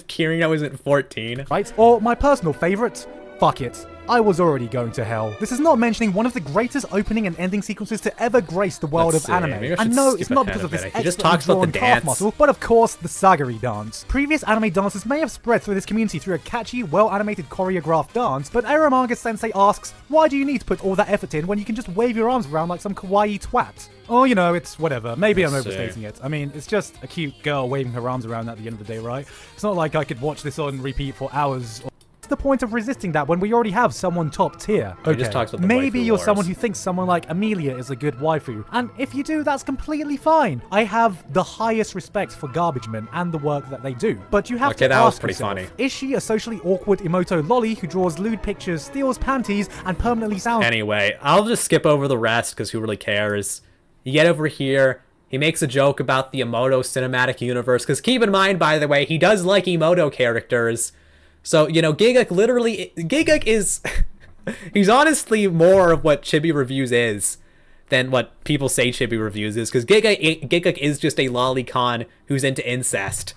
Kirino isn't 14. Right? Or my personal favorite, fuck it. I was already going to hell. This is not mentioning one of the greatest opening and ending sequences to ever grace the world of anime. And no, it's not because of this expertly drawn calf muscle, but of course the Sagari dance. Previous anime dances may have spread through this community through a catchy, well-animated choreographed dance, but Error Manga Sensei asks, why do you need to put all that effort in when you can just wave your arms around like some kawaii twat? Oh, you know, it's whatever. Maybe I'm overstating it. I mean, it's just a cute girl waving her arms around at the end of the day, right? It's not like I could watch this on repeat for hours. What's the point of resisting that when we already have someone top tier? Okay, just talks about the maybe you're wars. someone who thinks someone like Amelia is a good waifu, and if you do, that's completely fine. I have the highest respect for garbage men and the work that they do, but you have to that was ask pretty yourself, funny. Is she a socially awkward emoto lolly who draws lewd pictures, steals panties, and permanently sounds... Anyway, I'll just skip over the rest because who really cares? You get over here, he makes a joke about the Emoto cinematic universe, because keep in mind, by the way, he does like Emoto characters. So, you know, Giguk is... he's honestly more of what Chibi Reviews is than what people say Chibi Reviews is, because Giguk is just a lolicon who's into incest.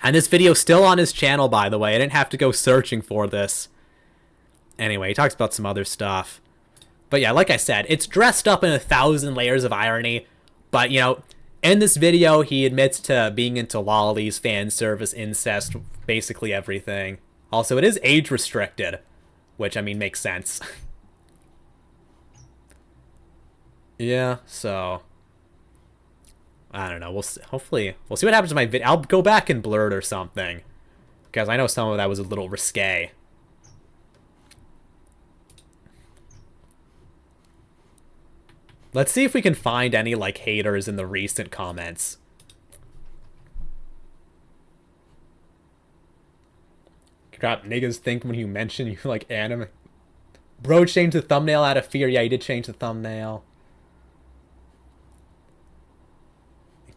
And this video's still on his channel, by the way. I didn't have to go searching for this. Anyway, he talks about some other stuff. But yeah, like I said, it's dressed up in 1,000 layers of irony. But, you know, in this video, he admits to being into lollies, fan service, incest, basically everything. Also, it is age restricted, which, I mean, makes sense. Yeah, so... I don't know, we'll see. Hopefully, we'll see what happens to my video. I'll go back and blur it or something, because I know some of that was a little risque. Let's see if we can find any, like, haters in the recent comments. Crap, niggas think when you mention you like anime. Bro changed the thumbnail out of fear. Yeah, he did change the thumbnail.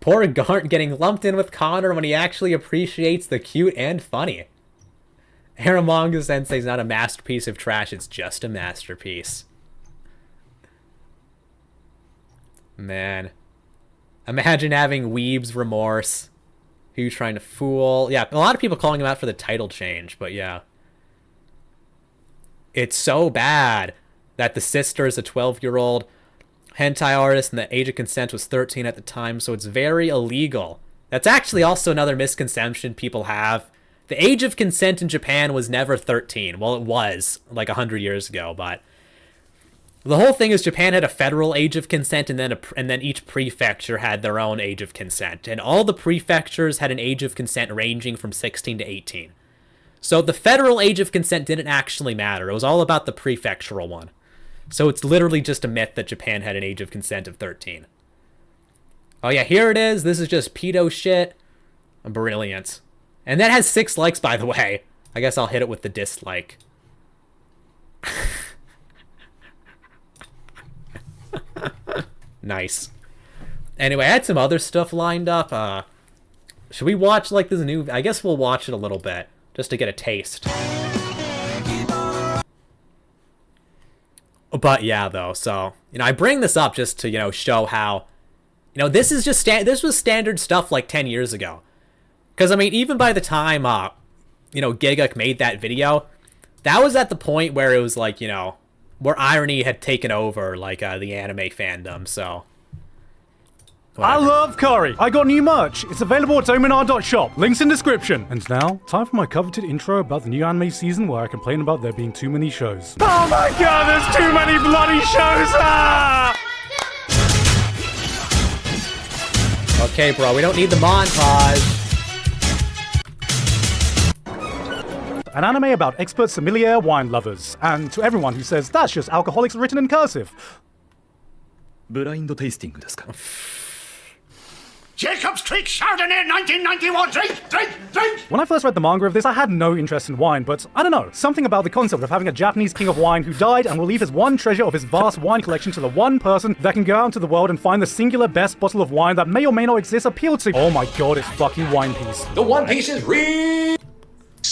Poor Garnt getting lumped in with Connor when he actually appreciates the cute and funny. Aramanga Sensei's not a masterpiece of trash, it's just a masterpiece. Man. Imagine having Weeb's remorse. Who you trying to fool? Yeah, a lot of people calling him out for the title change, but yeah. It's so bad that the sister is a 12-year-old. hentai artist, and the age of consent was 13 at the time, so it's very illegal. That's actually also another misconception people have. The age of consent in Japan was never 13. Well, it was like 100 years ago, but the whole thing is Japan had a federal age of consent, and then each prefecture had their own age of consent, and all the prefectures had an age of consent ranging from 16 to 18. So the federal age of consent didn't actually matter. It was all about the prefectural one. So it's literally just a myth that Japan had an age of consent of 13. Oh yeah, here it is. This is just pedo shit. Brilliant. And that has 6 likes, by the way. I guess I'll hit it with the dislike. Nice. Anyway, I had some other stuff lined up. Should we watch like this new... I guess we'll watch it a little bit, just to get a taste. But yeah, though, so, I bring this up just to, show how, this is just, this was standard stuff like 10 years ago. Because, even by the time, Giga made that video, that was at the point where it was like, where irony had taken over, like, the anime fandom, so. Whatever. I love curry. I got new merch. It's available at dominar.shop. Links in description. And now, time for my coveted intro about the new anime season where I complain about there being too many shows. Oh my god, there's too many bloody shows! Ah! Okay, bro, we don't need the montage. An anime about expert sommelier wine lovers. And to everyone who says that's just alcoholics written in cursive. Blind tasting ですか? Jacob's Creek Chardonnay 1991. Drink! When I first read the manga of this, I had no interest in wine, but I don't know, something about the concept of having a Japanese king of wine who died and will leave his one treasure of his vast wine collection to the one person that can go out into the world and find the singular best bottle of wine that may or may not exist appealed to. Oh my god, it's fucking One Piece. The One Piece is real.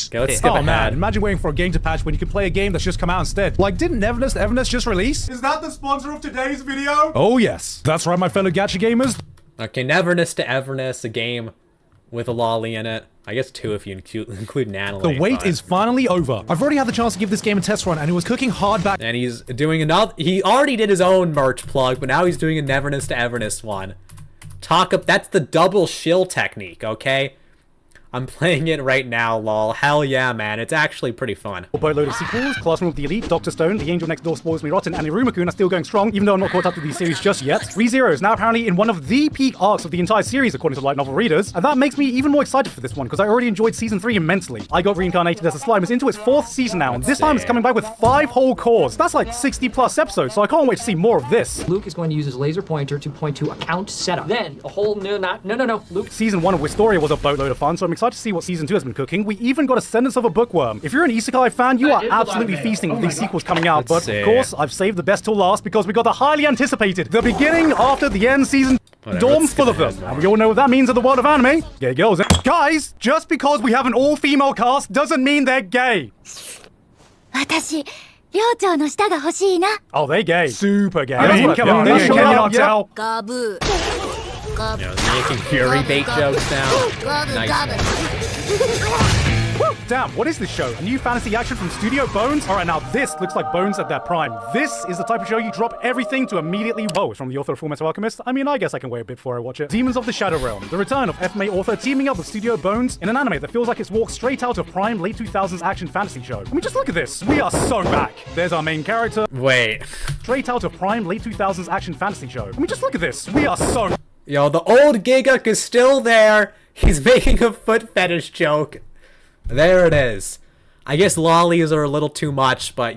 Okay, let's skip ahead. Man, imagine waiting for a game to patch when you can play a game that's just come out instead. Like, didn't Everness just release? Is that the sponsor of today's video? Oh yes, that's right, my fellow gacha gamers. Okay, Neverness to Everness, a game with a lolly in it. I guess 2 if you include Natalie. The wait is finally over. I've already had the chance to give this game a test run, and it was cooking hard back. And he's doing another. He already did his own merch plug, but now he's doing a Neverness to Everness one. That's the double shill technique, okay? I'm playing it right now, lol. Hell yeah, man. It's actually pretty fun. A boatload of sequels, Classroom of the Elite, Dr. Stone, The Angel Next Door Spoils Me Rotten, and Iruma-kun are still going strong, even though I'm not caught up to these series just yet. ReZero is now apparently in one of the peak arcs of the entire series, according to light novel readers, and that makes me even more excited for this one, because I already enjoyed Season 3 immensely. I got reincarnated as a slime. It's into its 4th season now, and this time it's coming back with 5 whole cores. That's like 60 plus episodes, so I can't wait to see more of this. Luke is going to use his laser pointer to point to account setup. Then, a whole no, Luke. Season 1 of Wistoria was a boatload of fun, so I'm excited to see what Season 2 has been cooking. We even got a sentence of a bookworm. If you're an Isekai fan, you are absolutely feasting with these sequels coming out, but of course, I've saved the best till last because we got the highly anticipated, the beginning after the end season. Dorm full of them. And we all know what that means in the world of anime. Gay girls. Guys, just because we have an all-female cast doesn't mean they're gay. Oh, they're gay. Super gay. Come on, can you not tell? Making Fury bait jokes now. Nice. Damn, what is this show? A new fantasy action from Studio Bones? Alright, now this looks like Bones at their prime. This is the type of show you drop everything to immediately... Oh, it's from the author of Fullmetal Alchemist? I mean, I guess I can wait a bit before I watch it. Demons of the Shadow Realm. The return of FMA author teaming up with Studio Bones in an anime that feels like it's walked straight out of prime late 2000s action fantasy show. I mean, just look at this. We are so back. There's our main character. Wait. Straight out of prime late 2000s action fantasy show. I mean, just look at this. We are so... Yo, the old Giguk is still there. He's making a foot fetish joke. There it is. I guess lollies are a little too much, but,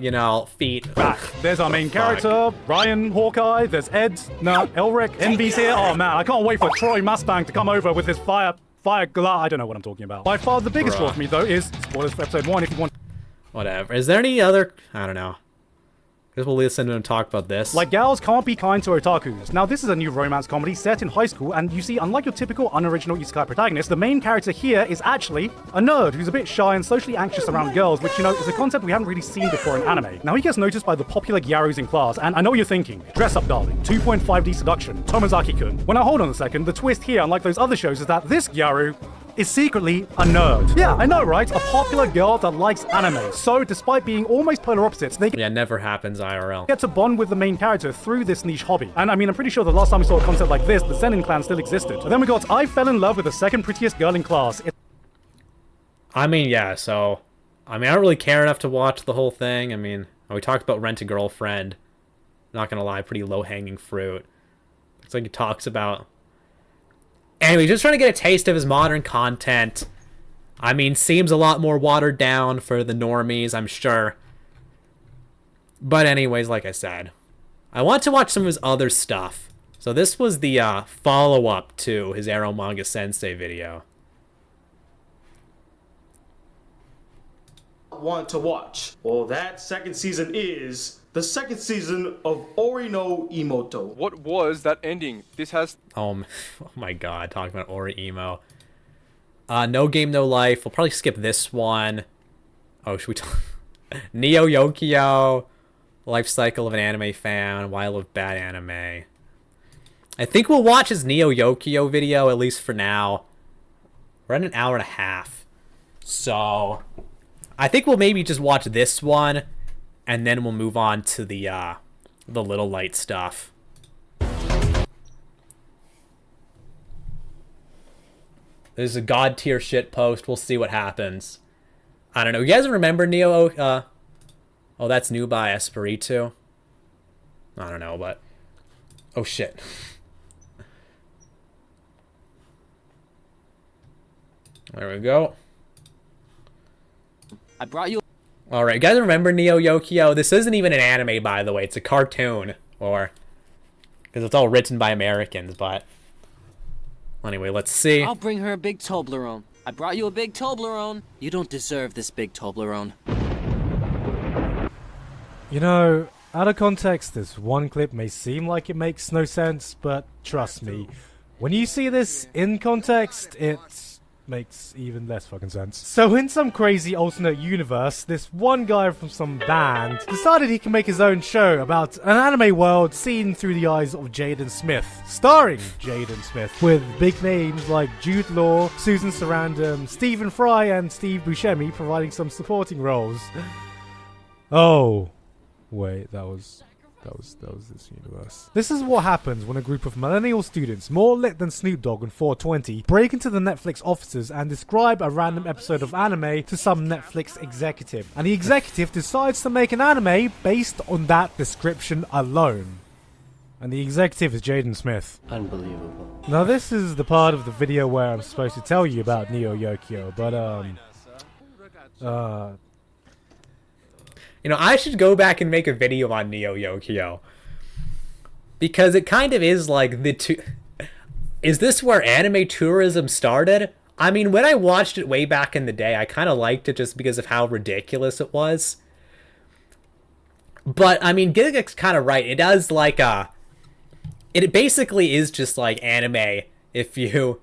feet. Back. There's our main character, Ryan, Hawkeye, there's Ed, Elric, Envy's here. Oh man, I can't wait for Troy Mustang to come over with his fire glass. I don't know what I'm talking about. By far the biggest draw for me, though, is, spoilers for episode 1 if you want. Whatever. Is there any other, I don't know. I guess we'll listen to him talk about this. Like gals can't be kind to otakus. Now this is a new romance comedy set in high school, and you see, unlike your typical unoriginal isekai protagonist, the main character here is actually a nerd who's a bit shy and socially anxious around girls, which, is a concept we haven't really seen before in anime. Now he gets noticed by the popular gyarus in class, and I know what you're thinking. Dress up darling, 2.5D seduction, Tomazaki-kun. Well now hold on a second, the twist here, unlike those other shows, is that this gyaru is secretly a nerd. Yeah, I know, right? A popular girl that likes anime. So, despite being almost polar opposites, they Yeah, never happens IRL. get to bond with the main character through this niche hobby. And I mean, I'm pretty sure the last time we saw a concept like this, the Zenin clan still existed. And then we got I fell in love with the second prettiest girl in class. I mean, yeah, so... I mean, I don't really care enough to watch the whole thing. I mean, we talked about Rent a Girlfriend. Not gonna lie, pretty low-hanging fruit. Looks like he talks about... Anyway, just trying to get a taste of his modern content. I mean, seems a lot more watered down for the normies, I'm sure. But anyways, like I said, I want to watch some of his other stuff. So this was the follow-up to his Arrow Manga Sensei video. Want to watch? Well, that second season is the second season of Ori no Imoto. What was that ending? This has... Oh my god, talking about Ori Emo. No Game, No Life. We'll probably skip this one. Oh, should we talk... Neo Yokio. Life Cycle of an Anime Fan. Why I Love Bad Anime. I think we'll watch his Neo Yokio video, at least for now. We're at an hour and a half. So... I think we'll maybe just watch this one, and then we'll move on to the Little Light stuff. This is a god tier shit post. We'll see what happens. I don't know. You guys remember Neo? Oh, that's new by Espiritu. I don't know, but oh shit. There we go. I brought you. Alright, you guys remember Neo Yokio? This isn't even an anime, by the way. It's a cartoon. Or... because it's all written by Americans, but... Anyway, let's see. I'll bring her a big Toblerone. I brought you a big Toblerone. You don't deserve this big Toblerone. You know, out of context, this one clip may seem like it makes no sense, but trust me, when you see this in context, it makes even less fucking sense. So in some crazy alternate universe, this one guy from some band decided he can make his own show about an anime world seen through the eyes of Jaden Smith, starring Jaden Smith, with big names like Jude Law, Susan Sarandon, Stephen Fry, and Steve Buscemi providing some supporting roles. Oh, wait, that was this universe. This is what happens when a group of millennial students, more lit than Snoop Dogg and 420, break into the Netflix offices and describe a random episode of anime to some Netflix executive. And the executive decides to make an anime based on that description alone. And the executive is Jaden Smith. Unbelievable. Now this is the part of the video where I'm supposed to tell you about Neo Yokio, but you know, I should go back and make a video on Neo Yokio. Because it kind of is like is this where anime tourism started? I mean, when I watched it way back in the day, I kind of liked it just because of how ridiculous it was. But, I mean, Gigak's kind of right. It does like it basically is just like anime if you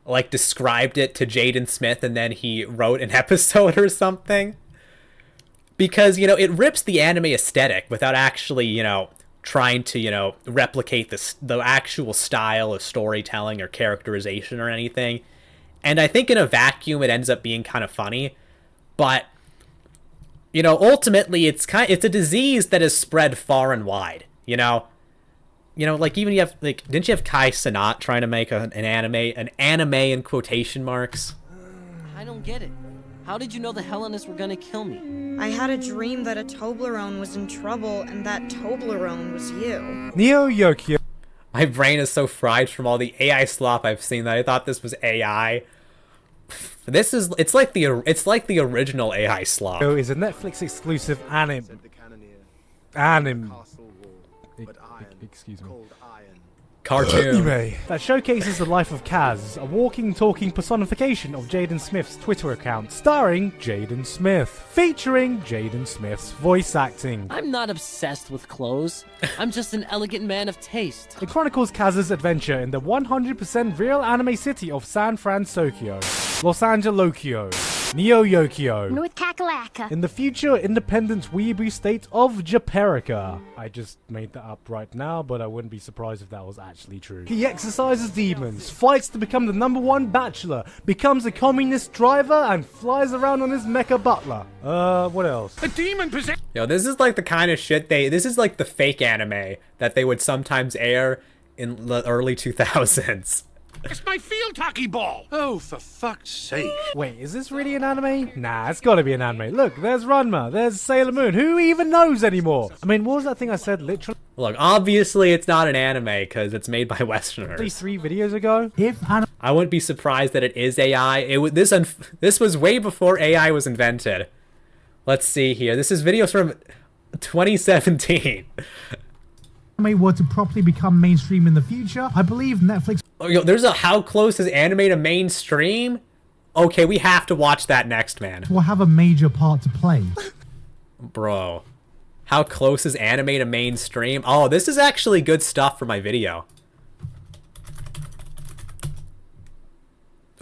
like described it to Jaden Smith and then he wrote an episode or something. Because, you know, it rips the anime aesthetic without actually, you know, trying to, you know, replicate the actual style of storytelling or characterization or anything. And I think in a vacuum it ends up being kind of funny. But, you know, ultimately it's a disease that is spread far and wide, you know? You know, like even you have, like, didn't you have Kai Cenat trying to make an anime in quotation marks? I don't get it. How did you know the Hellenists were gonna kill me? I had a dream that a Toblerone was in trouble, and that Toblerone was you. Neo Yokio. My brain is so fried from all the AI slop I've seen that I thought this was AI. It's like the original AI slop. Is a Netflix exclusive excuse me. Cartoon that showcases the life of Kaz, a walking, talking personification of Jaden Smith's Twitter account, starring Jaden Smith, featuring Jaden Smith's voice acting. I'm not obsessed with clothes. I'm just an elegant man of taste. It chronicles Kaz's adventure in the 100% real anime city of San Francisco, Los Angeles, Neo Yokio. With Shakalaka. In the future independent weeaboo state of Japerica. I just made that up right now, but I wouldn't be surprised if that was actually true. He exercises demons, fights to become the #1 bachelor, becomes a communist driver, and flies around on his mecha butler. What else? A demon possessed. Yo, this is like the kind of shit this is like the fake anime that they would sometimes air in the early 2000s. It's my field hockey ball. Oh, for fuck's sake. Wait, is this really an anime? Nah, it's gotta be an anime. Look, there's Ranma, there's Sailor Moon. Who even knows anymore? I mean, what was that thing I said literally Look, obviously it's not an anime because it's made by Westerners. 3 videos ago? I wouldn't be surprised that it is AI. This was way before AI was invented. Let's see here. This is videos from 2017. Anime were to properly become mainstream in the future, I believe Netflix. Oh, yo, there's a how close is anime to mainstream? Okay, we have to watch that next, man. Will have a major part to play. Bro, how close is anime to mainstream? Oh, this is actually good stuff for my video.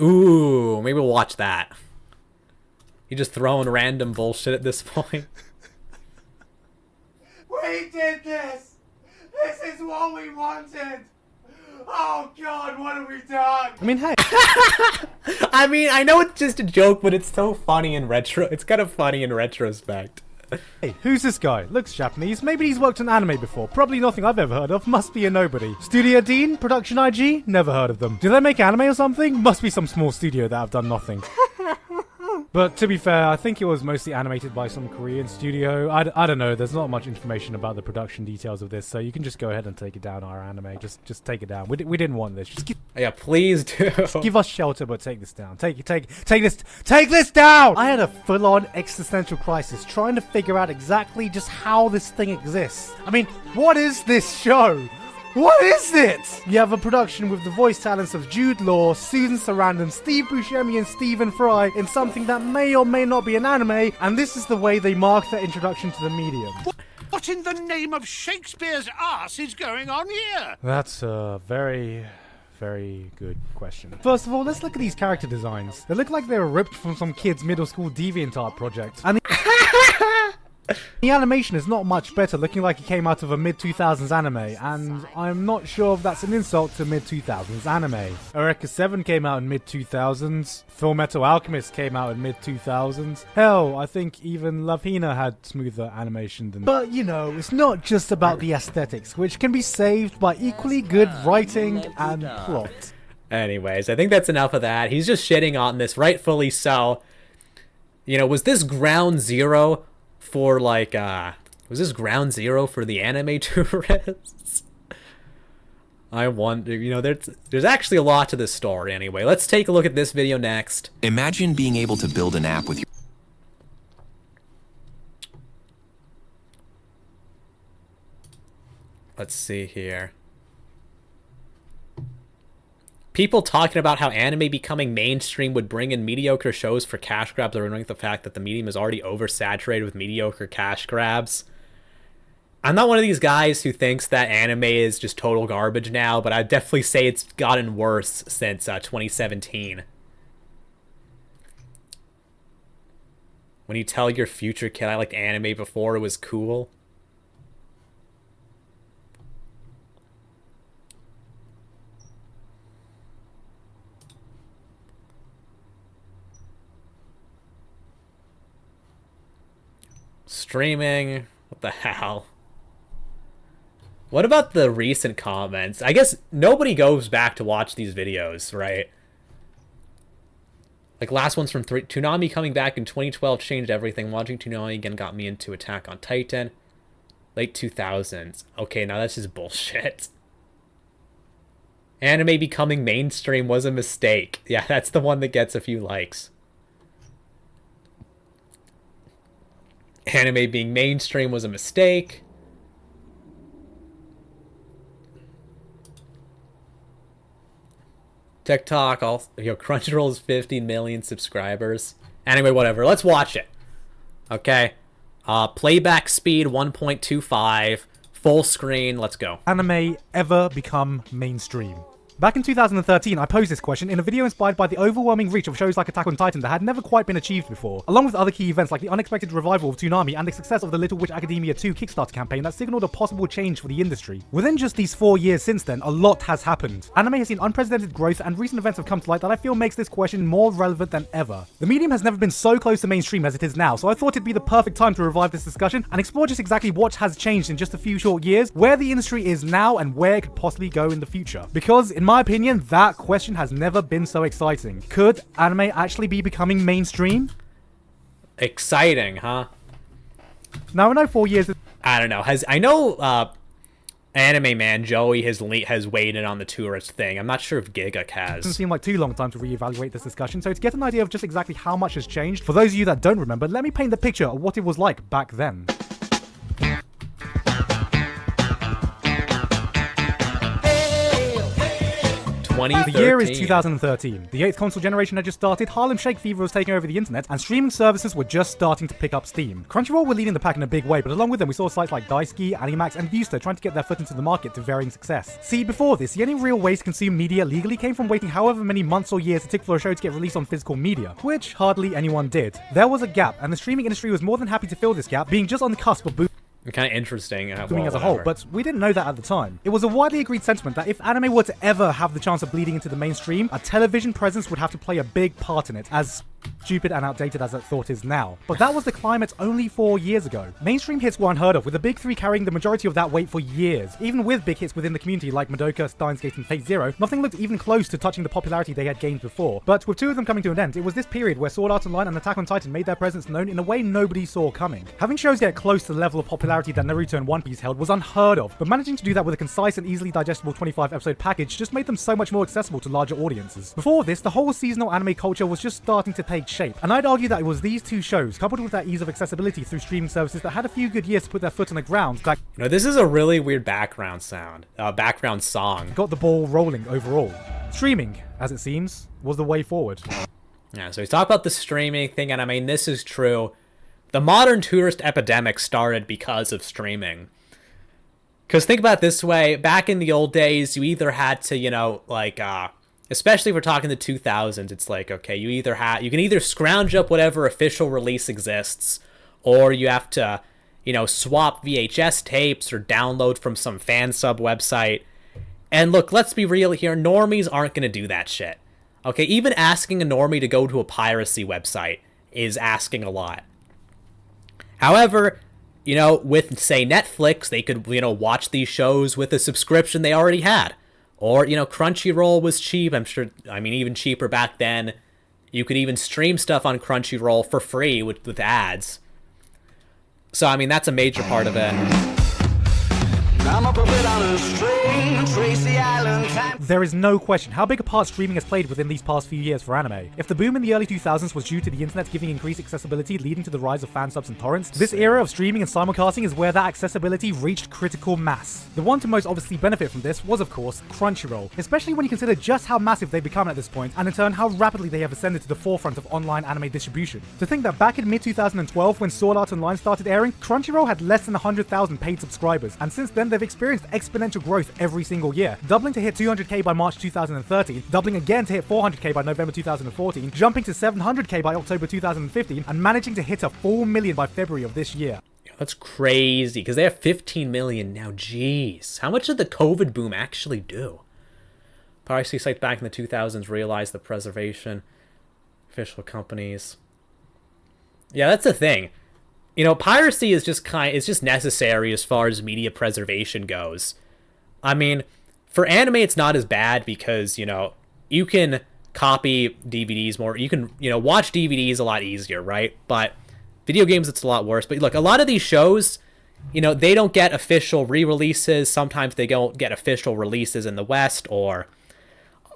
Ooh, maybe we'll watch that. You just throwing random bullshit at this point. We did this. This is what we wanted. Oh God, what have we done? I mean, hey. I mean, I know it's just a joke, but it's so funny in retro. It's kind of funny in retrospect. Hey, who's this guy? Looks Japanese. Maybe he's worked on anime before. Probably nothing I've ever heard of. Must be a nobody. Studio Dean? Production IG? Never heard of them. Do they make anime or something? Must be some small studio that have done nothing. But to be fair, I think it was mostly animated by some Korean studio. I don't know. There's not much information about the production details of this, so you can just go ahead and take it down, our anime. Just take it down. We didn't want this. Yeah, please do. Just give us shelter, but take this down. Take this down! I had a full-on existential crisis trying to figure out exactly just how this thing exists. I mean, what is this show? What is it? You have a production with the voice talents of Jude Law, Susan Sarandon, Steve Buscemi, and Stephen Fry in something that may or may not be an anime, and this is the way they mark their introduction to the medium. What in the name of Shakespeare's ass is going on here? That's a very good question. First of all, let's look at these character designs. They look like they were ripped from some kid's middle school DeviantArt project. And the animation is not much better, looking like it came out of a mid-2000s anime, and I'm not sure if that's an insult to mid-2000s anime. Eureka 7 came out in mid-2000s, Fullmetal Alchemist came out in mid-2000s. Hell, I think even Love Hina had smoother animation than. But you know, it's not just about the aesthetics, which can be saved by equally good writing and plot. Anyways, I think that's enough of that. He's just shitting on this, rightfully so. You know, was this ground zero for like was this ground zero for the anime tourists? I wonder, you know, there's actually a lot to this story anyway. Let's take a look at this video next. Imagine being able to build an app with your Let's see here. People talking about how anime becoming mainstream would bring in mediocre shows for cash grabs, or ignoring the fact that the medium is already oversaturated with mediocre cash grabs. I'm not one of these guys who thinks that anime is just total garbage now, but I'd definitely say it's gotten worse since 2017. When you tell your future kid I liked anime before it was cool. Streaming, what the hell? What about the recent comments? I guess nobody goes back to watch these videos, right? Like last one's from Toonami coming back in 2012 changed everything. Watching Toonami again got me into Attack on Titan. Late 2000s. Okay, now that's just bullshit. Anime becoming mainstream was a mistake. Yeah, that's the one that gets a few likes. Anime being mainstream was a mistake. TikTok, also, Crunchyroll's 15 million subscribers. Anyway, whatever. Let's watch it. Okay. Playback speed 1.25. Full screen. Let's go. Anime ever become mainstream? Back in 2013, I posed this question in a video inspired by the overwhelming reach of shows like Attack on Titan that had never quite been achieved before, along with other key events like the unexpected revival of Toonami and the success of the Little Witch Academia 2 Kickstarter campaign that signaled a possible change for the industry. Within just these 4 years since then, a lot has happened. Anime has seen unprecedented growth, and recent events have come to light that I feel makes this question more relevant than ever. The medium has never been so close to mainstream as it is now, so I thought it'd be the perfect time to revive this discussion and explore just exactly what has changed in just a few short years, where the industry is now, and where it could possibly go in the future. Because, in my opinion, that question has never been so exciting. Could anime actually be becoming mainstream? Exciting, huh? Now, I know 4 years... I don't know. I know Anime Man Joey has weighed in on the tourist thing. I'm not sure if Giga has. Doesn't seem like too long time to reevaluate this discussion, so to get an idea of just exactly how much has changed, for those of you that don't remember, let me paint the picture of what it was like back then. The year is 2013. The 8th console generation had just started, Harlem Shake fever was taking over the internet, and streaming services were just starting to pick up steam. Crunchyroll were leading the pack in a big way, but along with them we saw sites like Daisuki, Animax, and Viewster trying to get their foot into the market to varying success. See, before this, the only real ways to consume media legally came from waiting however many months or years it took for a show to get released on physical media, which hardly anyone did. There was a gap, and the streaming industry was more than happy to fill this gap, being just on the cusp of booming kind of interesting as a whole, but we didn't know that at the time. It was a widely agreed sentiment that if anime were to ever have the chance of bleeding into the mainstream, a television presence would have to play a big part in it, as stupid and outdated as that thought is now. But that was the climate only 4 years ago. Mainstream hits were unheard of, with the big three carrying the majority of that weight for years. Even with big hits within the community like Madoka, Steins Gate, and Fate Zero, nothing looked even close to touching the popularity they had gained before. But with 2 of them coming to an end, it was this period where Sword Art Online and Attack on Titan made their presence known in a way nobody saw coming. Having shows get close to the level of popularity that Naruto and One Piece held was unheard of, but managing to do that with a concise and easily digestible 25-episode package just made them so much more accessible to larger audiences. Before this, the whole seasonal anime culture was just starting to take shape, and I'd argue that it was these 2 shows, coupled with that ease of accessibility through streaming services, that had a few good years to put their foot on the ground that... You know, this is a really weird background sound, background song. Got the ball rolling overall. Streaming, as it seems, was the way forward. Yeah, so he's talking about the streaming thing, and I mean, this is true. The modern tourist epidemic started because of streaming. Because think about it this way, back in the old days, you either had to, you know, like, especially if we're talking the 2000s, it's like, okay, you can either scrounge up whatever official release exists, or you have to, you know, swap VHS tapes or download from some fan sub website. And look, let's be real here, normies aren't going to do that shit. Okay, even asking a normie to go to a piracy website is asking a lot. However, you know, with, say, Netflix, they could, you know, watch these shows with a subscription they already had. Or, you know, Crunchyroll was cheap. I'm sure, I mean, even cheaper back then. You could even stream stuff on Crunchyroll for free with ads. So, I mean, that's a major part of it. There is no question how big a part streaming has played within these past few years for anime. If the boom in the early 2000s was due to the internet giving increased accessibility leading to the rise of fan subs and torrents, this era of streaming and simulcasting is where that accessibility reached critical mass. The one to most obviously benefit from this was, of course, Crunchyroll, especially when you consider just how massive they've become at this point, and in turn how rapidly they have ascended to the forefront of online anime distribution. To think that back in mid-2012 when Sword Art Online started airing, Crunchyroll had less than 100,000 paid subscribers, and since then they've experienced exponential growth every single year, doubling to hit 200k by March 2013, doubling again to hit 400k by November 2014, jumping to 700k by October 2015, and managing to hit a 4 million by February of this year. That's crazy, because they have 15 million now. Jeez. How much did the COVID boom actually do? Piracy sites back in the 2000s realized the preservation. Official companies. Yeah, that's the thing. You know, piracy is just it's just necessary as far as media preservation goes. I mean, for anime, it's not as bad because, you know, you can copy DVDs more. You can, you know, watch DVDs a lot easier, right? But video games, it's a lot worse. But look, a lot of these shows, you know, they don't get official re-releases. Sometimes they don't get official releases in the West, or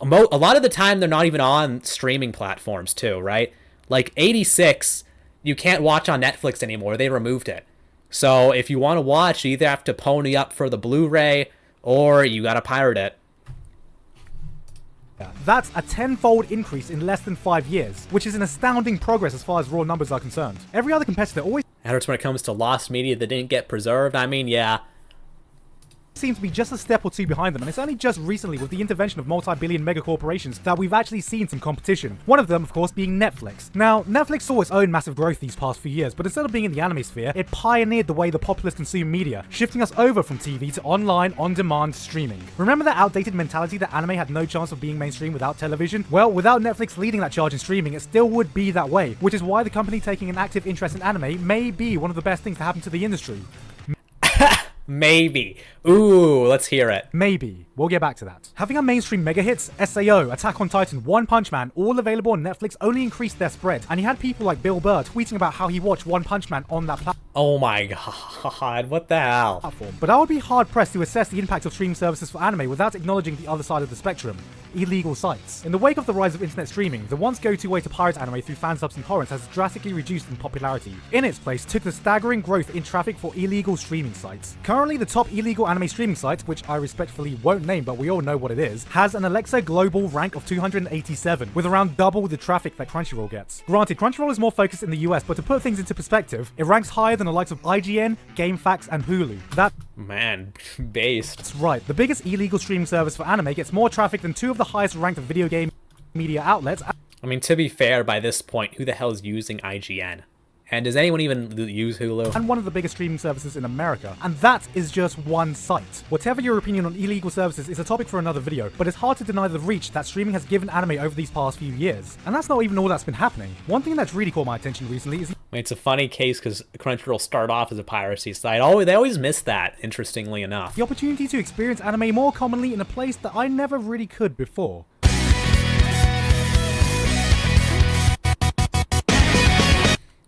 a lot of the time they're not even on streaming platforms too, right? Like 86, you can't watch on Netflix anymore. They removed it. So if you want to watch, you either have to pony up for the Blu-ray or you gotta pirate it. That's a 10-fold increase in less than 5 years, which is an astounding progress as far as raw numbers are concerned. Every other competitor always That hurts when it comes to lost media that didn't get preserved. I mean, yeah. seem to be just a step or two behind them, and it's only just recently with the intervention of multi-billion mega corporations that we've actually seen some competition. One of them, of course, being Netflix. Now, Netflix saw its own massive growth these past few years, but instead of being in the anime sphere, it pioneered the way the populace consume media, shifting us over from TV to online, on-demand streaming. Remember that outdated mentality that anime had no chance of being mainstream without television? Well, without Netflix leading that charge in streaming, it still would be that way, which is why the company taking an active interest in anime may be one of the best things to happen to the industry. Maybe. Ooh, let's hear it. Maybe. We'll get back to that. Having a mainstream mega hits, SAO, Attack on Titan, One Punch Man, all available on Netflix only increased their spread, and you had people like Bill Burr tweeting about how he watched One Punch Man on that platform. Oh my god, what the hell? But I would be hard pressed to assess the impact of streaming services for anime without acknowledging the other side of the spectrum. Illegal sites. In the wake of the rise of internet streaming, the once go-to way to pirate anime through fansubs and torrents has drastically reduced in popularity. In its place took the staggering growth in traffic for illegal streaming sites. Currently, the top illegal anime streaming site, which I respectfully won't name but we all know what it is, has an Alexa global rank of 287, with around double the traffic that Crunchyroll gets. Granted, Crunchyroll is more focused in the US, but to put things into perspective, it ranks higher than the likes of IGN, GameFAQs, and Hulu. Man, based. That's right, the biggest illegal streaming service for anime gets more traffic than two of the highest ranked video game media outlets. I mean, to be fair, by this point, who the hell is using IGN? And does anyone even use Hulu? And one of the biggest streaming services in America. And that is just one site. Whatever your opinion on illegal services is a topic for another video, but it's hard to deny the reach that streaming has given anime over these past few years. And that's not even all that's been happening. One thing that's really caught my attention recently is... I mean, it's a funny case because Crunchyroll started off as a piracy site. They always miss that, interestingly enough. the opportunity to experience anime more commonly in a place that I never really could before.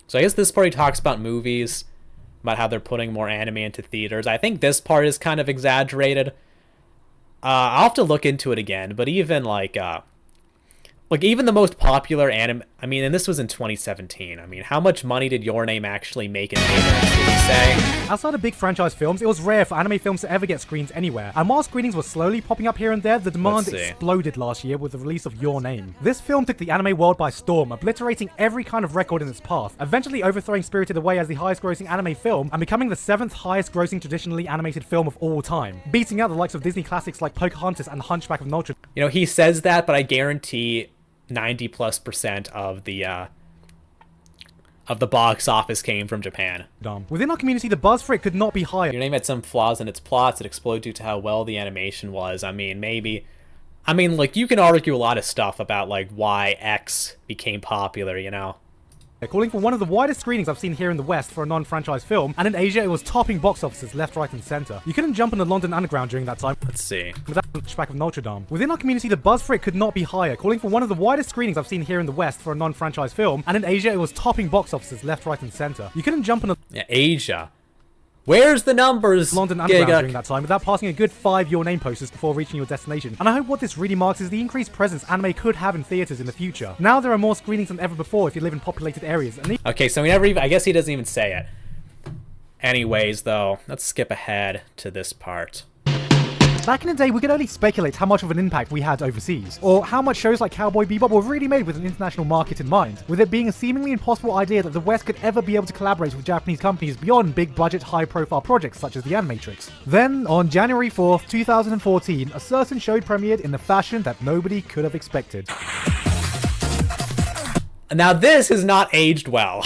So I guess this part he talks about movies, about how they're putting more anime into theaters. I think this part is kind of exaggerated. I'll have to look into it again, but even like even the most popular anime, I mean, and this was in 2017. I mean, how much money did Your Name actually make in theaters, did he say? Outside of big franchise films, it was rare for anime films to ever get screens anywhere, and while screenings were slowly popping up here and there, the demand exploded last year with the release of Your Name. This film took the anime world by storm, obliterating every kind of record in its path, eventually overthrowing Spirited Away as the highest grossing anime film, and becoming the 7th highest grossing traditionally animated film of all time, beating out the likes of Disney classics like Pocahontas and The Hunchback of Notre Dame. You know, he says that, but I guarantee 90+% of the box office came from Japan. Within our community, the buzz for it could not be higher. Your Name had some flaws in its plots. It exploded due to how well the animation was. I mean, maybe... I mean, like, you can argue a lot of stuff about, like, why X became popular, you know? Calling for one of the widest screenings I've seen here in the West for a non-franchise film, and in Asia it was topping box offices left, right, and centre. You couldn't jump on the London Underground during that time. Let's see. Without the Hunchback of Notre Dame. Within our community, the buzz for it could not be higher, calling for one of the widest screenings I've seen here in the West for a non-franchise film, and in Asia it was topping box offices left, right, and centre. You couldn't jump on the Asia. Where's the numbers? London Underground during that time without passing a good 5 Your Name posters before reaching your destination. And I hope what this really marks is the increased presence anime could have in theaters in the future. Now there are more screenings than ever before if you live in populated areas. And okay, so we never even, I guess he doesn't even say it. Anyways, though, let's skip ahead to this part. Back in the day, we could only speculate how much of an impact we had overseas, or how much shows like Cowboy Bebop were really made with an international market in mind, with it being a seemingly impossible idea that the West could ever be able to collaborate with Japanese companies beyond big-budget, high-profile projects such as The Animatrix. Then, on January 4th, 2014, a certain show premiered in a fashion that nobody could have expected. Now this has not aged well.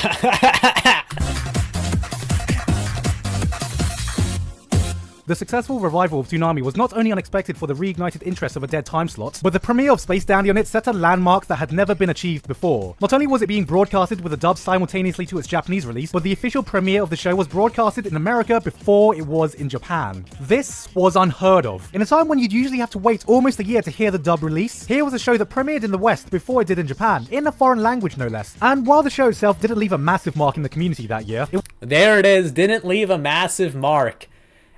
The successful revival of Toonami was not only unexpected for the reignited interest of a dead time slot, but the premiere of Space Dandy on it set a landmark that had never been achieved before. Not only was it being broadcasted with a dub simultaneously to its Japanese release, but the official premiere of the show was broadcasted in America before it was in Japan. This was unheard of. In a time when you'd usually have to wait almost a year to hear the dub release, here was a show that premiered in the West before it did in Japan, in a foreign language no less. And while the show itself didn't leave a massive mark in the community that year, there it is, didn't leave a massive mark.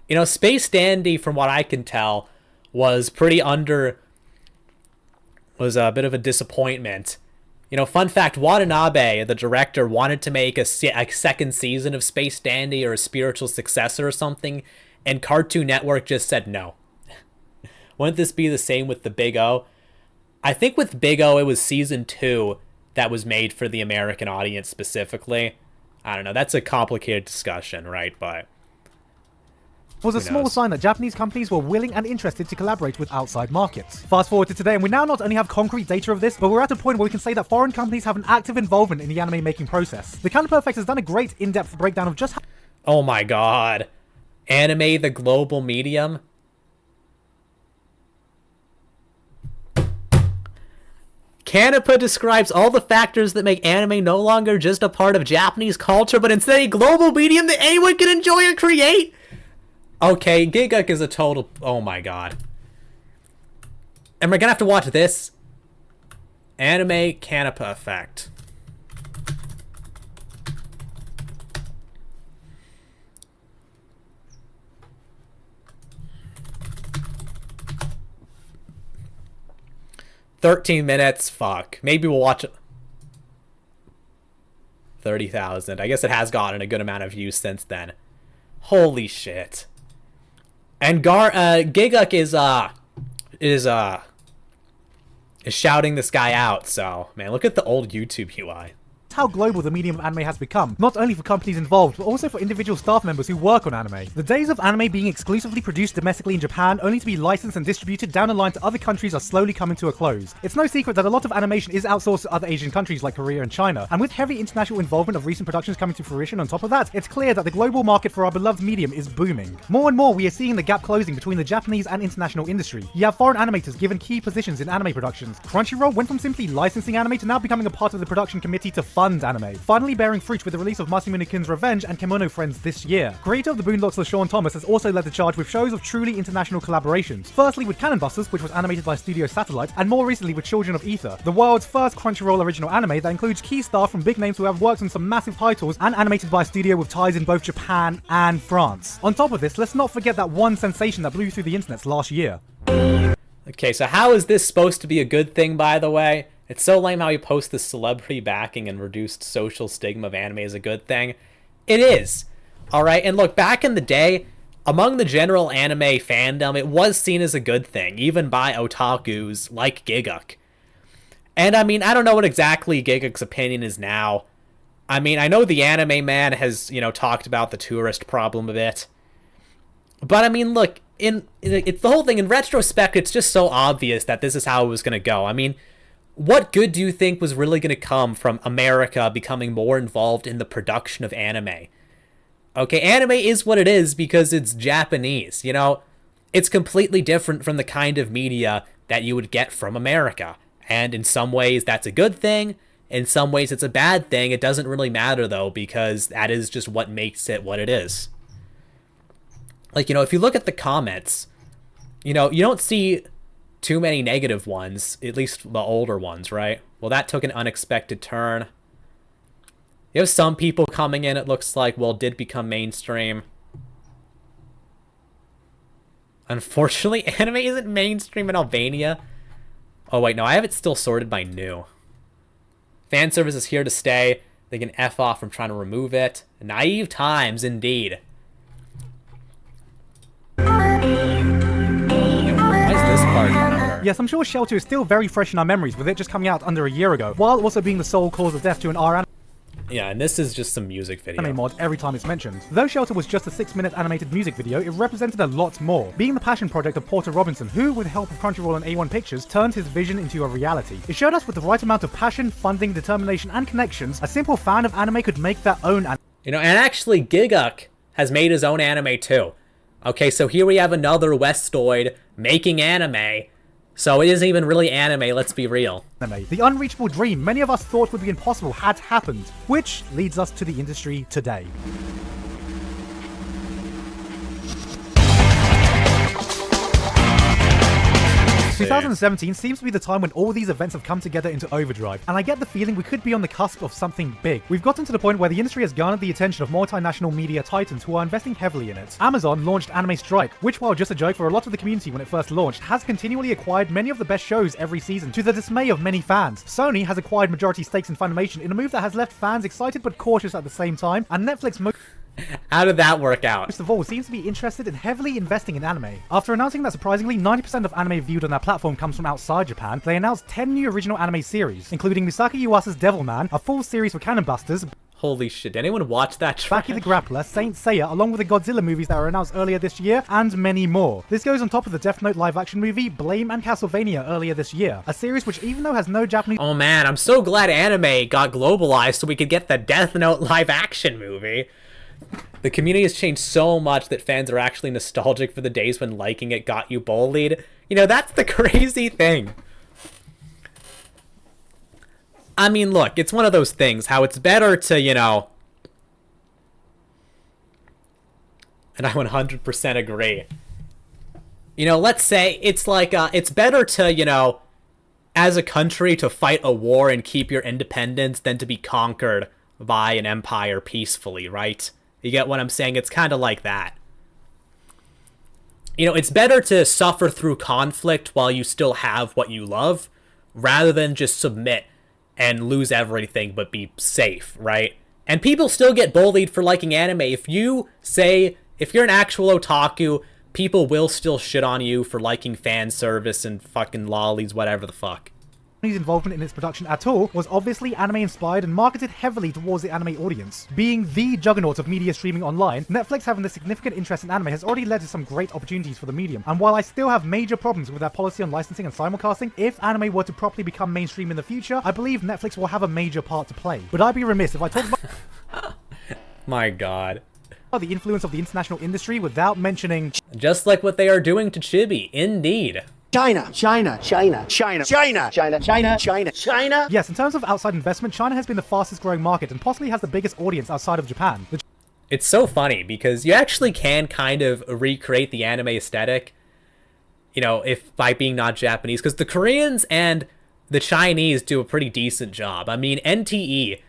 You know, Space Dandy, from what I can tell, was a bit of a disappointment. You know, fun fact, Watanabe, the director, wanted to make a second season of Space Dandy or a spiritual successor or something, and Cartoon Network just said no. Wouldn't this be the same with the Big O? I think with Big O, it was season 2 that was made for the American audience specifically. I don't know, that's a complicated discussion, right? But was a small sign that Japanese companies were willing and interested to collaborate with outside markets. Fast forward to today, and we now not only have concrete data of this, but we're at a point where we can say that foreign companies have an active involvement in the anime making process. The Counterperfect has done a great in-depth breakdown of just how— Oh my god. Anime, the global medium? Canepa describes all the factors that make anime no longer just a part of Japanese culture, but instead a global medium that anyone can enjoy and create? Okay, Giguk is a total... Oh my god. Am I gonna have to watch this? Anime Canepa effect. $13 fuck. Maybe we'll watch it. 30,000. I guess it has gotten a good amount of views since then. Holy shit. And Giguk is shouting this guy out, so man, look at the old YouTube UI. how global the medium of anime has become, not only for companies involved, but also for individual staff members who work on anime. The days of anime being exclusively produced domestically in Japan, only to be licensed and distributed down the line to other countries, are slowly coming to a close. It's no secret that a lot of animation is outsourced to other Asian countries like Korea and China, and with heavy international involvement of recent productions coming to fruition on top of that, it's clear that the global market for our beloved medium is booming. More and more, we are seeing the gap closing between the Japanese and international industry. You have foreign animators given key positions in anime productions. Crunchyroll went from simply licensing anime to now becoming a part of the production committee to fund anime, finally bearing fruit with the release of Masamune-kun's Revenge and Kemono Friends this year. Creator of the Boondocks LaShawn Thomas has also led the charge with shows of truly international collaborations, firstly with Cannon Busters, which was animated by Studio Satellite, and more recently with Children of Ether, the world's first Crunchyroll original anime that includes key staff from big names who have worked on some massive titles and animated by a studio with ties in both Japan and France. On top of this, let's not forget that one sensation that blew through the internets last year. Okay, so how is this supposed to be a good thing, by the way? It's so lame how you post the celebrity backing and reduced social stigma of anime as a good thing. It is. Alright, and look, back in the day, among the general anime fandom, it was seen as a good thing, even by otakus like Giguk. And I mean, I don't know what exactly Giguk's opinion is now. I mean, I know the anime man has, you know, talked about the tourist problem a bit. But I mean, look, it's the whole thing, in retrospect, it's just so obvious that this is how it was going to go. I mean, what good do you think was really going to come from America becoming more involved in the production of anime? Okay, anime is what it is because it's Japanese, you know? It's completely different from the kind of media that you would get from America. And in some ways, that's a good thing. In some ways, it's a bad thing. It doesn't really matter, though, because that is just what makes it what it is. Like, you know, if you look at the comments, you know, you don't see too many negative ones, at least the older ones, right? Well, that took an unexpected turn. You have some people coming in, it looks like, well, did become mainstream. Unfortunately, anime isn't mainstream in Albania. Oh, wait, no, I have it still sorted by new. Fan service is here to stay. They can F off from trying to remove it. Naive times, indeed. Yes, I'm sure Shelter is still very fresh in our memories, with it just coming out under a year ago, while also being the sole cause of death to an R yeah, and this is just some music video. Anime mod every time it's mentioned. Though Shelter was just a 6-minute animated music video, it represented a lot more, being the passion project of Porter Robinson, who, with the help of Crunchyroll and A1 Pictures, turned his vision into a reality. It showed us with the right amount of passion, funding, determination, and connections, a simple fan of anime could make their own anime. You know, and actually Giguk has made his own anime too. Okay, so here we have another Westoid making anime. So it isn't even really anime, let's be real. The unreachable dream many of us thought would be impossible had happened, which leads us to the industry today. 2017 seems to be the time when all these events have come together into overdrive, and I get the feeling we could be on the cusp of something big. We've gotten to the point where the industry has garnered the attention of multinational media titans who are investing heavily in it. Amazon launched Anime Strike, which, while just a joke for a lot of the community when it first launched, has continually acquired many of the best shows every season, to the dismay of many fans. Sony has acquired majority stakes in Funimation in a move that has left fans excited but cautious at the same time, and Netflix how did that work out? Most of all, seems to be interested in heavily investing in anime. After announcing that surprisingly 90% of anime viewed on their platform comes from outside Japan, they announced 10 new original anime series, including Misaki Yuasa's Devilman, a full series for Cannon Busters. Holy shit, did anyone watch that trash? Baki the Grappler, Saint Seiya, along with the Godzilla movies that were announced earlier this year, and many more. This goes on top of the Death Note live-action movie, Blame, and Castlevania earlier this year. A series which, even though has no Japanese... Oh man, I'm so glad anime got globalized so we could get the Death Note live-action movie. The community has changed so much that fans are actually nostalgic for the days when liking it got you bullied. You know, that's the crazy thing. I mean, look, it's one of those things, how it's better to, you know... And I 100% agree. You know, let's say it's like, it's better to, you know, as a country to fight a war and keep your independence than to be conquered by an empire peacefully, right? You get what I'm saying? It's kind of like that. You know, it's better to suffer through conflict while you still have what you love, rather than just submit and lose everything but be safe, right? And people still get bullied for liking anime. If you say, if you're an actual otaku, people will still shit on you for liking fan service and fucking lollies, whatever the fuck. involvement in its production at all was obviously anime inspired and marketed heavily towards the anime audience. Being the juggernaut of media streaming online, Netflix having a significant interest in anime has already led to some great opportunities for the medium. And while I still have major problems with their policy on licensing and simulcasting, if anime were to properly become mainstream in the future, I believe Netflix will have a major part to play. But I'd be remiss if I talked about My god. the influence of the international industry without mentioning just like what they are doing to Chibi, indeed. China. Yes, in terms of outside investment, China has been the fastest growing market and possibly has the biggest audience outside of Japan. It's so funny because you actually can kind of recreate the anime aesthetic, you know, if by being not Japanese, because the Koreans and the Chinese do a pretty decent job. I mean, NTE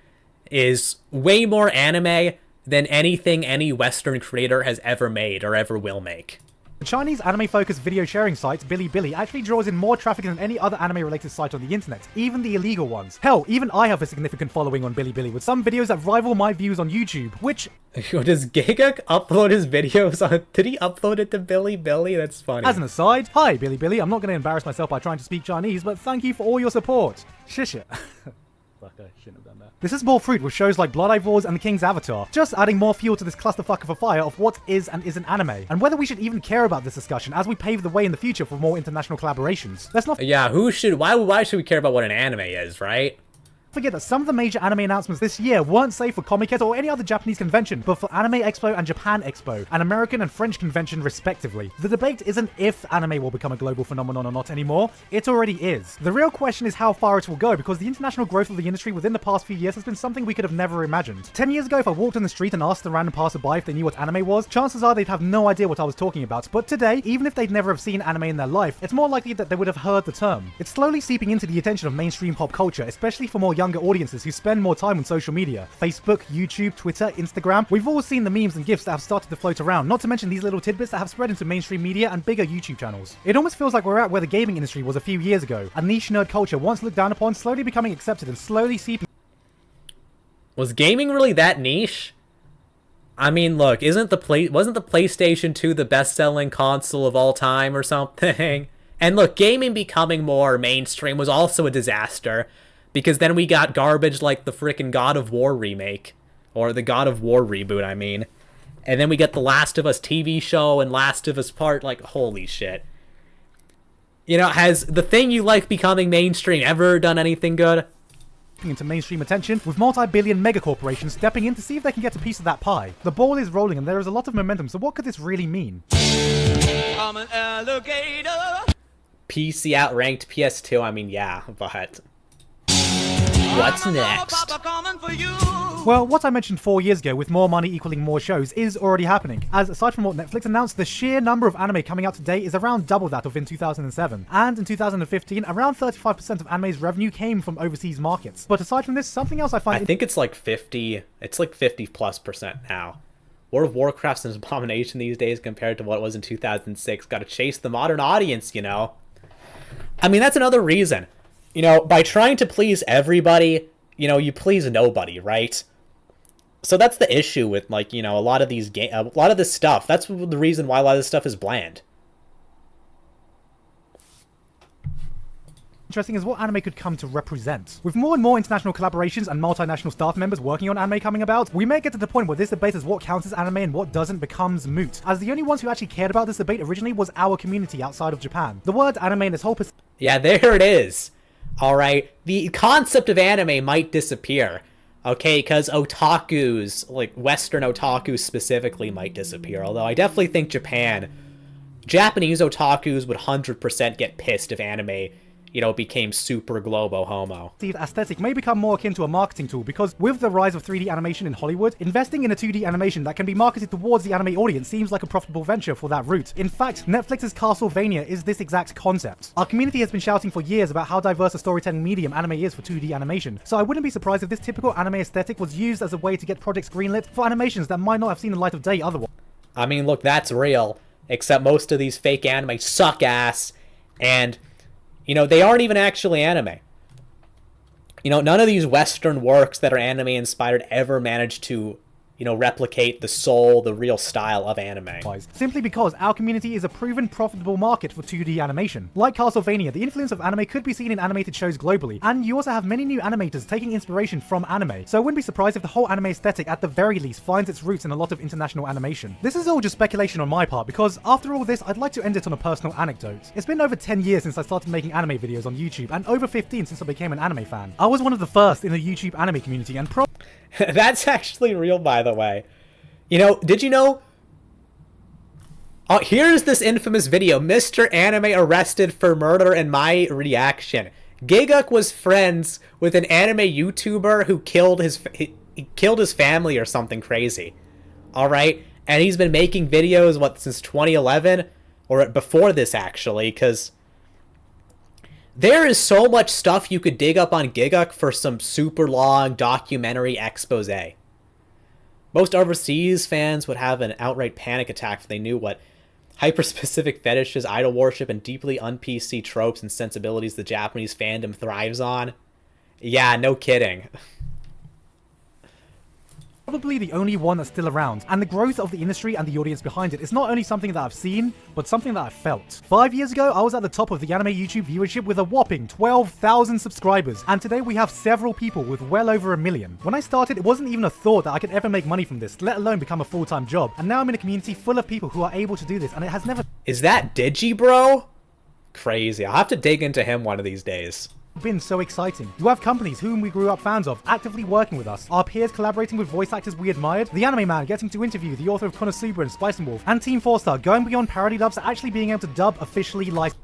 is way more anime than anything any Western creator has ever made or ever will make. The Chinese anime-focused video sharing site Bilibili actually draws in more traffic than any other anime-related site on the internet, even the illegal ones. Hell, even I have a significant following on Bilibili, with some videos that rival my views on YouTube, which... Does Giga upload his videos on... Did he upload it to Bilibili? That's funny. As an aside, hi Bilibili, I'm not going to embarrass myself by trying to speak Chinese, but thank you for all your support. Shish it. Fuck, I shouldn't have done that. This is more fruit with shows like Blood Wars and The King's Avatar, just adding more fuel to this clusterfuck of a fire of what is and isn't anime, and whether we should even care about this discussion as we pave the way in the future for more international collaborations. Let's not Yeah, why should we care about what an anime is, right? forget that some of the major anime announcements this year weren't safe for Comic-Con or any other Japanese convention, but for Anime Expo and Japan Expo, an American and French convention respectively. The debate isn't if anime will become a global phenomenon or not anymore, it already is. The real question is how far it will go, because the international growth of the industry within the past few years has been something we could have never imagined. 10 years ago, if I walked in the street and asked a random passerby if they knew what anime was, chances are they'd have no idea what I was talking about, but today, even if they'd never have seen anime in their life, it's more likely that they would have heard the term. It's slowly seeping into the attention of mainstream pop culture, especially for more younger audiences who spend more time on social media. Facebook, YouTube, Twitter, Instagram. We've all seen the memes and GIFs that have started to float around, not to mention these little tidbits that have spread into mainstream media and bigger YouTube channels. It almost feels like we're at where the gaming industry was a few years ago. A niche nerd culture once looked down upon, slowly becoming accepted and slowly seeping. Was gaming really that niche? I mean, look, wasn't the PlayStation 2 the best-selling console of all time or something? And look, gaming becoming more mainstream was also a disaster, because then we got garbage like the frickin' God of War remake, or the God of War reboot, I mean. And then we get the Last of Us TV show and Last of Us Part, like, holy shit. You know, has the thing you like becoming mainstream ever done anything good? Into mainstream attention, with multi-billion megacorporations stepping in to see if they can get a piece of that pie. The ball is rolling and there is a lot of momentum, so what could this really mean? I'm an alligator. PC outranked PS2, I mean, yeah, but... What's next? Well, what I mentioned 4 years ago with more money equaling more shows is already happening, as aside from what Netflix announced, the sheer number of anime coming out today is around double that of in 2007. And in 2015, around 35% of anime's revenue came from overseas markets. But aside from this, something else I find... I think it's like 50+ % now. World of Warcraft's an abomination these days compared to what it was in 2006. Gotta chase the modern audience, you know? I mean, that's another reason. You know, by trying to please everybody, you know, you please nobody, right? So that's the issue with, like, you know, a lot of these a lot of this stuff. That's the reason why a lot of this stuff is bland. interesting is what anime could come to represent. With more and more international collaborations and multinational staff members working on anime coming about, we may get to the point where this debate as what counts as anime and what doesn't becomes moot, as the only ones who actually cared about this debate originally was our community outside of Japan. The word anime and its whole yeah, there it is. Alright, the concept of anime might disappear. Okay, because otakus, like Western otakus specifically, might disappear. Although I definitely think Japanese otakus would 100% get pissed if anime, you know, became super globo homo. The aesthetic may become more akin to a marketing tool because with the rise of 3D animation in Hollywood, investing in a 2D animation that can be marketed towards the anime audience seems like a profitable venture for that route. In fact, Netflix's Castlevania is this exact concept. Our community has been shouting for years about how diverse a storytelling medium anime is for 2D animation, so I wouldn't be surprised if this typical anime aesthetic was used as a way to get projects greenlit for animations that might not have seen the light of day otherwise. I mean, look, that's real, except most of these fake anime suck ass, and you know, they aren't even actually anime. You know, none of these Western works that are anime inspired ever managed to, you know, replicate the soul, the real style of anime. Simply because our community is a proven profitable market for 2D animation. Like Castlevania, the influence of anime could be seen in animated shows globally, and you also have many new animators taking inspiration from anime, so I wouldn't be surprised if the whole anime aesthetic at the very least finds its roots in a lot of international animation. This is all just speculation on my part, because after all this, I'd like to end it on a personal anecdote. It's been over 10 years since I started making anime videos on YouTube, and over 15 since I became an anime fan. I was one of the first in the YouTube anime community, and That's actually real, by the way. You know, did you know? Oh, here's this infamous video. Mr. Anime arrested for murder and my reaction. Giguk was friends with an anime YouTuber who killed his family or something crazy. Alright? And he's been making videos, what, since 2011? Or before this, actually, because there is so much stuff you could dig up on Giguk for some super long documentary expose. Most overseas fans would have an outright panic attack if they knew what hyper-specific fetishes, idol worship, and deeply un-PC tropes and sensibilities the Japanese fandom thrives on. Yeah, no kidding. Probably the only one that's still around, and the growth of the industry and the audience behind it is not only something that I've seen, but something that I've felt. 5 years ago, I was at the top of the anime YouTube viewership with a whopping 12,000 subscribers, and today we have several people with well over 1 million. When I started, it wasn't even a thought that I could ever make money from this, let alone become a full-time job, and now I'm in a community full of people who are able to do this, and it has never— Is that Digibro? Crazy. I'll have to dig into him one of these days. Been so exciting. You have companies whom we grew up fans of actively working with us, our peers collaborating with voice actors we admired, the Anime Man getting to interview the author of Konosuba and Spice and Wolf, and Team 4-Star going beyond parody dubs to actually being able to dub officially licensed.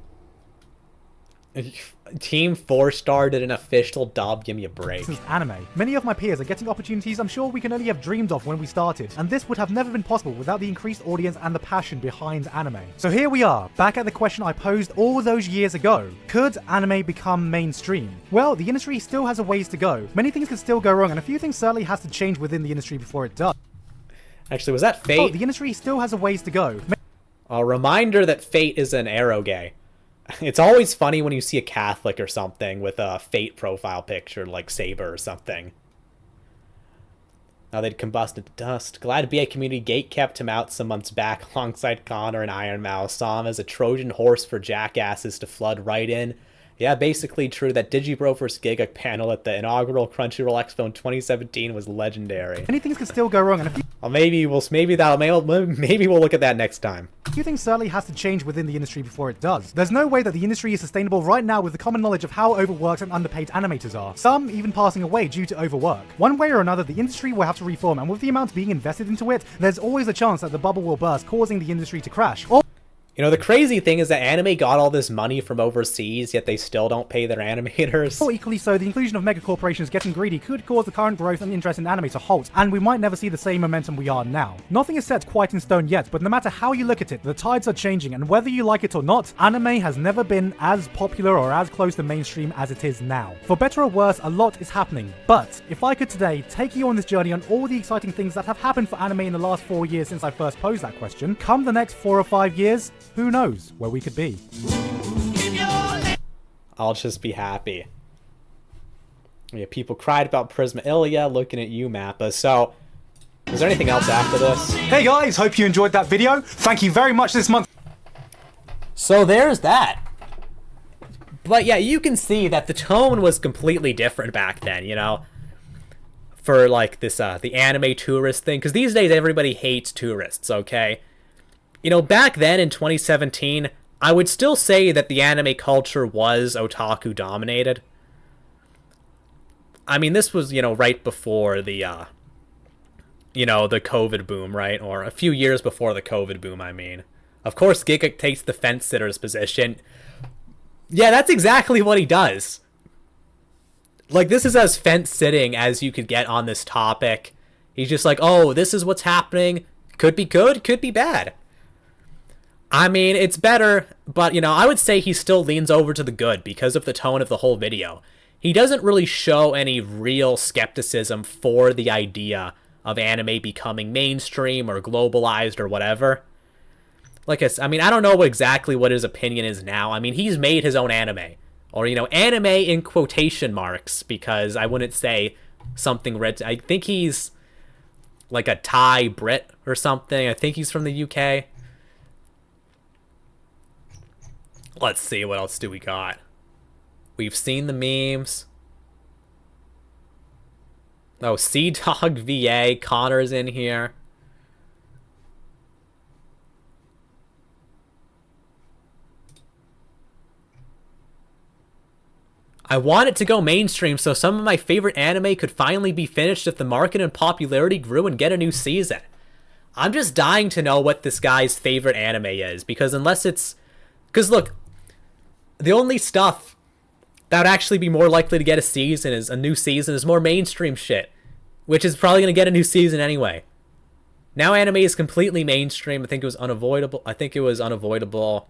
Team 4-Star did an official dub, give me a break. Anime. Many of my peers are getting opportunities I'm sure we can only have dreamed of when we started, and this would have never been possible without the increased audience and the passion behind anime. So here we are, back at the question I posed all those years ago. Could anime become mainstream? Well, the industry still has a ways to go. Many things can still go wrong, and a few things certainly has to change within the industry before it does. Actually, was that Fate? Oh, the industry still has a ways to go. A reminder that Fate is an arrow gay. It's always funny when you see a Catholic or something with a Fate profile picture like Saber or something. Now they'd combust into dust. Glad BA Community Gate kept him out some months back alongside Connor and Iron Mouse. Saw him as a Trojan horse for jackasses to flood right in. Yeah, basically true. That Digibro vs. Giguk panel at the inaugural Crunchyroll Expo in 2017 was legendary. Many things can still go wrong, and a few— Well, maybe we'll look at that next time. A few things certainly has to change within the industry before it does. There's no way that the industry is sustainable right now with the common knowledge of how overworked and underpaid animators are. Some even passing away due to overwork. One way or another, the industry will have to reform, and with the amount being invested into it, there's always a chance that the bubble will burst, causing the industry to crash. You know, the crazy thing is that anime got all this money from overseas, yet they still don't pay their animators. Or equally so, the inclusion of mega corporations getting greedy could cause the current growth and interest in anime to halt, and we might never see the same momentum we are now. Nothing is set quite in stone yet, but no matter how you look at it, the tides are changing, and whether you like it or not, anime has never been as popular or as close to mainstream as it is now. For better or worse, a lot is happening, but if I could today take you on this journey on all the exciting things that have happened for anime in the last 4 years since I first posed that question, come the next 4 or 5 years, who knows where we could be. I'll just be happy. Yeah, people cried about Prisma Ilya, looking at you, Mappa. So, is there anything else after this? Hey guys, hope you enjoyed that video. Thank you very much this month. So there's that. But yeah, you can see that the tone was completely different back then, you know? For like this, the anime tourist thing. Because these days everybody hates tourists, okay? You know, back then in 2017, I would still say that the anime culture was otaku dominated. I mean, this was, you know, right before the, you know, the COVID boom, right? Or a few years before the COVID boom, I mean. Of course, Giga takes the fence-sitter's position. Yeah, that's exactly what he does. Like, this is as fence-sitting as you could get on this topic. He's just like, oh, this is what's happening. Could be good, could be bad. I mean, it's better, but, you know, I would say he still leans over to the good because of the tone of the whole video. He doesn't really show any real skepticism for the idea of anime becoming mainstream or globalized or whatever. Like I mean, I don't know exactly what his opinion is now. I mean, he's made his own anime. Or, you know, anime in quotation marks, because I wouldn't say something red. I think he's like a Thai Brit or something. I think he's from the UK. Let's see, what else do we got? We've seen the memes. Oh, Sea Dog VA, Connor's in here. I want it to go mainstream so some of my favorite anime could finally be finished if the market and popularity grew and get a new season. I'm just dying to know what this guy's favorite anime is, because unless it's... Because look, the only stuff that would actually be more likely to get a new season is more mainstream shit, which is probably going to get a new season anyway. Now anime is completely mainstream. I think it was unavoidable.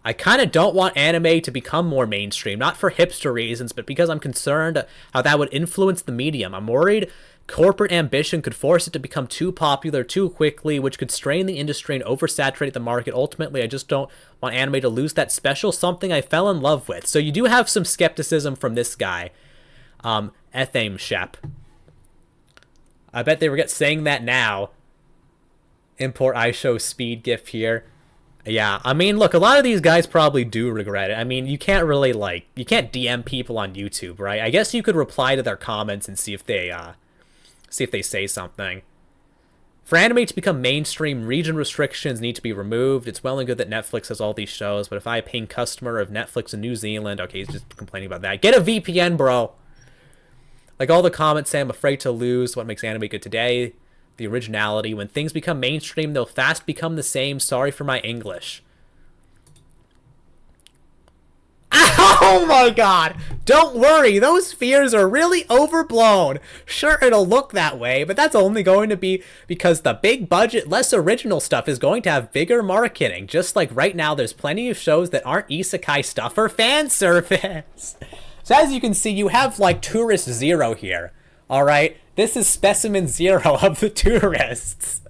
I kind of don't want anime to become more mainstream, not for hipster reasons, but because I'm concerned how that would influence the medium. I'm worried corporate ambition could force it to become too popular too quickly, which could strain the industry and oversaturate the market. Ultimately, I just don't want anime to lose that special something I fell in love with. So you do have some skepticism from this guy, Ethame Shep. I bet they were saying that now. Import iShow speed gif here. Yeah, I mean, look, a lot of these guys probably do regret it. I mean, you can't really, like, you can't DM people on YouTube, right? I guess you could reply to their comments and see if they say something. For anime to become mainstream, region restrictions need to be removed. It's well and good that Netflix has all these shows, but if I'm a paying customer of Netflix in New Zealand, okay, he's just complaining about that. Get a VPN, bro! Like all the comments say, I'm afraid to lose what makes anime good today. The originality. When things become mainstream, they'll fast become the same. Sorry for my English. Oh my god! Don't worry, those fears are really overblown. Sure, it'll look that way, but that's only going to be because the big budget, less original stuff is going to have bigger marketing. Just like right now, there's plenty of shows that aren't isekai stuff or fan service. So as you can see, you have like Tourist Zero here. Alright? This is Specimen Zero of the tourists.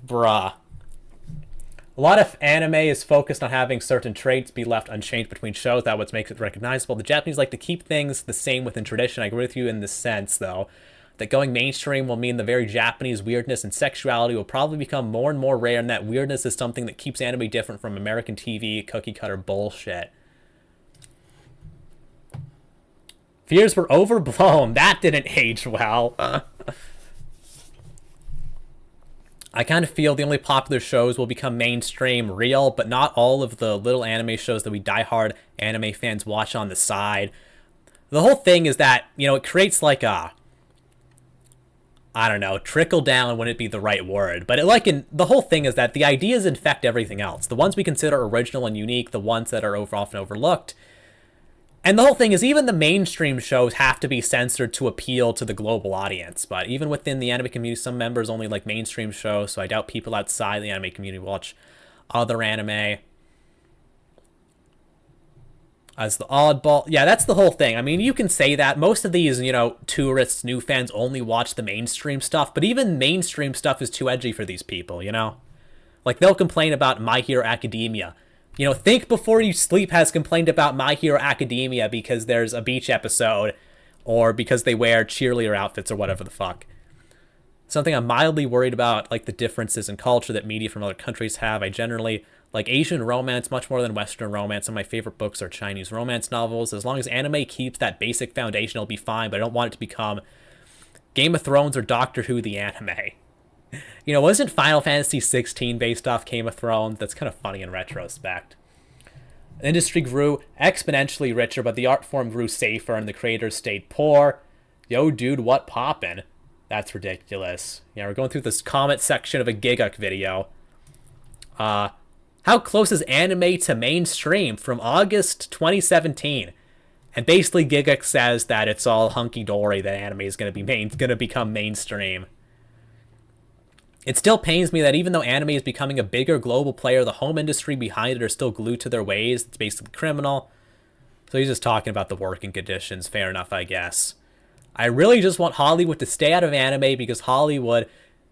Bruh. A lot of anime is focused on having certain traits be left unchanged between shows. That's what makes it recognizable. The Japanese like to keep things the same within tradition. I agree with you in the sense, though, that going mainstream will mean the very Japanese weirdness and sexuality will probably become more and more rare, and that weirdness is something that keeps anime different from American TV cookie-cutter bullshit. Fears were overblown. That didn't age well. I kind of feel the only popular shows will become mainstream, real, but not all of the little anime shows that we diehard anime fans watch on the side. The whole thing is that, you know, it creates like a, I don't know, trickle down wouldn't be the right word, but the whole thing is that the ideas infect everything else. The ones we consider original and unique, the ones that are often overlooked. And the whole thing is even the mainstream shows have to be censored to appeal to the global audience. But even within the anime community, some members only like mainstream shows, so I doubt people outside the anime community watch other anime. As the oddball... Yeah, that's the whole thing. I mean, you can say that. Most of these, you know, tourists, new fans only watch the mainstream stuff, but even mainstream stuff is too edgy for these people, you know? Like, they'll complain about My Hero Academia. You know, Think Before You Sleep has complained about My Hero Academia because there's a beach episode, or because they wear cheerleader outfits or whatever the fuck. Something I'm mildly worried about, like the differences in culture that media from other countries have. I generally like Asian romance much more than Western romance, and my favorite books are Chinese romance novels. As long as anime keeps that basic foundation, it'll be fine, but I don't want it to become Game of Thrones or Doctor Who the anime. You know, wasn't Final Fantasy 16 based off Game of Thrones? That's kind of funny in retrospect. The industry grew exponentially richer, but the art form grew safer and the creators stayed poor. Yo, dude, what poppin'? That's ridiculous. Yeah, we're going through this comment section of a Giguk video. How close is anime to mainstream from August 2017? And basically Giguk says that it's all hunky-dory, that anime is going to become mainstream. It still pains me that even though anime is becoming a bigger global player, the home industry behind it are still glued to their ways. It's basically criminal. So he's just talking about the working conditions. Fair enough, I guess. I really just want Hollywood to stay out of anime because Hollywood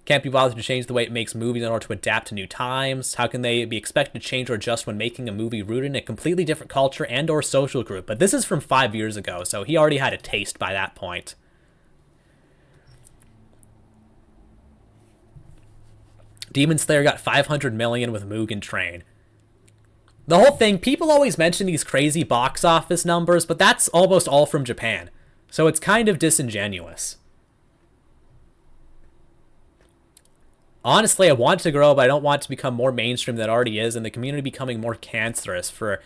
can't be bothered to change the way it makes movies in order to adapt to new times. How can they be expected to change or adjust when making a movie rooted in a completely different culture and or social group? But this is from 5 years ago, so he already had a taste by that point. Demon Slayer got 500 million with Mugen Train. The whole thing, people always mention these crazy box office numbers, but that's almost all from Japan. So it's kind of disingenuous. Honestly, I want it to grow, but I don't want it to become more mainstream than it already is, and the community becoming more cancerous. For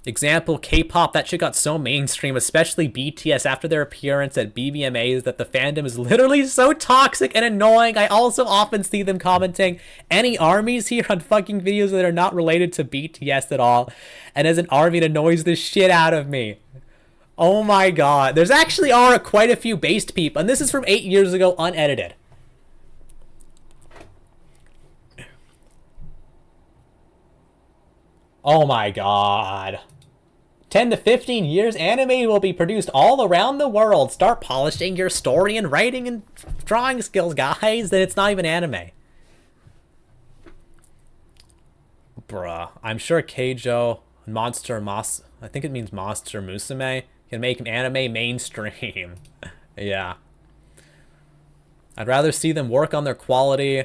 example, K-pop, that shit got so mainstream, especially BTS after their appearance at BBMAs, that the fandom is literally so toxic and annoying. I also often see them commenting any armies here on fucking videos that are not related to BTS at all, and as an army, it annoys the shit out of me. Oh my god. There's actually are quite a few based people, and this is from 8 years ago, unedited. Oh my god. 10 to 15 years, anime will be produced all around the world. Start polishing your story and writing and drawing skills, guys. Then it's not even anime. Bruh. I'm sure Keijo, I think it means Monster Musume, can make anime mainstream. Yeah. I'd rather see them work on their quality.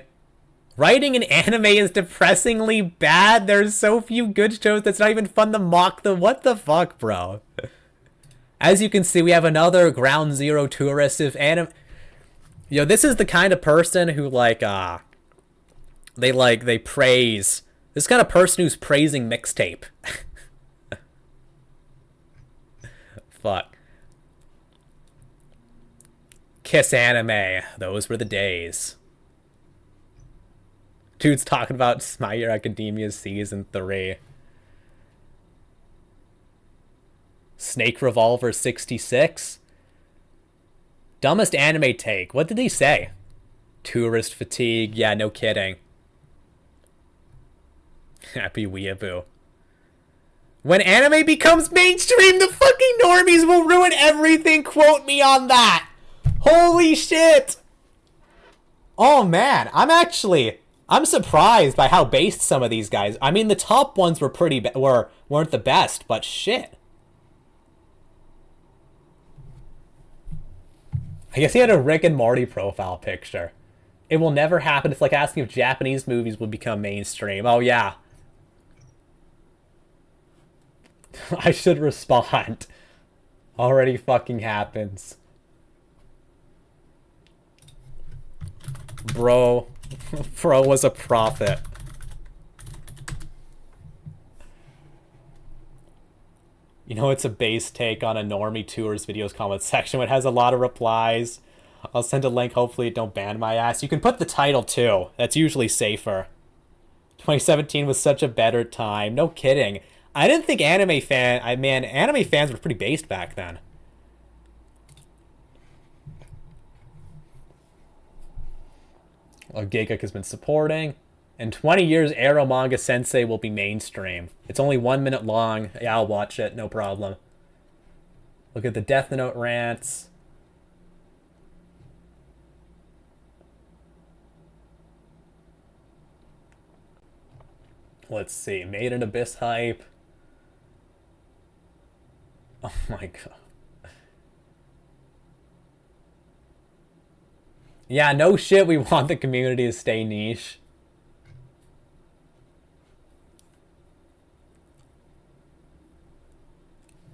Writing in anime is depressingly bad. There's so few good shows that's not even fun to mock them. What the fuck, bro? As you can see, we have another Ground Zero tourist. If anime... Yo, this is the kind of person who, they praise... This kind of person who's praising mixtape. Fuck. Kiss anime. Those were the days. Dude's talking about My Hero Academia Season 3. Snake Revolver 66? Dumbest anime take. What did he say? Tourist fatigue. Yeah, no kidding. Happy weeaboo. When anime becomes mainstream, the fucking normies will ruin everything. Quote me on that. Holy shit. Oh man, I'm surprised by how based some of these guys. I mean, the top ones were weren't the best, but shit. I guess he had a Rick and Morty profile picture. It will never happen. It's like asking if Japanese movies would become mainstream. Oh yeah. I should respond. Already fucking happens. Bro was a prophet. You know, it's a base take on a normie tours videos comment section. It has a lot of replies. I'll send a link. Hopefully it don't ban my ass. You can put the title too. That's usually safer. 2017 was such a better time. No kidding. I didn't think anime fans were pretty based back then. Geikuk has been supporting. In 20 years, Arrow Manga Sensei will be mainstream. It's only 1 minute long. Yeah, I'll watch it. No problem. Look at the Death Note rants. Let's see. Made in Abyss hype. Oh my god. Yeah, no shit, we want the community to stay niche.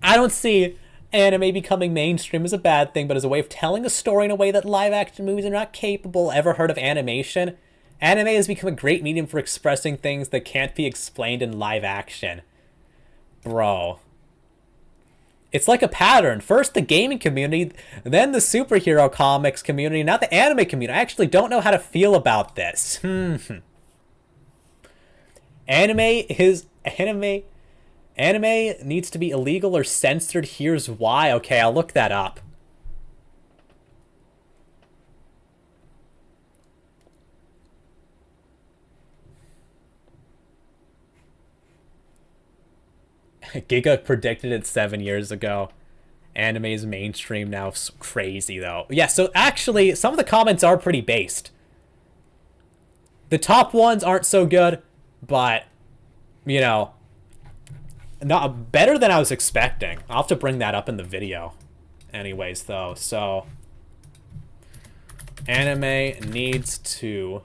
I don't see anime becoming mainstream as a bad thing, but as a way of telling a story in a way that live-action movies are not capable. Ever heard of animation? Anime has become a great medium for expressing things that can't be explained in live action. Bro. It's like a pattern. First the gaming community, then the superhero comics community, now the anime community. I actually don't know how to feel about this. Anime needs to be illegal or censored. Here's why. Okay, I'll look that up. Giga predicted it 7 years ago. Anime is mainstream now. It's crazy, though. Yeah, so actually, some of the comments are pretty based. The top ones aren't so good, but, you know, not better than I was expecting. I'll have to bring that up in the video. Anyways, though, so anime needs to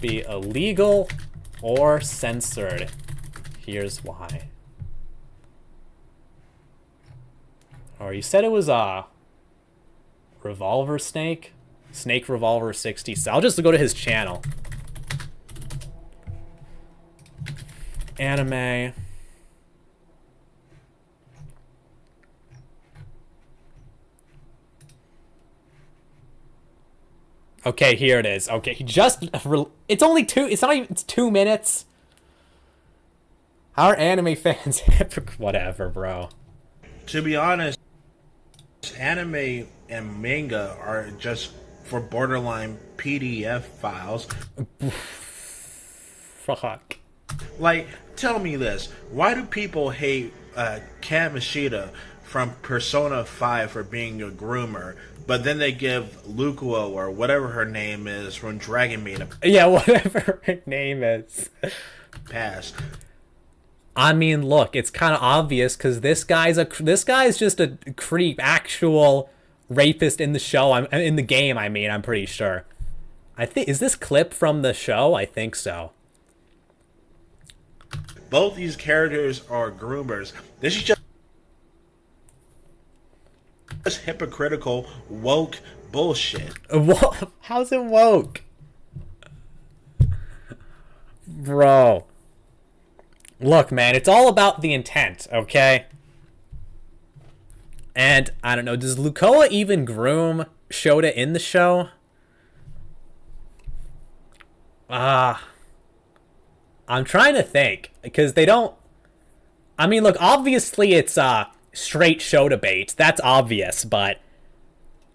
be illegal or censored. Here's why. Or you said it was Revolver Snake? Snake Revolver 60. So I'll just go to his channel. Anime. Okay, here it is. Okay, he just... It's only it's not even... It's 2 minutes. How are anime fans... Whatever, bro. To be honest, anime and manga are just for borderline PDF files. Fuck. Like, tell me this. Why do people hate Kamishita from Persona 5 for being a groomer, but then they give Lukuo or whatever her name is from Dragon Maid Yeah, whatever her name is. pass? I mean, look, it's kind of obvious because this guy's just a creep, actual rapist in the show. In the game. I mean, I'm pretty sure. Is this clip from the show? I think so. Both these characters are groomers. This is just hypocritical, woke bullshit. How's it woke? Bro. Look, man, it's all about the intent, okay? And, I don't know, does Lukoa even groom Shota in the show? I'm trying to think, because they don't... I mean, look, obviously it's straight Shota bait. That's obvious, but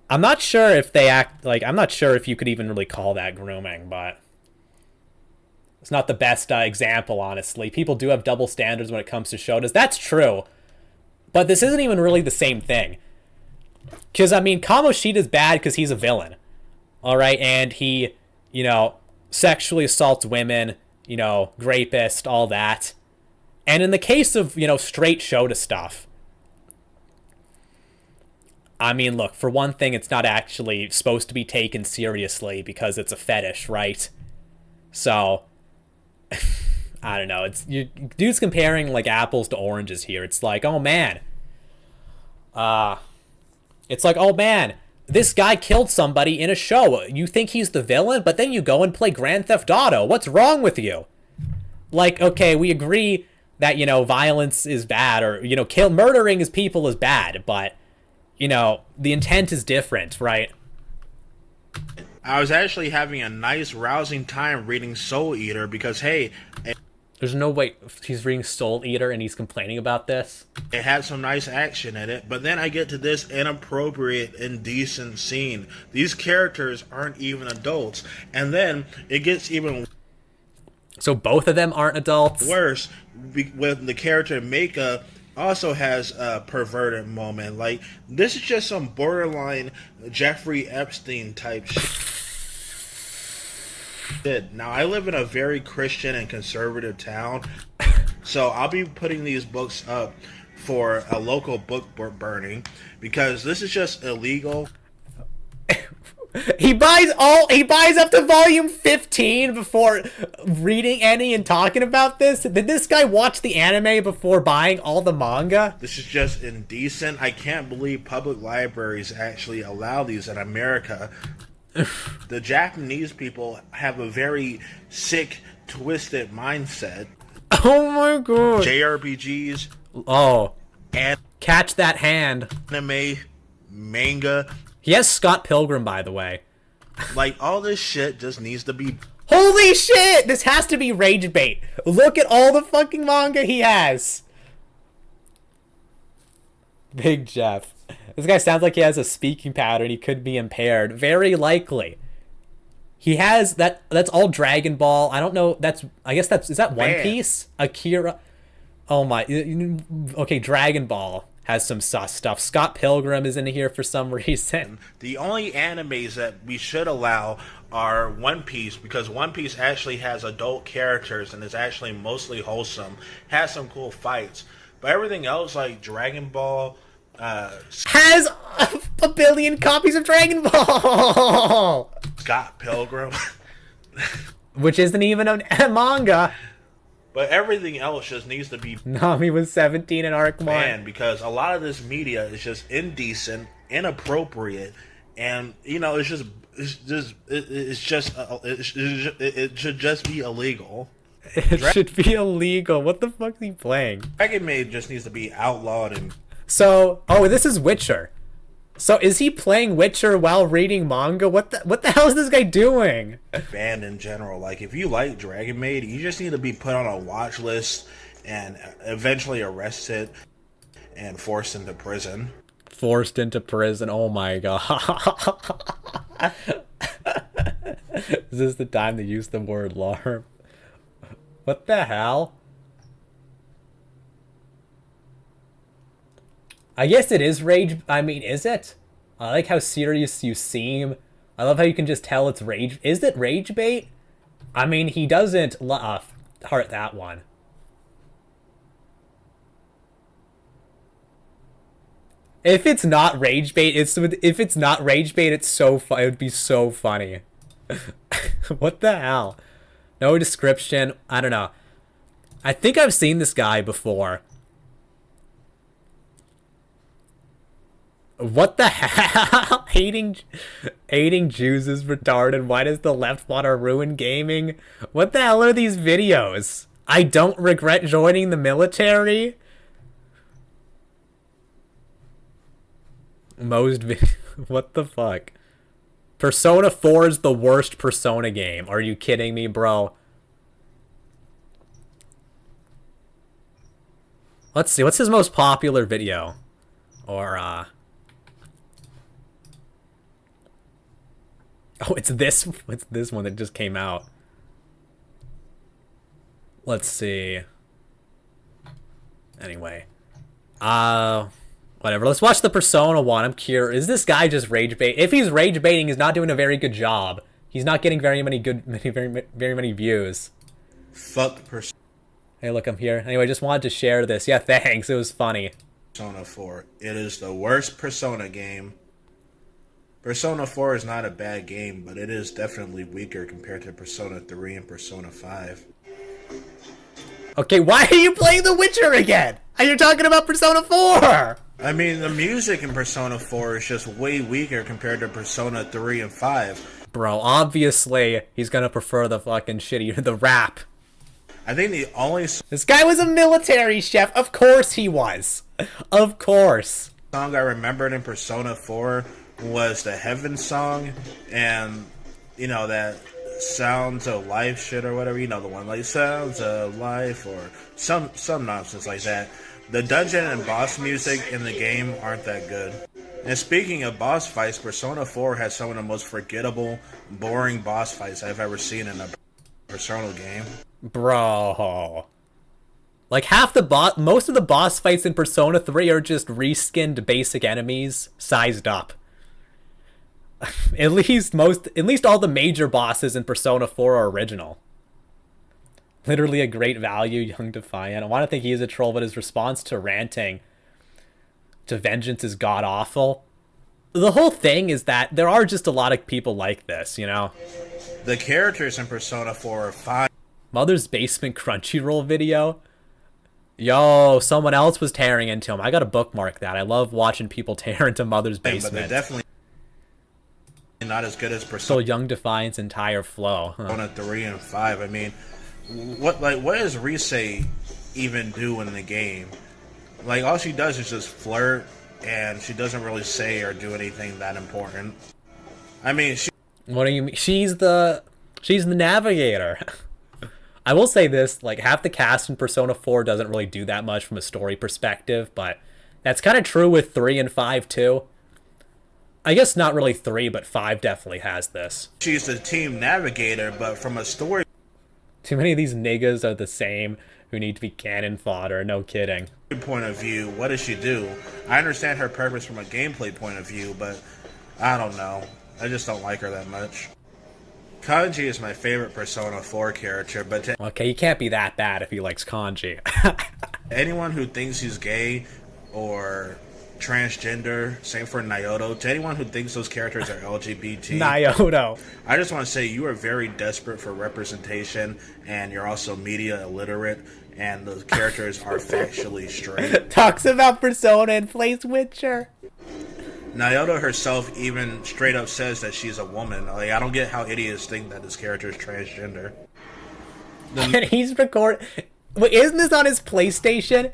I'm not sure if they act... Like, I'm not sure if you could even really call that grooming, but... It's not the best example, honestly. People do have double standards when it comes to Shotas. That's true. But this isn't even really the same thing. Because, I mean, Kamoshida's bad because he's a villain. Alright? And he, you know, sexually assaults women, you know, rapist, all that. And in the case of, you know, straight Shota stuff, I mean, look, for one thing, it's not actually supposed to be taken seriously because it's a fetish, right? So... I don't know. Dude's comparing like apples to oranges here. It's like, oh man. It's like, oh man, this guy killed somebody in a show. You think he's the villain, but then you go and play Grand Theft Auto. What's wrong with you? Like, okay, we agree that, you know, violence is bad, or, you know, murdering his people is bad, but, you know, the intent is different, right? I was actually having a nice, rousing time reading Soul Eater because, hey... There's no way he's reading Soul Eater and he's complaining about this. It had some nice action in it, but then I get to this inappropriate, indecent scene. These characters aren't even adults. And then it gets even... So both of them aren't adults? Worse, with the character Meika... also has a perverted moment. Like, this is just some borderline Jeffrey Epstein type shit. Now, I live in a very Christian and conservative town, so I'll be putting these books up for a local book burning because this is just illegal. He buys up to volume 15 before reading any and talking about this. Did this guy watch the anime before buying all the manga? This is just indecent. I can't believe public libraries actually allow these in America. The Japanese people have a very sick, twisted mindset. Oh my god. JRPGs. Oh. And catch that hand. Anime, manga. He has Scott Pilgrim, by the way. Like, all this shit just needs to be... Holy shit! This has to be rage bait. Look at all the fucking manga he has. Big Jeff. This guy sounds like he has a speaking pattern. He could be impaired. Very likely. He has that. That's all Dragon Ball. I don't know. I guess is that One Piece? Akira. Oh my. Okay, Dragon Ball has some sus stuff. Scott Pilgrim is in here for some reason. The only animes that we should allow are One Piece, because One Piece actually has adult characters and is actually mostly wholesome. Has some cool fights. But everything else, like Dragon Ball... has a billion copies of Dragon Ball! Scott Pilgrim. Which isn't even a manga. But everything else just needs to be Nami was 17 in Arc 1. banned, because a lot of this media is just indecent, inappropriate, and it should just be illegal. It should be illegal. What the fuck is he playing? Dragon Maid just needs to be outlawed. And so, this is Witcher. So is he playing Witcher while reading manga? What the hell is this guy doing? Banned in general. Like, if you like Dragon Maid, you just need to be put on a watch list and eventually arrested and forced into prison. Forced into prison. Oh my god. Is this the time to use the word LARP? What the hell? I guess it is rage. I mean, is it? I like how serious you seem. I love how you can just tell it's rage. Is it rage bait? I mean, he doesn't heart that one. If it's not rage bait, it's so fun. It would be so funny. What the hell? No description. I don't know. I think I've seen this guy before. What the hell? Hating Jews is retarded. Why does the left want to ruin gaming? What the hell are these videos? I don't regret joining the military. What the fuck? Persona 4 is the worst Persona game. Are you kidding me, bro? Let's see. What's his most popular video? Or, oh, it's this one that just came out. Let's see. Anyway. Whatever. Let's watch the Persona one. I'm curious. Is this guy just rage bait? If he's rage baiting, he's not doing a very good job. He's not getting very many views. Fuck Persona. Hey, look, I'm here. Anyway, just wanted to share this. Yeah, thanks. It was funny. Persona 4. It is the worst Persona game. Persona 4 is not a bad game, but it is definitely weaker compared to Persona 3 and Persona 5. Okay, why are you playing The Witcher again? And you're talking about Persona 4! I mean, the music in Persona 4 is just way weaker compared to Persona 3 and 5. Bro, obviously, he's gonna prefer the fucking the rap. I think the only... This guy was a military chef. Of course he was. Of course. Song I remembered in Persona 4 was the Heaven song, and, that Sounds of Life shit or whatever, the one like Sounds of Life or some nonsense like that. The dungeon and boss music in the game aren't that good. And speaking of boss fights, Persona 4 has some of the most forgettable, boring boss fights I've ever seen in a Persona game. Bro. Like most of the boss fights in Persona 3 are just reskinned basic enemies sized up. At least all the major bosses in Persona 4 are original. Literally a great value, Young Defiant. I want to think he is a troll, but his response to ranting to vengeance is god-awful. the whole thing is that there are just a lot of people like this, you know? The characters in Persona 4 are fine. Mother's Basement Crunchyroll video? Yo, someone else was tearing into him. I gotta bookmark that. I love watching people tear into Mother's Basement. But they're definitely not as good as So Young Defiant's entire flow. Persona 3 and 5. I mean, what does Rise even do in the game? Like, all she does is just flirt, and she doesn't really say or do anything that important. I mean, what do you mean? She's the navigator. I will say this, like, half the cast in Persona 4 doesn't really do that much from a story perspective, but that's kind of true with 3 and 5 too. I guess not really 3, but 5 definitely has this. She's the team navigator, but from a story Too many of these niggas are the same who need to be cannon fodder, no kidding. point of view, what does she do? I understand her purpose from a gameplay point of view, but I don't know. I just don't like her that much. Kanji is my favorite Persona 4 character, but to Okay, he can't be that bad if he likes Kanji. anyone who thinks he's gay or transgender, same for Naoto, to anyone who thinks those characters are LGBT, Naoto. I just want to say you are very desperate for representation, and you're also media illiterate, and those characters are factually straight. Talks about Persona and plays Witcher. Naoto herself even straight up says that she's a woman. Like, I don't get how idiots think that this character is transgender. And he's Wait, isn't this on his PlayStation?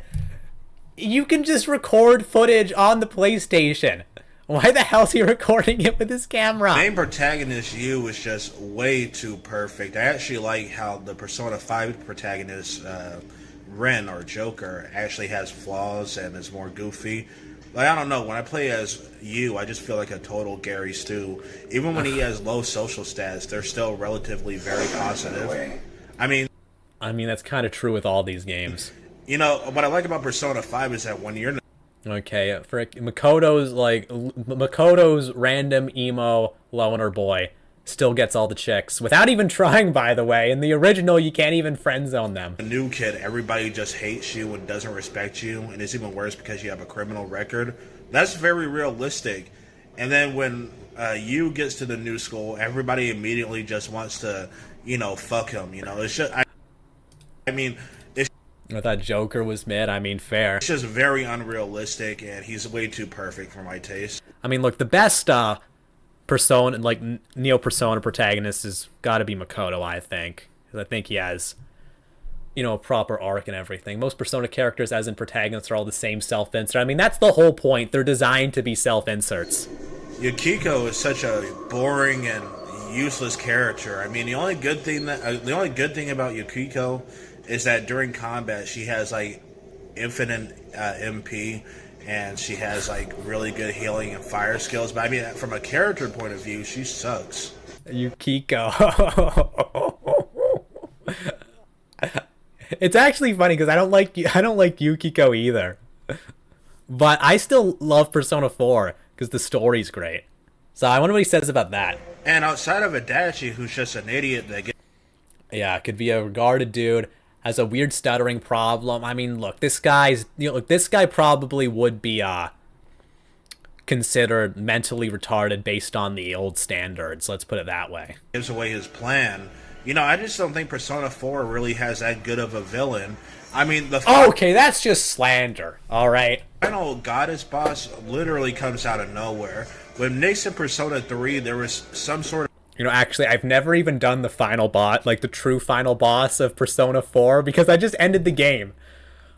You can just record footage on the PlayStation. Why the hell is he recording it with his camera? Main protagonist Yu is just way too perfect. I actually like how the Persona 5 protagonist, Ren or Joker, actually has flaws and is more goofy. Like, I don't know, when I play as Yu, I just feel like a total Gary Stu. Even when he has low social stats, they're still relatively very positive. I mean, that's kind of true with all these games. You know, what I like about Persona 5 is that when you're... Okay, for Makoto's random emo loner boy still gets all the chicks without even trying, by the way. In the original, you can't even friend zone them. A new kid, everybody just hates you and doesn't respect you, and it's even worse because you have a criminal record. That's very realistic. And then when Yu gets to the new school, everybody immediately just wants to, fuck him. It's just... I thought Joker was mid. Fair. It's just very unrealistic, and he's way too perfect for my taste. Look, the best Persona, like Neo Persona protagonist has got to be Makoto, I think. Because I think he has, a proper arc and everything. Most Persona characters, as in protagonists, are all the same self-insert. That's the whole point. They're designed to be self-inserts. Yukiko is such a boring and useless character. The only good thing about Yukiko is that during combat she has like infinite MP, and she has like really good healing and fire skills. But from a character point of view, she sucks. Yukiko. It's actually funny because I don't like Yukiko either, but I still love Persona 4 because the story's great. So I wonder what he says about that. And outside of Adachi, who's just an idiot that gets... Yeah, could be a regarded dude. Has a weird stuttering problem. Look, this guy probably would be considered mentally retarded based on the old standards. Let's put it that way. Gives away his plan. I just don't think Persona 4 really has that good of a villain. Okay, that's just slander. All right. The final goddess boss literally comes out of nowhere. When Nyx in Persona 3, there was some sort of... Actually, I've never even done the final boss, like the true final boss of Persona 4, because I just ended the game.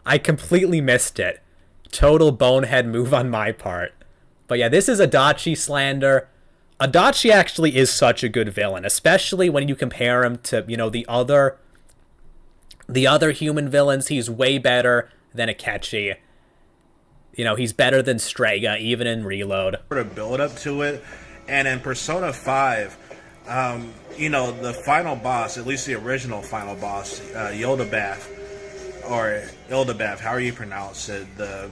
I completely missed it. Total bonehead move on my part. But yeah, this is Adachi slander. Adachi actually is such a good villain, especially when you compare him to, the other human villains. He's way better than Akechi. He's better than Strega, even in Reload. Sort of build up to it. And in Persona 5... the final boss, at least the original final boss, Yildabaoth, or Ildabaoth, however you pronounce it, the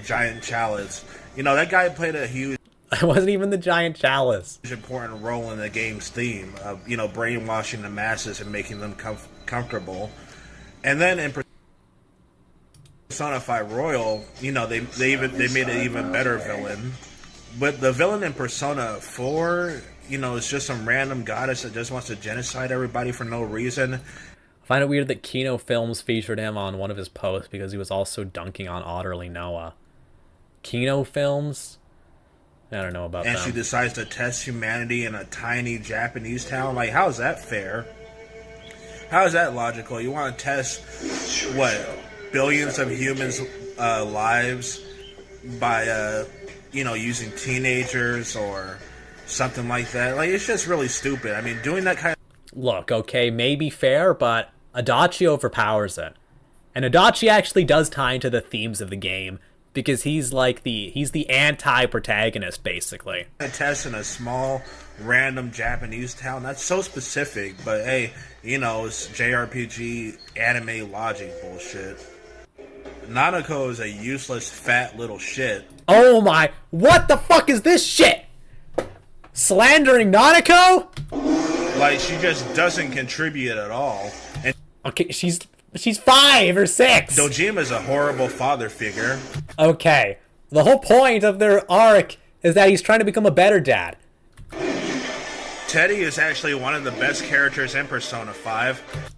giant chalice. That guy played a huge... I wasn't even the giant chalice. ...important role in the game's theme of, brainwashing the masses and making them comfortable. And then in Persona 5 Royal, they made an even better villain. But the villain in Persona 4, you know, is just some random goddess that just wants to genocide everybody for no reason. I find it weird that Kino Films featured him on one of his posts because he was also dunking on Otterly Noah. Kino Films? I don't know about that. And she decides to test humanity in a tiny Japanese town. Like, how is that fair? How is that logical? You want to test, what, billions of humans' lives by, you know, using teenagers or something like that? Like, it's just really stupid. I mean, doing that kind of... Look, okay, maybe fair, but Adachi overpowers it. And Adachi actually does tie into the themes of the game, because he's like he's the anti-protagonist, basically. A test in a small, random Japanese town, that's so specific, but hey, you know, it's JRPG anime logic bullshit. Nanako is a useless, fat little shit. Oh my, what the fuck is this shit? Slandering Nanako? Like, she just doesn't contribute at all. And okay, she's 5 or 6. Dojima's a horrible father figure. Okay, the whole point of their arc is that he's trying to become a better dad. Teddy is actually one of the best characters in Persona 5.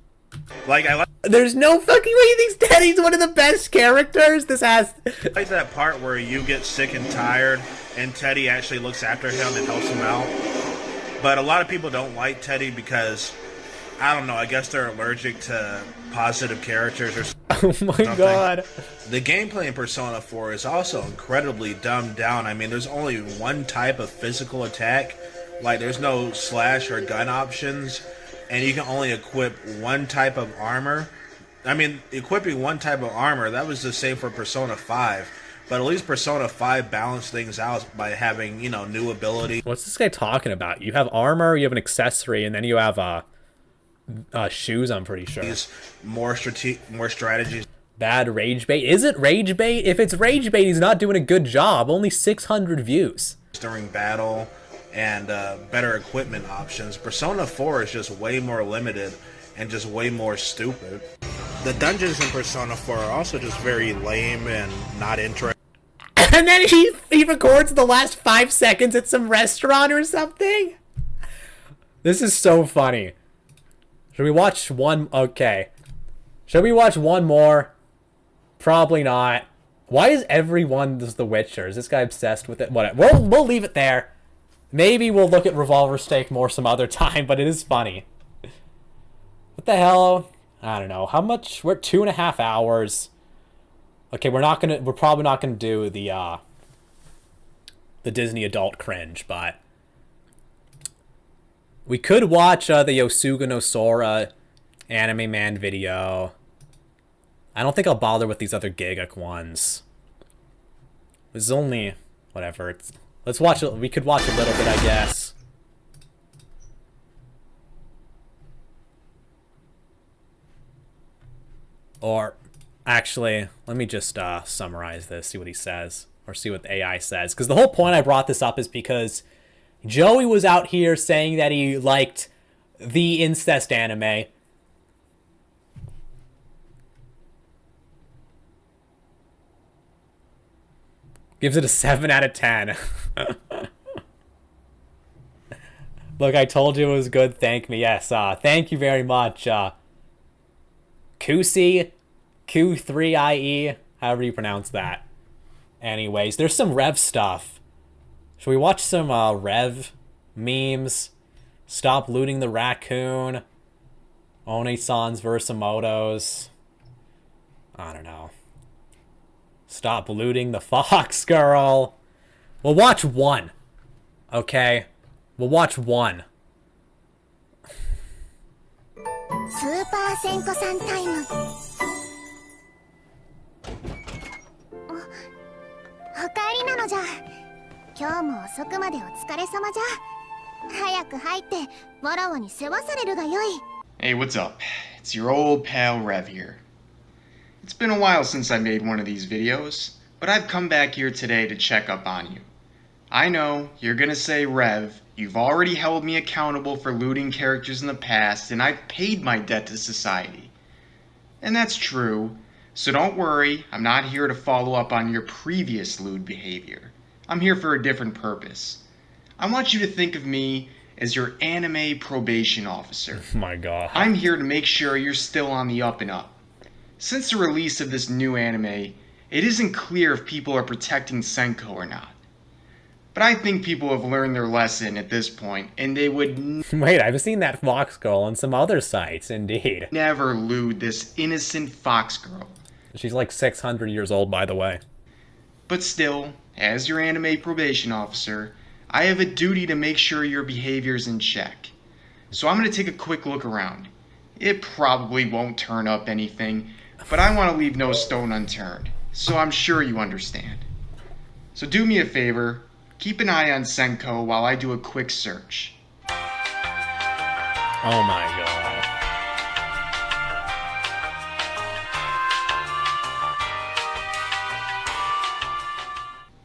Like, I like... There's no fucking way he thinks Teddy's one of the best characters? This has... I like that part where you get sick and tired, and Teddy actually looks after him and helps him out. But a lot of people don't like Teddy because, I don't know, I guess they're allergic to positive characters or something. Oh my god. The gameplay in Persona 4 is also incredibly dumbed down. I mean, there's only one type of physical attack. Like, there's no slash or gun options, and you can only equip one type of armor. I mean, equipping one type of armor, that was the same for Persona 5. But at least Persona 5 balanced things out by having, you know, new abilities. What's this guy talking about? You have armor, you have an accessory, and then you have shoes, I'm pretty sure. More strategies. Bad rage bait. Is it rage bait? If it's rage bait, he's not doing a good job. Only 600 views. During battle and better equipment options. Persona 4 is just way more limited and just way more stupid. The dungeons in Persona 4 are also just very lame and not interesting. And then he records the last 5 seconds at some restaurant or something? This is so funny. Should we watch one? Okay. Should we watch one more? Probably not. Why is everyone The Witcher? Is this guy obsessed with it? Whatever. We'll leave it there. Maybe we'll look at Revolver Steak more some other time, but it is funny. What the hell? I don't know. How much? We're at 2.5 hours. Okay, we're probably not gonna do the Disney adult cringe, but we could watch the Yosuga no Sora Anime Man video. I don't think I'll bother with these other Gigak ones. It's only whatever. Let's watch it. We could watch a little bit, I guess. Or actually, let me just summarize this, see what he says, or see what the AI says. Because the whole point I brought this up is because Joey was out here saying that he liked the incest anime. Gives it a 7 out of 10. Look, I told you it was good. Thank me. Yes, thank you very much. Kusi, Q3IE, however you pronounce that. Anyways, there's some Rev stuff. Should we watch some Rev memes? Stop looting the raccoon. One-Sans Versamotos. I don't know. Stop looting the fox girl. We'll watch one. Okay? We'll watch one. スーパーセンコさんタイム。お帰りなのじゃ。今日も遅くまでお疲れ様じゃ。早く入ってわらわに世話されるがよい。Hey, what's up? It's your old pal Rev here. It's been a while since I made one of these videos, but I've come back here today to check up on you. I know, you're gonna say, Rev, you've already held me accountable for looting characters in the past, and I've paid my debt to society. And that's true, so don't worry, I'm not here to follow up on your previous lewd behavior. I'm here for a different purpose. I want you to think of me as your anime probation officer. Oh my god. I'm here to make sure you're still on the up and up. Since the release of this new anime, it isn't clear if people are protecting Senko or not. But I think people have learned their lesson at this point, and they would Wait, I've seen that fox girl on some other sites, indeed. never lewd this innocent fox girl. She's like 600 years old, by the way. But still, as your anime probation officer, I have a duty to make sure your behavior's in check. So I'm going to take a quick look around. It probably won't turn up anything, but I want to leave no stone unturned, so I'm sure you understand. So do me a favor, keep an eye on Senko while I do a quick search. Oh my god.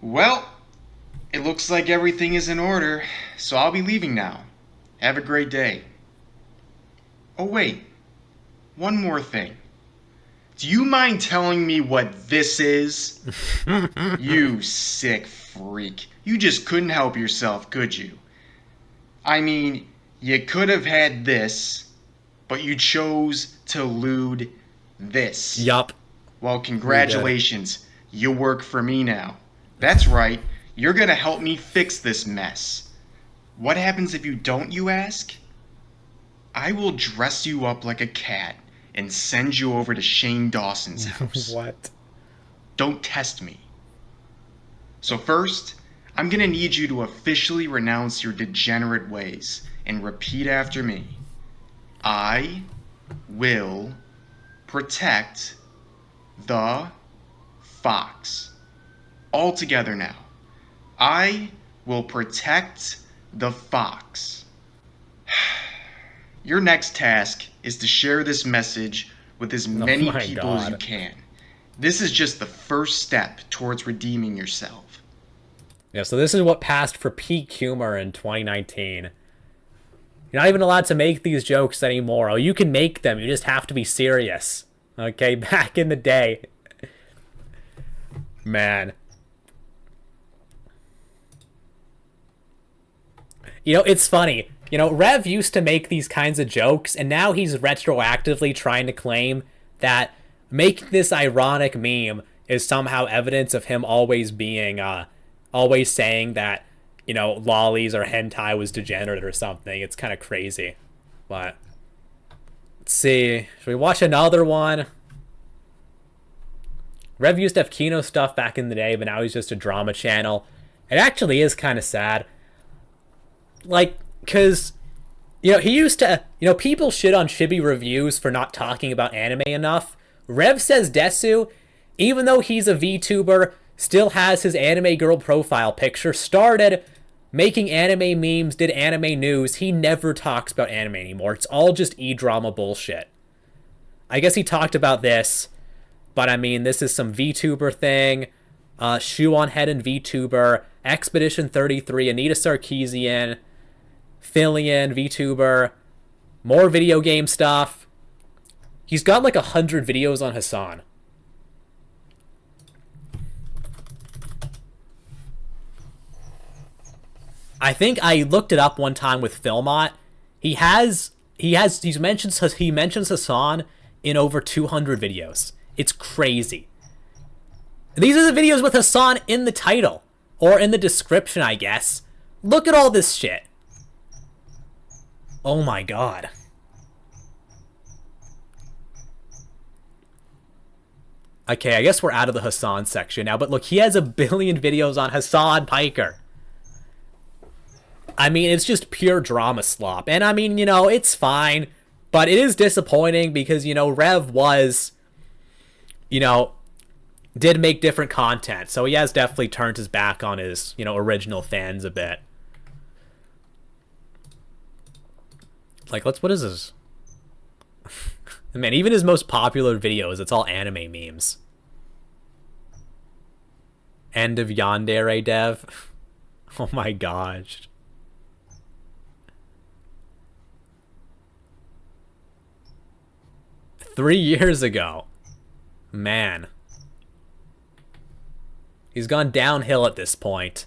Well, it looks like everything is in order, so I'll be leaving now. Have a great day. Oh wait, one more thing. Do you mind telling me what this is? You sick freak. You just couldn't help yourself, could you? I mean, you could have had this, but you chose to lewd this. Yup. Well, congratulations. You work for me now. That's right. You're gonna help me fix this mess. What happens if you don't, you ask? I will dress you up like a cat and send you over to Shane Dawson's house. What? Don't test me. So first, I'm gonna need you to officially renounce your degenerate ways and repeat after me. I will protect the fox. All together now. I will protect the fox. Your next task is to share this message with as many my people as you God. can. This is just the first step towards redeeming yourself. Yeah, so this is what passed for peak humor in 2019. You're not even allowed to make these jokes anymore. Oh, you can make them, you just have to be serious. Okay, back in the day. Man. You know, it's funny. You know, Rev used to make these kinds of jokes, and now he's retroactively trying to claim that making this ironic meme is somehow evidence of him always being, always saying that, you know, lollies or hentai was degenerate or something. It's kind of crazy. But, let's see. Should we watch another one? Rev used to have Kino stuff back in the day, but now he's just a drama channel. It actually is kind of sad. Like, because, you know, he used to, you know, people shit on Chibi reviews for not talking about anime enough. Rev Says Desu, even though he's a VTuber, still has his anime girl profile picture, started making anime memes, did anime news. He never talks about anime anymore. It's all just e-drama bullshit. I guess he talked about this, but I mean, this is some VTuber thing. Shoe on Head and VTuber, Expedition 33, Anita Sarkeesian, Fillion, VTuber, more video game stuff. He's got like 100 videos on Hassan. I think I looked it up one time with Filmot. He mentions Hassan in over 200 videos. It's crazy. These are the videos with Hassan in the title or in the description, I guess. Look at all this shit. Oh my god. Okay, I guess we're out of the Hassan section now, but look, he has 1 billion videos on Hassan Piker. I mean, it's just pure drama slop. And I mean, you know, it's fine, but it is disappointing because, you know, Rev was, you know, did make different content, so he has definitely turned his back on his, you know, original fans a bit. Like, what is this? Man, even his most popular videos, it's all anime memes. End of Yandere Dev. Oh my gosh. Three years ago. Man. He's gone downhill at this point.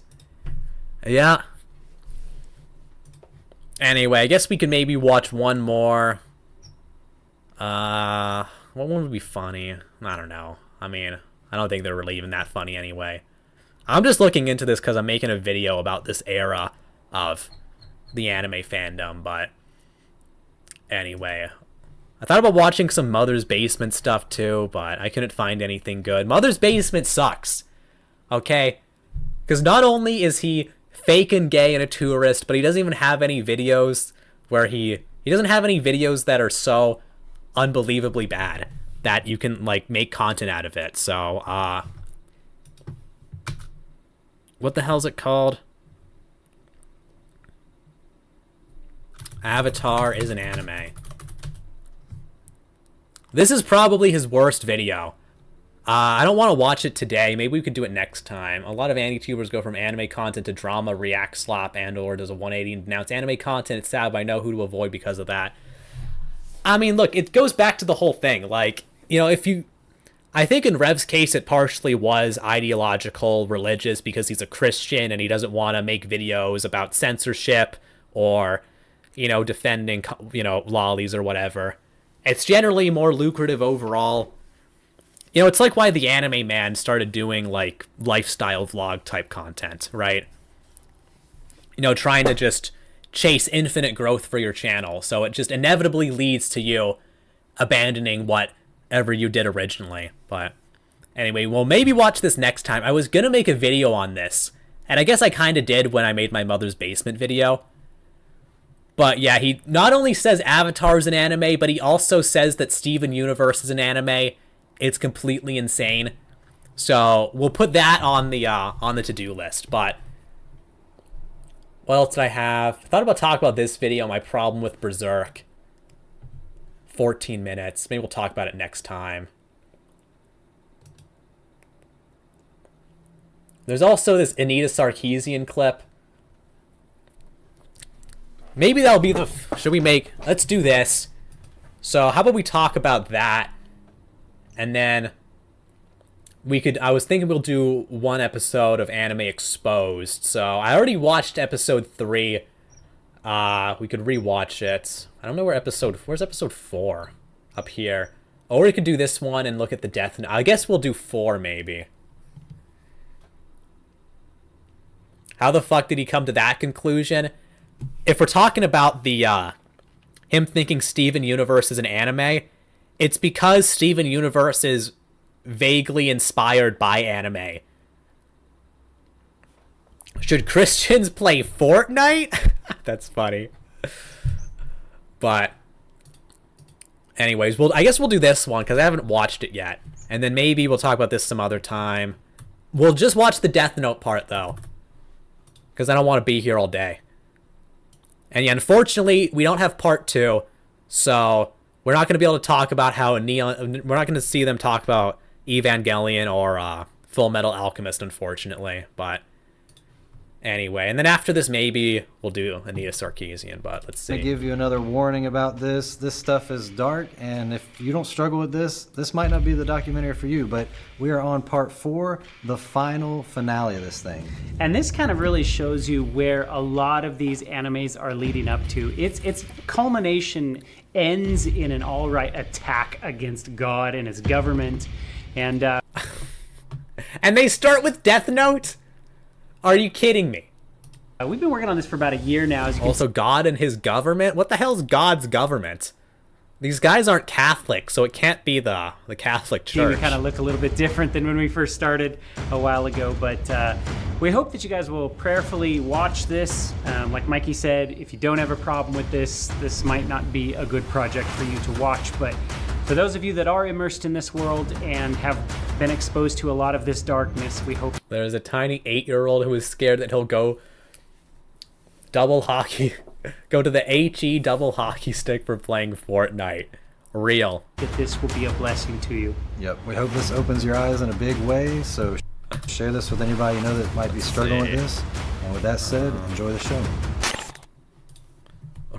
Yeah. Anyway, I guess we could maybe watch one more. What one would be funny? I don't know. I mean, I don't think they're really even that funny anyway. I'm just looking into this because I'm making a video about this era of the anime fandom, but anyway. I thought about watching some Mother's Basement stuff too, but I couldn't find anything good. Mother's Basement sucks. Okay? Because not only is he fake and gay and a tourist, but he doesn't even have any videos where he doesn't have any videos that are so unbelievably bad that you can like make content out of it. So what the hell's it called? Avatar is an anime. This is probably his worst video. I don't want to watch it today. Maybe we could do it next time. A lot of anti-tubers go from anime content to drama, react, slap, and or does a 180 and denounce anime content. It's sad, but I know who to avoid because of that. I mean, look, it goes back to the whole thing. Like, you know, I think in Rev's case, it partially was ideological, religious, because he's a Christian and he doesn't want to make videos about censorship or, you know, defending, you know, lollies or whatever. It's generally more lucrative overall. You know, it's like why the Anime Man started doing, like, lifestyle vlog type content, right? You know, trying to just chase infinite growth for your channel. So it just inevitably leads to you abandoning whatever you did originally. But anyway, we'll maybe watch this next time. I was going to make a video on this, and I guess I kind of did when I made my Mother's Basement video. But yeah, he not only says Avatar is an anime, but he also says that Steven Universe is an anime. It's completely insane. So we'll put that on the to-do list. But what else did I have? I thought about talking about this video, my problem with Berserk. 14 minutes. Maybe we'll talk about it next time. There's also this Anita Sarkeesian clip. Maybe that'll be the... Let's do this. So how about we talk about that? And then I was thinking we'll do one episode of Anime Exposed. So I already watched episode 3. We could rewatch it. I don't know where's episode 4? Up here. Or we could do this one and look at the Death Note. I guess we'll do 4 maybe. How the fuck did he come to that conclusion? If we're talking about the him thinking Steven Universe is an anime, it's because Steven Universe is vaguely inspired by anime. Should Christians play Fortnite? That's funny. But anyways, I guess we'll do this one because I haven't watched it yet. And then maybe we'll talk about this some other time. We'll just watch the Death Note part though, because I don't want to be here all day. And yeah, unfortunately, we don't have part 2, so we're not going to be able to talk about how we're not going to see them talk about Evangelion or Full Metal Alchemist, unfortunately. But anyway, and then after this, maybe we'll do Anita Sarkeesian, but let's see. I give you another warning about this. This stuff is dark, and if you don't struggle with this might not be the documentary for you, but we are on part 4, the final finale of this thing. And this kind of really shows you where a lot of these animes are leading up to. Its culmination ends in an all-right attack against God and his government, and and they start with Death Note? Are you kidding me? We've been working on this for about a year now. Also, God and his government? What the hell's God's government? These guys aren't Catholic, so it can't be the Catholic Church. We kind of look a little bit different than when we first started a while ago, but we hope that you guys will prayerfully watch this. Like Mikey said, if you don't have a problem with this might not be a good project for you to watch, but for those of you that are immersed in this world and have been exposed to a lot of this darkness, we hope... There's a tiny 8-year-old who is scared that he'll go double hockey... Go to the HE double hockey stick for playing Fortnite. Real. That this will be a blessing to you. Yep, we hope this opens your eyes in a big way, so share this with anybody you know that might be struggling with this. And with that said, enjoy the show.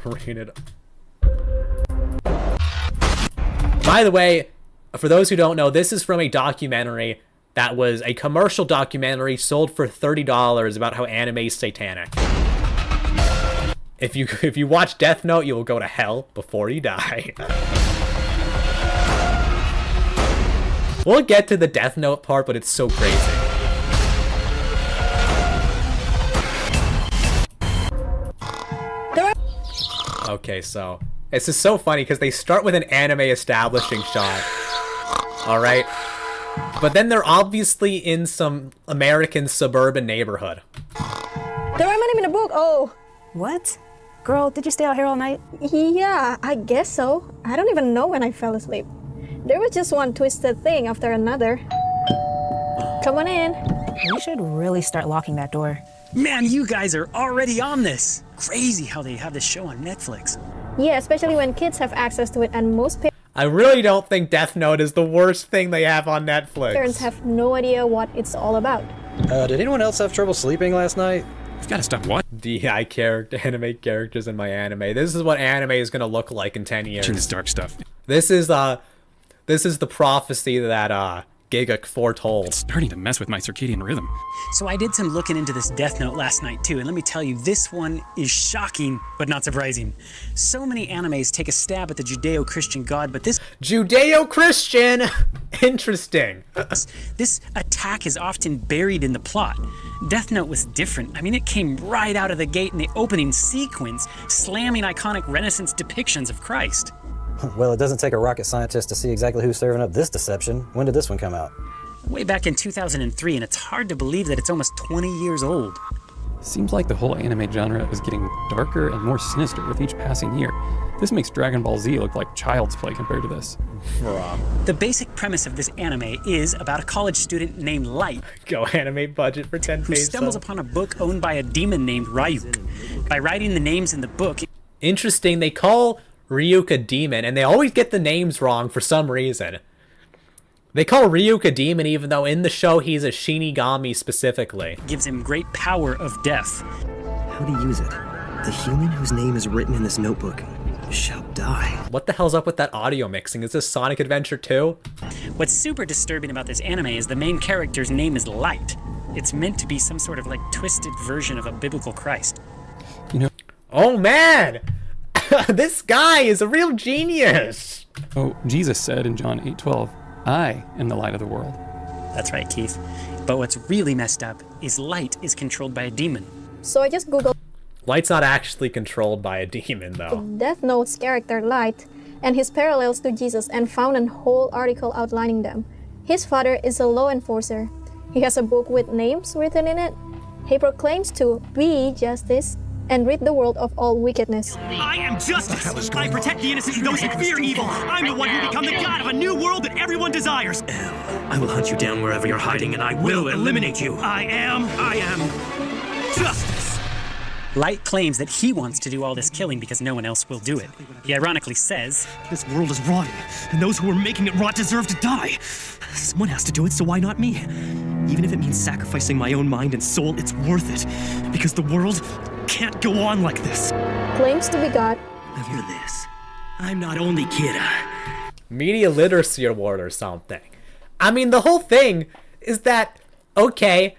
Read it. By the way, for those who don't know, this is from a documentary that was a commercial documentary sold for $30 about how anime is satanic. If you watch Death Note, you will go to hell before you die. We'll get to the Death Note part, but it's so crazy. Okay, so it's just so funny because they start with an anime establishing shot. Alright? But then they're obviously in some American suburban neighborhood. There are many in the book. Oh. What? Girl, did you stay out here all night? Yeah, I guess so. I don't even know when I fell asleep. There was just one twisted thing after another. Come on in. We should really start locking that door. Man, you guys are already on this. Crazy how they have this show on Netflix. Yeah, especially when kids have access to it, and most I really don't think Death Note is the worst thing they have on Netflix. parents have no idea what it's all about. Did anyone else have trouble sleeping last night? You've got to stop what? DI character, anime characters in my anime. This is what anime is gonna look like in 10 years. This dark stuff. This is the prophecy that Giga foretold. It's starting to mess with my circadian rhythm. So I did some looking into this Death Note last night too, and let me tell you, this one is shocking, but not surprising. So many animes take a stab at the Judeo-Christian God, but this... Judeo-Christian! Interesting. This attack is often buried in the plot. Death Note was different. I mean, it came right out of the gate in the opening sequence, slamming iconic Renaissance depictions of Christ. Well, it doesn't take a rocket scientist to see exactly who's serving up this deception. When did this one come out? Way back in 2003, and it's hard to believe that it's almost 20 years old. Seems like the whole anime genre is getting darker and more sinister with each passing year. This makes Dragon Ball Z look like child's play compared to this. The basic premise of this anime is about a college student named Light. Go anime budget for 10 who stumbles upon a book owned by a demon named Ryuk. By writing the names in the book... Interesting, they call Ryuk a demon, and they always get the names wrong for some reason. They call Ryuk a demon even though in the show he's a Shinigami specifically. Gives him great power of death. How to use it? The human whose name is written in this notebook shall die. What the hell's up with that audio mixing? Is this Sonic Adventure 2? What's super disturbing about this anime is the main character's name is Light. It's meant to be some sort of like twisted version of a biblical Christ. You know... Oh man! This guy is a real genius! Oh, Jesus said in John 8:12, I am the light of the world. That's right, Keith. But what's really messed up is Light is controlled by a demon. So I just googled Light's not actually controlled by a demon, though. Death Note's character Light and his parallels to Jesus and found a whole article outlining them. His father is a law enforcer. He has a book with names written in it. He proclaims to be justice and rid the world of all wickedness. I am justice! I protect the innocent and those who fear evil! I'm the one who become the god of a new world that everyone desires! I will hunt you down wherever you're hiding and I will eliminate you! I am justice! Light claims that he wants to do all this killing because no one else will do it. He ironically says, This world is rotten, and those who are making it rot deserve to die! Someone has to do it, so why not me? Even if it means sacrificing my own mind and soul, it's worth it. Because the world can't go on like this. Claims to be God. Hear this. I'm not only Kira. Media Literacy Award or something. I mean, the whole thing is that, okay,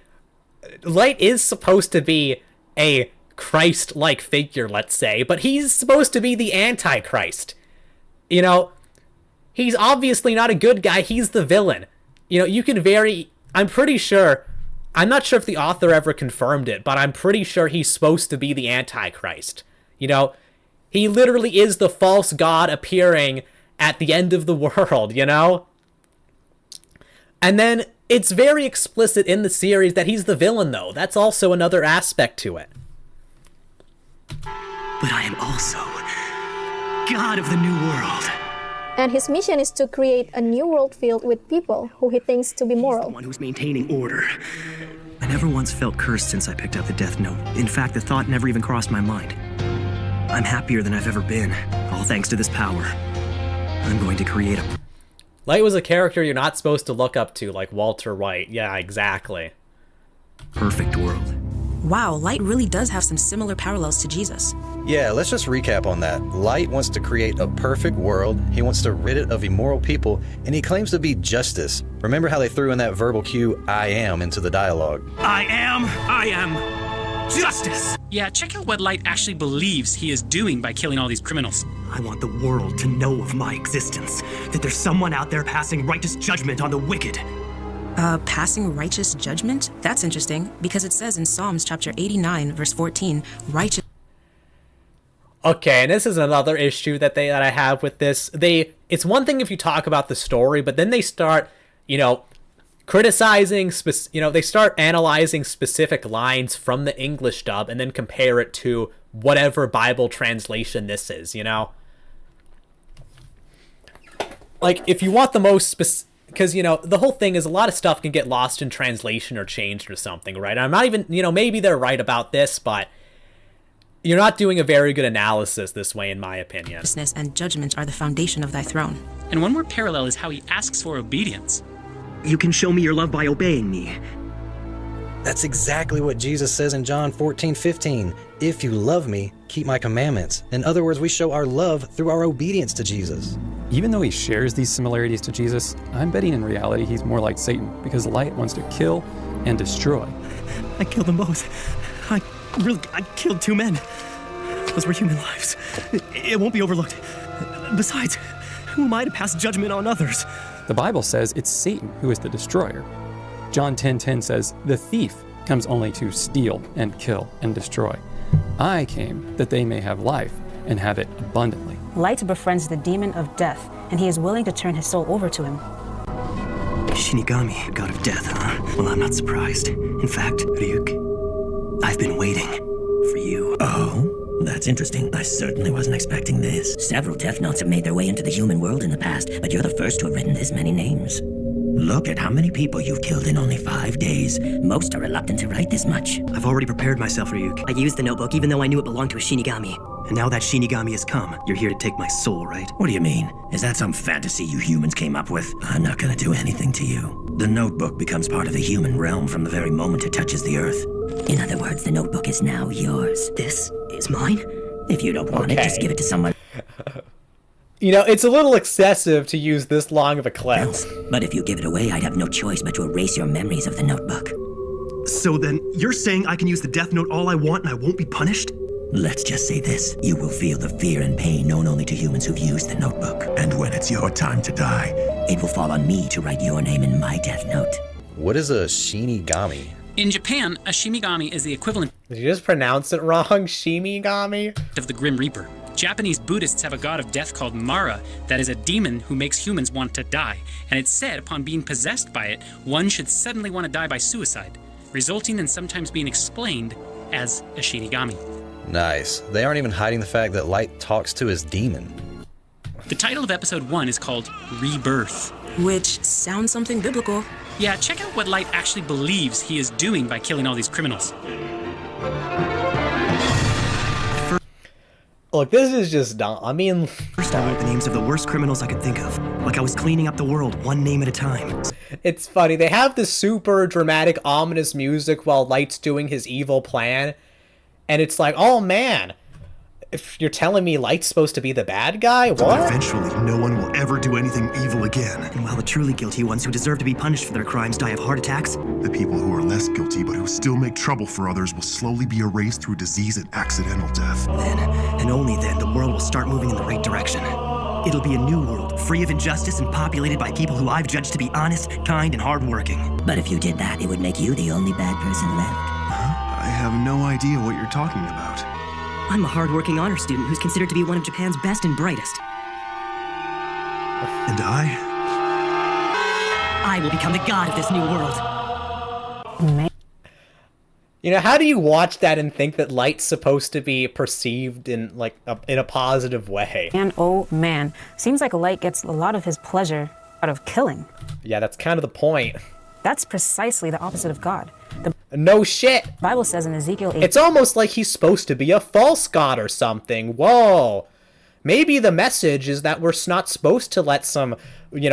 Light is supposed to be a Christ-like figure, let's say, but he's supposed to be the Antichrist. You know, he's obviously not a good guy, he's the villain. You know, you can I'm pretty sure, I'm not sure if the author ever confirmed it, but I'm pretty sure he's supposed to be the Antichrist. You know, he literally is the false god appearing at the end of the world, you know? And then it's very explicit in the series that he's the villain, though. That's also another aspect to it. But I am also God of the new world. And his mission is to create a new world filled with people who he thinks to be moral. The one who's maintaining order. I never once felt cursed since I picked up the Death Note. In fact, the thought never even crossed my mind. I'm happier than I've ever been, all thanks to this power. I'm going to create a... Light was a character you're not supposed to look up to, like Walter White. Yeah, exactly. perfect world. Wow, light really does have some similar parallels to Jesus. Yeah, let's just recap on that. Light wants to create a perfect world, he wants to rid it of immoral people, and he claims to be justice. Remember how they threw in that verbal cue, I am, into the dialogue. I am justice. Yeah, check out what Light actually believes he is doing by killing all these criminals. I want the world to know of my existence, that there's someone out there passing righteous judgment on the wicked. Passing righteous judgment? That's interesting, because it says in Psalms chapter 89, verse 14, righteous... Okay, and this is another issue that I have with this. It's one thing if you talk about the story, but then they start, criticizing, they start analyzing specific lines from the English dub and then compare it to whatever Bible translation this is, Like, if you want the most specific... Because, the whole thing is a lot of stuff can get lost in translation or changed or something, right? I'm not even, maybe they're right about this, but you're not doing a very good analysis this way, in my opinion. Righteousness and judgment are the foundation of thy throne. And one more parallel is how he asks for obedience. You can show me your love by obeying me. That's exactly what Jesus says in John 14:15. If you love me, keep my commandments. In other words, we show our love through our obedience to Jesus. Even though he shares these similarities to Jesus, I'm betting in reality he's more like Satan, because light wants to kill and destroy. I killed them both. I killed 2 men. Those were human lives. It won't be overlooked. Besides, who am I to pass judgment on others? The Bible says it's Satan who is the destroyer. John 10:10 says, the thief comes only to steal and kill and destroy. I came that they may have life and have it abundantly. Light befriends the demon of death, and he is willing to turn his soul over to him. Shinigami, god of death, huh? Well, I'm not surprised. In fact, Ryuk, I've been waiting for you. Oh, that's interesting. I certainly wasn't expecting this. Several Death Notes have made their way into the human world in the past, but you're the first to have written this many names. Look at how many people you've killed in only 5 days. Most are reluctant to write this much. I've already prepared myself, Ryuk. I used the notebook even though I knew it belonged to a Shinigami. And now that Shinigami has come, you're here to take my soul, right? What do you mean? Is that some fantasy you humans came up with? I'm not gonna do anything to you. The notebook becomes part of the human realm from the very moment it touches the earth. In other words, the notebook is now yours. This is mine? If you don't want it, just give it to someone. It's a little excessive to use this long of a clip. But if you give it away, I'd have no choice but to erase your memories of the notebook. So then, you're saying I can use the Death Note all I want and I won't be punished? Let's just say this. You will feel the fear and pain known only to humans who've used the notebook. And when it's your time to die, it will fall on me to write your name in my Death Note. What is a Shinigami? In Japan, a Shimigami is the equivalent... Did you just pronounce it wrong? Shimigami? ...of the Grim Reaper. Japanese Buddhists have a god of death called Mara that is a demon who makes humans want to die. And it's said upon being possessed by it, one should suddenly want to die by suicide, resulting in sometimes being explained as a Shinigami. Nice. They aren't even hiding the fact that Light talks to his demon. The title of episode 1 is called Rebirth. Which sounds something biblical. Yeah, check out what Light actually believes he is doing by killing all these criminals. Look, this is just dumb. I mean... First I wrote the names of the worst criminals I could think of. Like I was cleaning up the world, one name at a time. It's funny. They have this super dramatic, ominous music while Light's doing his evil plan. And it's like, oh man, if you're telling me Light's supposed to be the bad guy, what? Eventually, no one will ever do anything evil again. And while the truly guilty ones who deserve to be punished for their crimes die of heart attacks, the people who are less guilty but who still make trouble for others will slowly be erased through disease and accidental death. Then, and only then, the world will start moving in the right direction. It'll be a new world, free of injustice and populated by people who I've judged to be honest, kind, and hardworking. But if you did that, it would make you the only bad person left. I have no idea what you're talking about. I'm a hardworking honor student who's considered to be one of Japan's best and brightest. And I will become the god of this new world. How do you watch that and think that Light's supposed to be perceived in in a positive way? And oh man, seems like Light gets a lot of his pleasure out of killing. Yeah, that's kind of the point. That's precisely the opposite of God. No shit. The Bible says in Ezekiel 8... It's almost like he's supposed to be a false god or something. Whoa. Maybe the message is that we're not supposed to let some,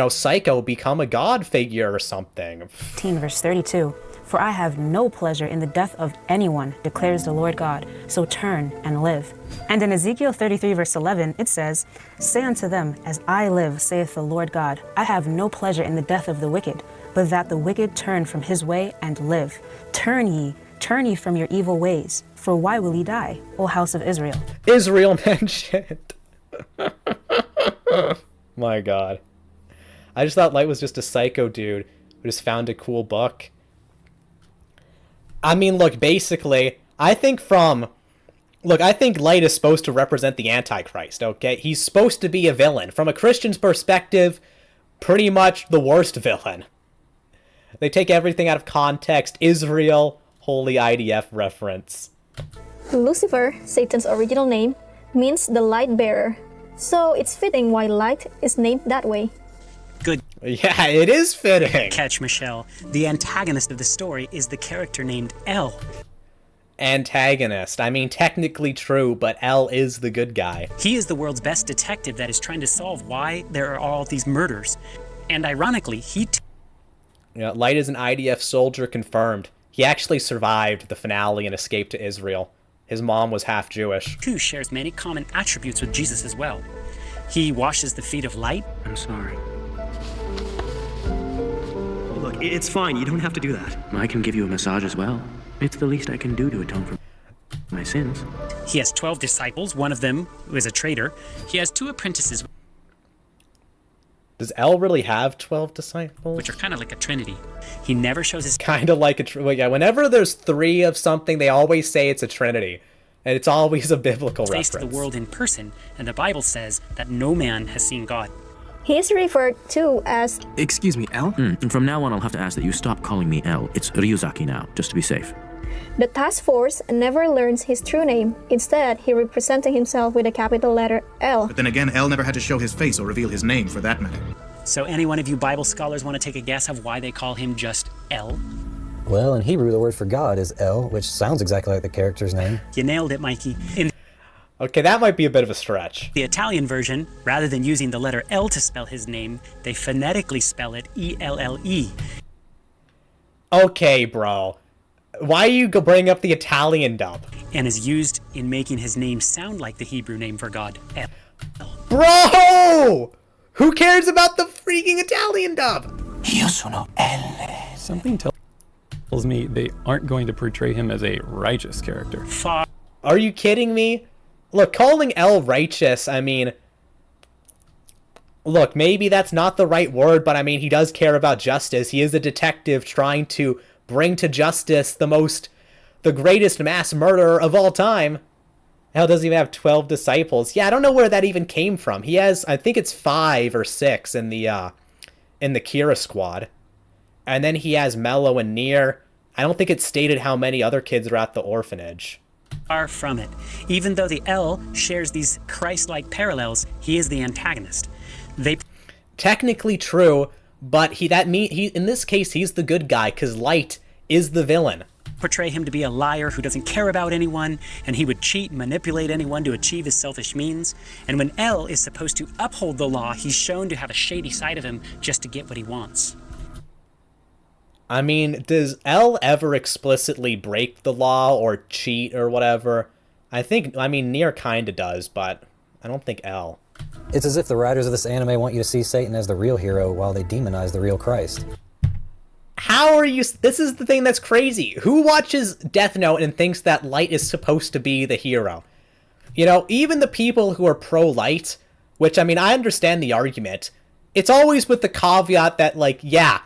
psycho become a god figure or something. 18 verse 32. For I have no pleasure in the death of anyone, declares the Lord God. So turn and live. And in Ezekiel 33, verse 11, it says, Say unto them, As I live, saith the Lord God, I have no pleasure in the death of the wicked, but that the wicked turn from his way and live. Turn ye from your evil ways. For why will ye die, O house of Israel? Israel mentioned. My God. I just thought Light was just a psycho dude who just found a cool book. I mean, look, basically, I think Light is supposed to represent the Antichrist, okay? He's supposed to be a villain. From a Christian's perspective, pretty much the worst villain. They take everything out of context. Israel, holy IDF reference. Lucifer, Satan's original name, means the light bearer. So it's fitting why Light is named that way. Good. Yeah, it is fitting. Catch, Michelle. The antagonist of the story is the character named L. Antagonist. I mean, technically true, but L is the good guy. He is the world's best detective that is trying to solve why there are all these murders. And ironically, Light is an IDF soldier confirmed. He actually survived the finale and escaped to Israel. His mom was half Jewish. too shares many common attributes with Jesus as well. He washes the feet of Light. I'm sorry. Look, it's fine. You don't have to do that. I can give you a massage as well. It's the least I can do to atone for my sins. He has 12 disciples, one of them is a traitor. He has 2 apprentices, Does L really have 12 disciples? which are kind of like a trinity. He never shows his... Kind of like a... yeah, whenever there's 3 of something, they always say it's a trinity. And it's always a biblical face reference. to the world in person, and the Bible says that no man has seen God. He is referred to as... Excuse me, L? From now on, I'll have to ask that you stop calling me L. It's Ryuzaki now, just to be safe. The task force never learns his true name. Instead, he representing himself with a capital letter L. But then again, L never had to show his face or reveal his name for that matter. So any one of you Bible scholars want to take a guess of why they call him just L? Well, in Hebrew, the word for God is El, which sounds exactly like the character's name. You nailed it, Mikey. In Okay, that might be a bit of a stretch. the Italian version, rather than using the letter L to spell his name, they phonetically spell it E-L-L-E. Okay, bro. Why you go bring up the Italian dub? And is used in making his name sound like the Hebrew name for God, El. Bro! Who cares about the freaking Italian dub? Io sono L. Something tells me they aren't going to portray him as a righteous character. Are you kidding me? Look, calling L righteous, I mean... Look, maybe that's not the right word, but I mean, he does care about justice. He is a detective trying to bring to justice the greatest mass murderer of all time. Hell, doesn't even have 12 disciples. Yeah, I don't know where that even came from. He has, I think it's 5 or 6 in the Kira squad. And then he has Mello and Nier. I don't think it's stated how many other kids are at the orphanage. Far from it. Even though the L shares these Christ-like parallels, he is the antagonist. They technically true, but in this case he's the good guy because Light is the villain. Portray him to be a liar who doesn't care about anyone, and he would cheat and manipulate anyone to achieve his selfish means. And when L is supposed to uphold the law, he's shown to have a shady side of him just to get what he wants. I mean, does L ever explicitly break the law or cheat or whatever? I mean, Nier kinda does, but I don't think L. It's as if the writers of this anime want you to see Satan as the real hero while they demonize the real Christ. How are you... This is the thing that's crazy. Who watches Death Note and thinks that Light is supposed to be the hero? You know, even the people who are pro-Light, which, I mean, I understand the argument, it's always with the caveat that, like, yeah,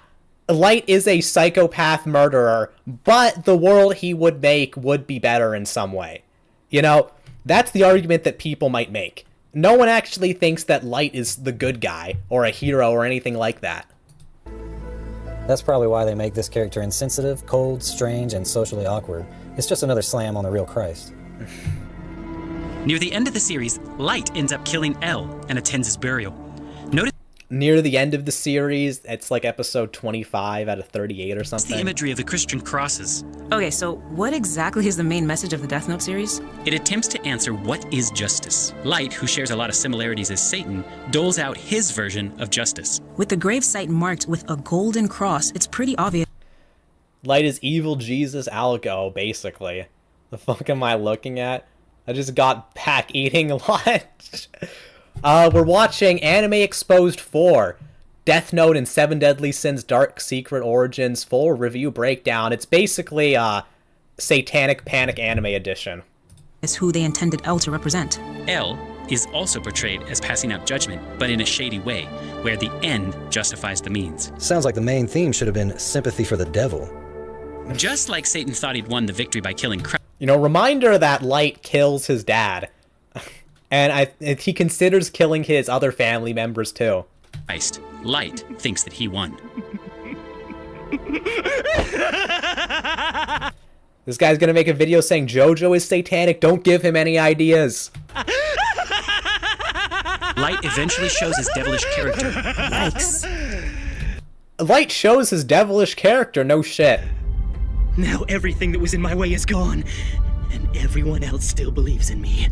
Light is a psychopath murderer, but the world he would make would be better in some way. You know, that's the argument that people might make. No one actually thinks that Light is the good guy, or a hero, or anything like that. That's probably why they make this character insensitive, cold, strange, and socially awkward. It's just another slam on the real Christ. Near the end of the series, Light ends up killing L and attends his burial. Notice near the end of the series, it's like episode 25 out of 38 or something. the imagery of the Christian crosses. Okay, so what exactly is the main message of the Death Note series? It attempts to answer what is justice. Light, who shares a lot of similarities as Satan, doles out his version of justice. With the gravesite marked with a golden cross, it's pretty obvious. Light is evil Jesus Algo, basically. The fuck am I looking at? I just got back eating lunch. We're watching Anime Exposed 4. Death Note and 7 Deadly Sins Dark Secret Origins full review breakdown. It's basically Satanic Panic Anime Edition. Is who they intended L to represent. L is also portrayed as passing out judgment, but in a shady way, where the end justifies the means. Sounds like the main theme should have been sympathy for the devil. Just like Satan thought he'd won the victory by killing Christ. You know, reminder that Light kills his dad. And he considers killing his other family members too. Light thinks that he won. This guy's gonna make a video saying JoJo is satanic, don't give him any ideas. Light eventually shows his devilish character. Yikes. Light shows his devilish character, no shit. Now everything that was in my way is gone, and everyone else still believes in me.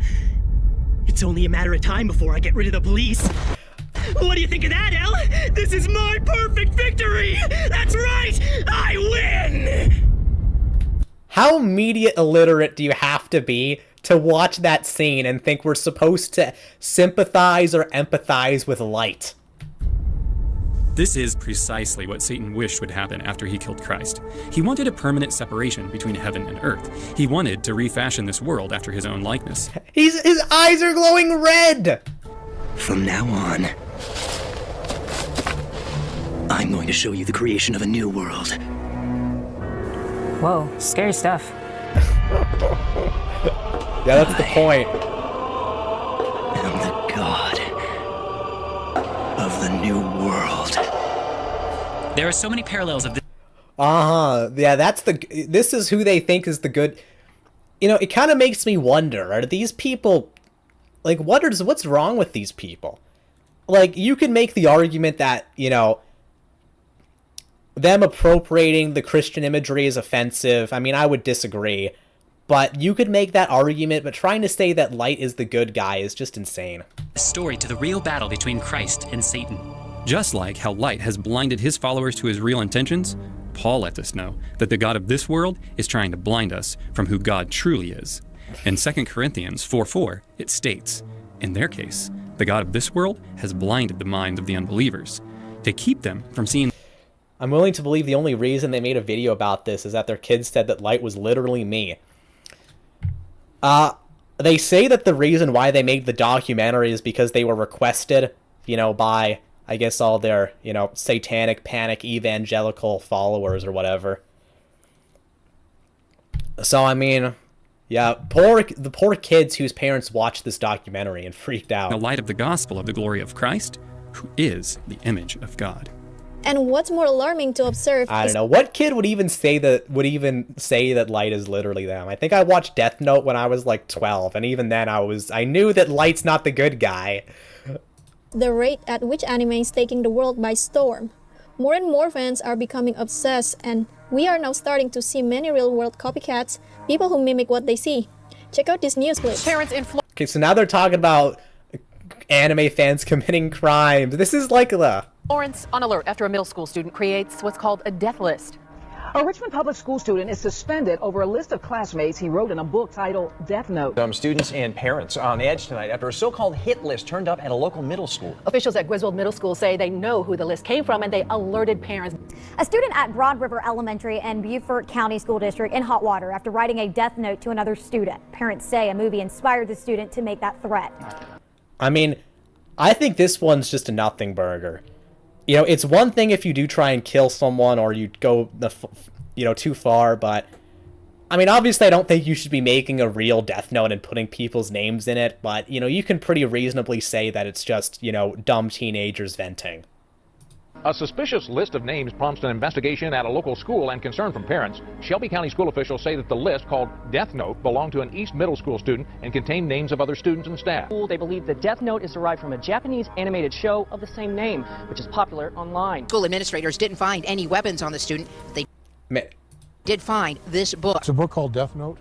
It's only a matter of time before I get rid of the police. What do you think of that, Elle? This is my perfect victory! That's right! I win! How media illiterate do you have to be to watch that scene and think we're supposed to sympathize or empathize with Light? This is precisely what Satan wished would happen after he killed Christ. He wanted a permanent separation between heaven and earth. He wanted to refashion this world after his own likeness. His eyes are glowing red! From now on, I'm going to show you the creation of a new world. Whoa, scary stuff. Yeah, that's the point. I'm the god of the new world. There are so many parallels of this. Yeah, this is who they think is the good. You know, it kind of makes me wonder, are these people, like, what's wrong with these people? Like, you could make the argument that, you know, them appropriating the Christian imagery is offensive. I mean, I would disagree. But you could make that argument, but trying to say that Light is the good guy is just insane. Story to the real battle between Christ and Satan. Just like how Light has blinded his followers to his real intentions, Paul let us know that the God of this world is trying to blind us from who God truly is. In 2 Corinthians 4:4, it states, in their case, the God of this world has blinded the minds of the unbelievers to keep them from seeing. I'm willing to believe the only reason they made a video about this is that their kids said that Light was literally me. They say that the reason why they made the documentary is because they were requested, you know, by, I guess, all their, you know, satanic panic evangelical followers or whatever. So, I mean, yeah, the poor kids whose parents watched this documentary and freaked out. The light of the gospel of the glory of Christ, who is the image of God. And what's more alarming to observe I don't know. What kid would even say that Light is literally them? I think I watched Death Note when I was like 12, and even then I knew that Light's not the good guy. the rate at which anime is taking the world by storm. More and more fans are becoming obsessed, and we are now starting to see many real-world copycats, people who mimic what they see. Check out this news clip. Parents in Okay, so now they're talking about anime fans committing crimes. This is like the... Florence on alert after a middle school student creates what's called a death list. A Richmond public school student is suspended over a list of classmates he wrote in a book titled Death Note. Some students and parents on edge tonight after a so-called hit list turned up at a local middle school. Officials at Griswold Middle School say they know who the list came from and they alerted parents. A student at Broad River Elementary and Beaufort County School District in hot water after writing a death note to another student. Parents say a movie inspired the student to make that threat. I mean, I think this one's just a nothing burger. You know, it's one thing if you do try and kill someone or you go too far, but I mean, obviously I don't think you should be making a real death note and putting people's names in it, but you know, you can pretty reasonably say that it's just, you know, dumb teenagers venting. A suspicious list of names prompts an investigation at a local school and concern from parents. Shelby County school officials say that the list, called Death Note, belonged to an East Middle School student and contained names of other students and staff. They believe the Death Note is derived from a Japanese animated show of the same name, which is popular online. School administrators didn't find any weapons on the student. They did find this book. It's a book called Death Note.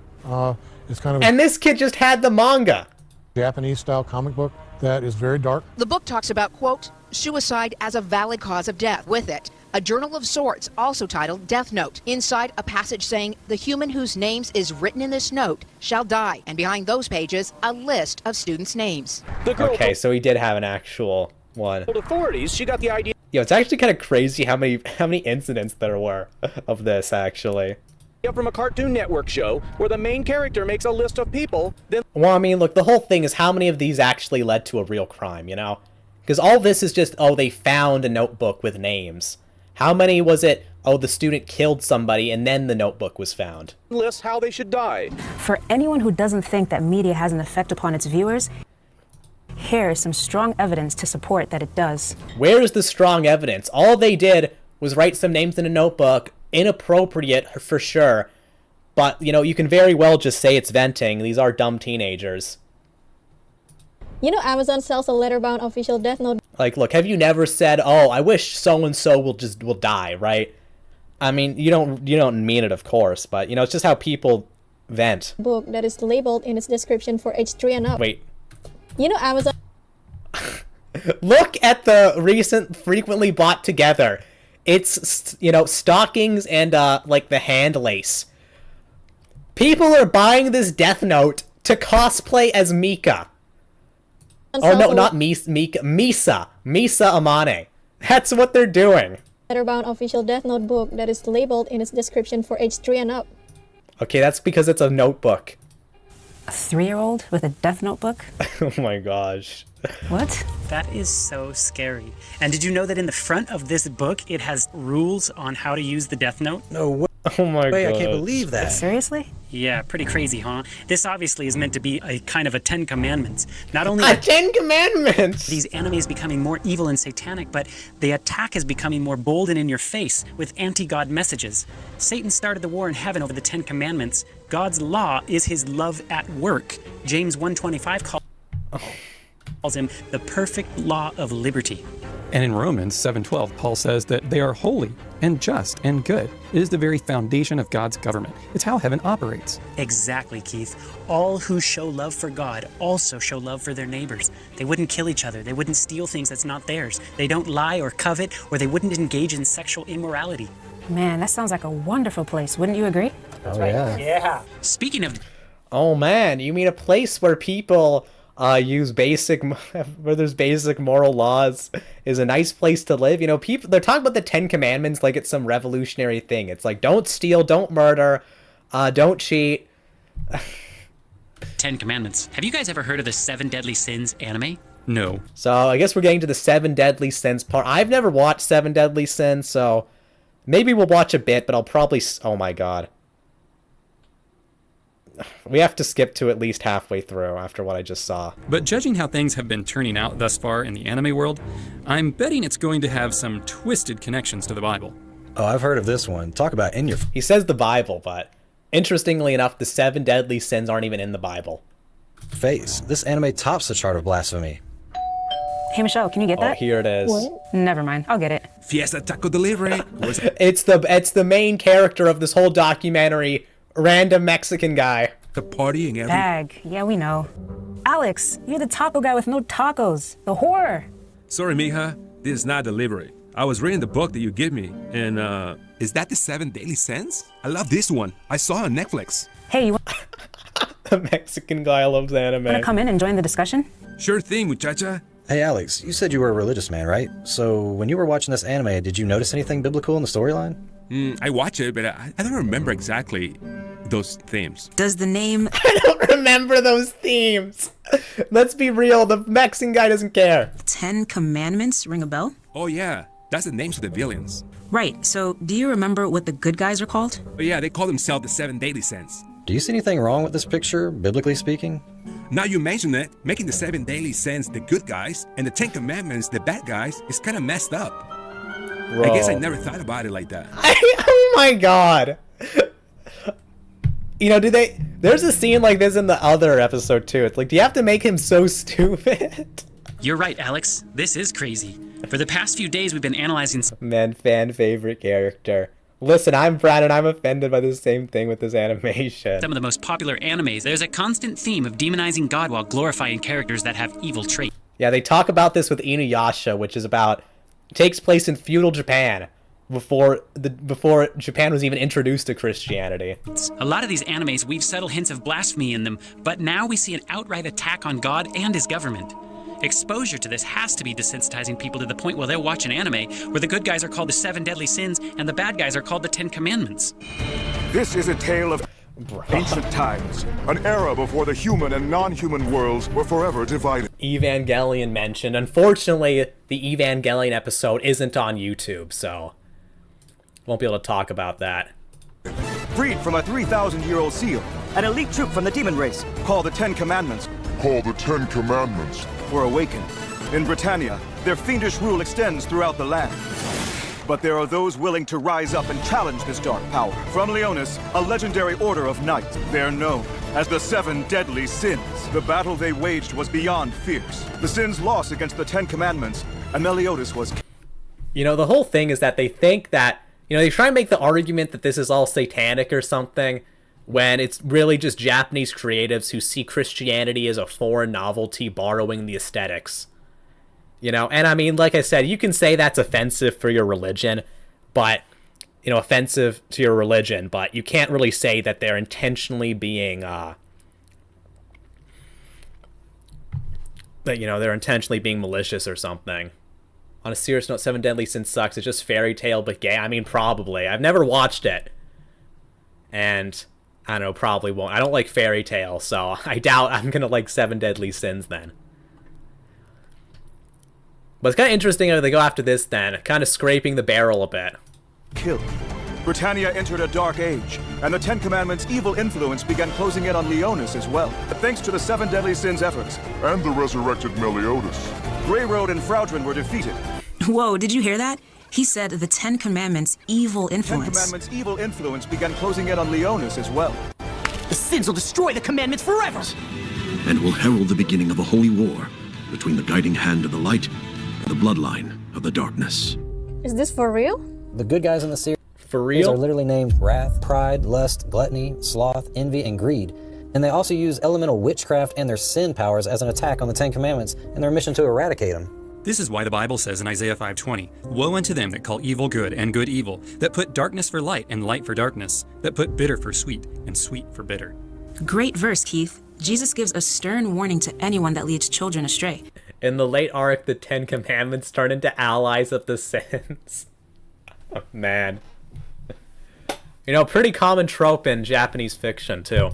It's kind of and this kid just had the manga. Japanese-style comic book that is very dark. The book talks about, quote, suicide as a valid cause of death. With it, A journal of sorts, also titled Death Note. Inside, a passage saying, the human whose names is written in this note shall die. And behind those pages, a list of students' names. Okay, so he did have an actual one. Authorities, she got the idea. Yo, it's actually kind of crazy how many incidents there were of this, actually. From a Cartoon Network show where the main character makes a list of people, then... Well, I mean, look, the whole thing is how many of these actually led to a real crime, you know? Because all this is just, oh, they found a notebook with names. How many was it, oh, the student killed somebody and then the notebook was found? Lists how they should die. For anyone who doesn't think that media has an effect upon its viewers, here is some strong evidence to support that it does. Where is the strong evidence? All they did was write some names in a notebook, inappropriate for sure, but, you know, you can very well just say it's venting. These are dumb teenagers. You know, Amazon sells a letterbound official Death Note. Like, look, have you never said, oh, I wish so-and-so will die, right? I mean, you don't mean it, of course, but, you know, it's just how people vent. Book that is labeled in its description for age 3 and up. Wait. You know, Amazon... Look at the recent frequently bought together. It's, you know, stockings and, like, the hand lace. People are buying this Death Note to cosplay as Mika. Oh, no, not Mika. Misa Amane. That's what they're doing. Letterbound official Death Note book that is labeled in its description for age 3 and up. Okay, that's because it's a notebook. A 3-year-old with a Death Note book? Oh my gosh. What? That is so scary. And did you know that in the front of this book, it has rules on how to use the Death Note? No way. Oh my god. I can't believe that. Seriously? Yeah, pretty crazy, huh? This obviously is meant to be a kind of a 10 Commandments. Not only a 10 Commandments! These enemies becoming more evil and satanic, but the attack is becoming more bold and in your face with anti-God messages. Satan started the war in heaven over the 10 Commandments. God's law is his love at work. James 1:25 calls him the perfect law of liberty. And in Romans 7:12, Paul says that they are holy and just and good. It is the very foundation of God's government. It's how heaven operates. Exactly, Keith. All who show love for God also show love for their neighbors. They wouldn't kill each other. They wouldn't steal things that's not theirs. They don't lie or covet, or they wouldn't engage in sexual immorality. Man, that sounds like a wonderful place. Wouldn't you agree? That's right. Yeah. Speaking of... Oh man, you mean a place where people... where there's basic moral laws is a nice place to live. You know, people, they're talking about the 10 Commandments like it's some revolutionary thing. It's like, don't steal, don't murder, don't cheat. 10 Commandments. Have you guys ever heard of the 7 Deadly Sins anime? No. So I guess we're getting to the 7 Deadly Sins part. I've never watched 7 Deadly Sins, so maybe we'll watch a bit, but I'll probably... Oh my god. We have to skip to at least halfway through after what I just saw. But judging how things have been turning out thus far in the anime world, I'm betting it's going to have some twisted connections to the Bible. Oh, I've heard of this one. Talk about in your... He says the Bible, but interestingly enough, the 7 Deadly Sins aren't even in the Bible. Face. This anime tops the chart of blasphemy. Hey, Michelle, can you get that? Oh, here it is. What? Never mind. I'll get it. Fiesta Taco Delivery. It's the main character of this whole documentary. Random Mexican guy. The partying every... Bag. Yeah, we know. Alex, you're the taco guy with no tacos. The whore. Sorry, mija. This is not delivery. I was reading the book that you give me, and, is that the 7 Daily Sins? I love this one. I saw it on Netflix. Hey, you The Mexican guy loves anime. wanna come in and join the discussion? Sure thing, muchacha. Hey, Alex, you said you were a religious man, right? So when you were watching this anime, did you notice anything biblical in the storyline? I watch it, but I don't remember exactly those themes. Does the name... I don't remember those themes. Let's be real, the Mexican guy doesn't care. 10 Commandments ring a bell? Oh yeah, that's the names of the villains. Right, so do you remember what the good guys are called? Oh yeah, they call themselves the 7 Daily Sins. Do you see anything wrong with this picture, biblically speaking? Now you mention it, making the 7 Daily Sins the good guys and the 10 Commandments the bad guys is kind of messed up. Bro. I guess I never thought about it like that. Oh my god. You know, there's a scene like this in the other episode too. It's like, do you have to make him so stupid? You're right, Alex. This is crazy. For the past few days, we've been analyzing... Man, fan favorite character. Listen, I'm Brad and I'm offended by the same thing with this animation. Some of the most popular animes, there's a constant theme of demonizing God while glorifying characters that have evil traits. Yeah, they talk about this with Inuyasha, which is about... takes place in feudal Japan. before Japan was even introduced to Christianity. A lot of these animes weave subtle hints of blasphemy in them, but now we see an outright attack on God and his government. Exposure to this has to be desensitizing people to the point where they'll watch an anime where the good guys are called the 7 deadly sins and the bad guys are called the 10 commandments. This is a tale of ancient times, an era before the human and non-human worlds were forever divided. Evangelion mentioned. Unfortunately, the Evangelion episode isn't on YouTube, so won't be able to talk about that. Freed from a 3,000-year-old seal, an elite troop from the demon race, called the 10 Commandments. Called the 10 Commandments. Were awakened. In Britannia, their fiendish rule extends throughout the land. But there are those willing to rise up and challenge this dark power. From Leonis, a legendary order of knights. They're known as the 7 Deadly Sins. The battle they waged was beyond fierce. The sins lost against the 10 Commandments, and Meliodas was... You know, the whole thing is that they think that, they try and make the argument that this is all satanic or something, when it's really just Japanese creatives who see Christianity as a foreign novelty borrowing the aesthetics. And I mean, like I said, you can say that's offensive for your religion, but, offensive to your religion, but you can't really say that they're intentionally being, they're intentionally being malicious or something. On a serious note, 7 Deadly Sins sucks. It's just fairy tale, but gay. I mean, probably. I've never watched it. And, I don't know, probably won't. I don't like fairy tale, so I doubt I'm gonna like 7 Deadly Sins then. But it's kind of interesting how they go after this then, kind of scraping the barrel a bit. Killed. Britannia entered a dark age, and the 10 Commandments' evil influence began closing in on Leonis as well. Thanks to the 7 Deadly Sins' efforts. And the resurrected Meliodas. Grey Road and Fraudrin were defeated. Whoa, did you hear that? He said the 10 Commandments' evil influence. 10 Commandments' evil influence began closing in on Leonis as well. The sins will destroy the commandments forever! And will herald the beginning of a holy war between the guiding hand of the light the bloodline of the darkness. Is this for real? The good guys in the series for real are literally named wrath, pride, lust, gluttony, sloth, envy, and greed. And they also use elemental witchcraft and their sin powers as an attack on the 10 Commandments in their mission to eradicate them. This is why the Bible says in Isaiah 5:20, "Woe unto them that call evil good and good evil, that put darkness for light and light for darkness, that put bitter for sweet and sweet for bitter." Great verse, Keith. Jesus gives a stern warning to anyone that leads children astray. In the late arc, the 10 Commandments turn into allies of the sins. Oh, man. Pretty common trope in Japanese fiction, too.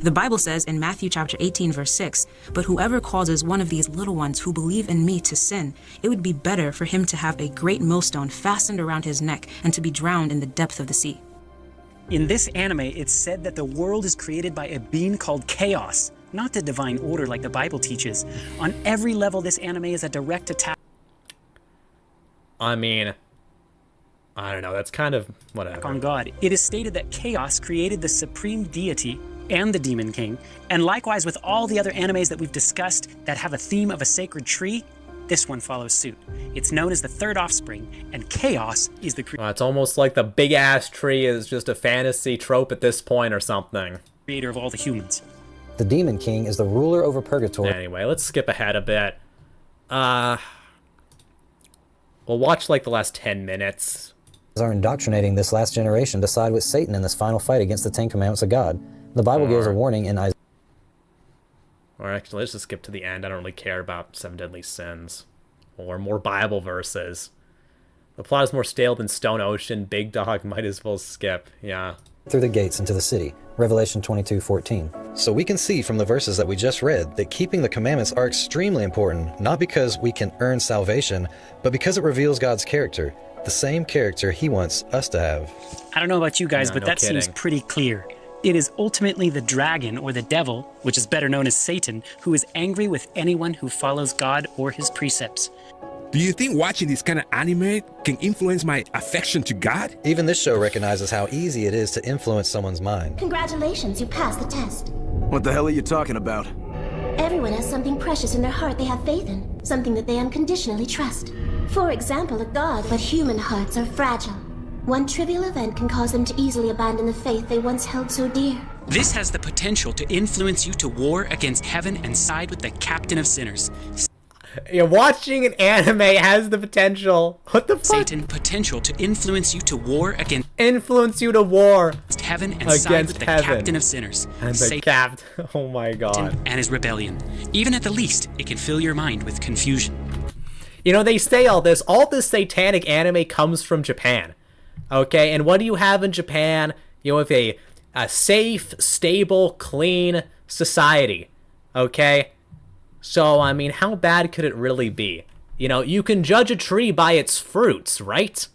The Bible says in Matthew chapter 18, verse 6, "But whoever causes one of these little ones who believe in me to sin, it would be better for him to have a great millstone fastened around his neck and to be drowned in the depth of the sea." In this anime, it's said that the world is created by a being called Chaos, not the divine order like the Bible teaches. On every level, this anime is a direct attack. I mean, I don't know, that's kind of whatever. On God. It is stated that Chaos created the supreme deity and the Demon King, and likewise with all the other animes that we've discussed that have a theme of a sacred tree, this one follows suit. It's known as the third offspring, and Chaos is the it's almost like the big-ass tree is just a fantasy trope at this point or something. Creator of all the humans. The Demon King is the ruler over purgatory. Anyway, let's skip ahead a bit. We'll watch like the last 10 minutes. Are indoctrinating this last generation to side with Satan in this final fight against the 10 Commandments of God. The Bible gives a warning in Isaiah. Or actually, let's just skip to the end. I don't really care about 7 Deadly Sins. Or more Bible verses. The plot is more stale than Stone Ocean. Big Dog might as well skip. Yeah. Through the gates into the city. Revelation 22:14. So we can see from the verses that we just read that keeping the commandments are extremely important, not because we can earn salvation, but because it reveals God's character. The same character he wants us to have. I don't know about you guys, but that seems pretty clear. It is ultimately the dragon or the devil, which is better known as Satan, who is angry with anyone who follows God or his precepts. Do you think watching this kind of anime can influence my affection to God? Even this show recognizes how easy it is to influence someone's mind. Congratulations, you passed the test. What the hell are you talking about? Everyone has something precious in their heart they have faith in, something that they unconditionally trust. For example, a god, but human hearts are fragile. One trivial event can cause them to easily abandon the faith they once held so dear. This has the potential to influence you to war against heaven and side with the captain of sinners. Yeah, watching an anime has the potential. What the fuck? Satan potential to influence you to war against heaven and side with the captain of sinners. And the Satan captain. Oh my god. and his rebellion. Even at the least, it can fill your mind with confusion. You know, they say all this satanic anime comes from Japan. Okay, and what do you have in Japan? You have a safe, stable, clean society. Okay? So, I mean, how bad could it really be? You know, you can judge a tree by its fruits, right?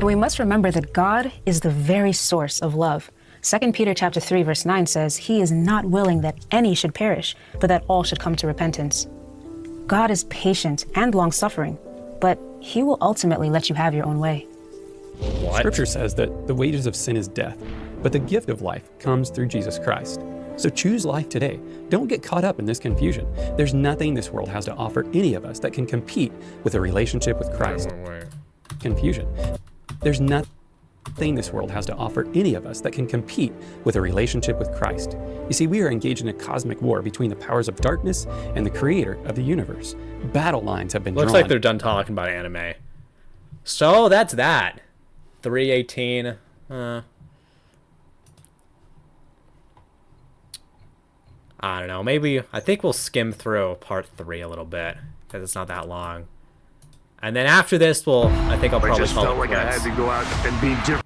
We must remember that God is the very source of love. 2 Peter chapter 3 verse 9 says, "He is not willing that any should perish, but that all should come to repentance." God is patient and long-suffering, but he will ultimately let you have your own way. Scripture says that the wages of sin is death, but the gift of life comes through Jesus Christ. So choose life today. Don't get caught up in this confusion. There's nothing this world has to offer any of us that can compete with a relationship with Christ. Confusion. There's nothing this world has to offer any of us that can compete with a relationship with Christ. You see, we are engaged in a cosmic war between the powers of darkness and the creator of the universe. Battle lines have been drawn. Looks like they're done talking about anime. So that's that. 318. I don't know. Maybe I think we'll skim through part 3 a little bit because it's not that long. And then after this, I think I'll probably just call felt it like I quits. had to go out and be different.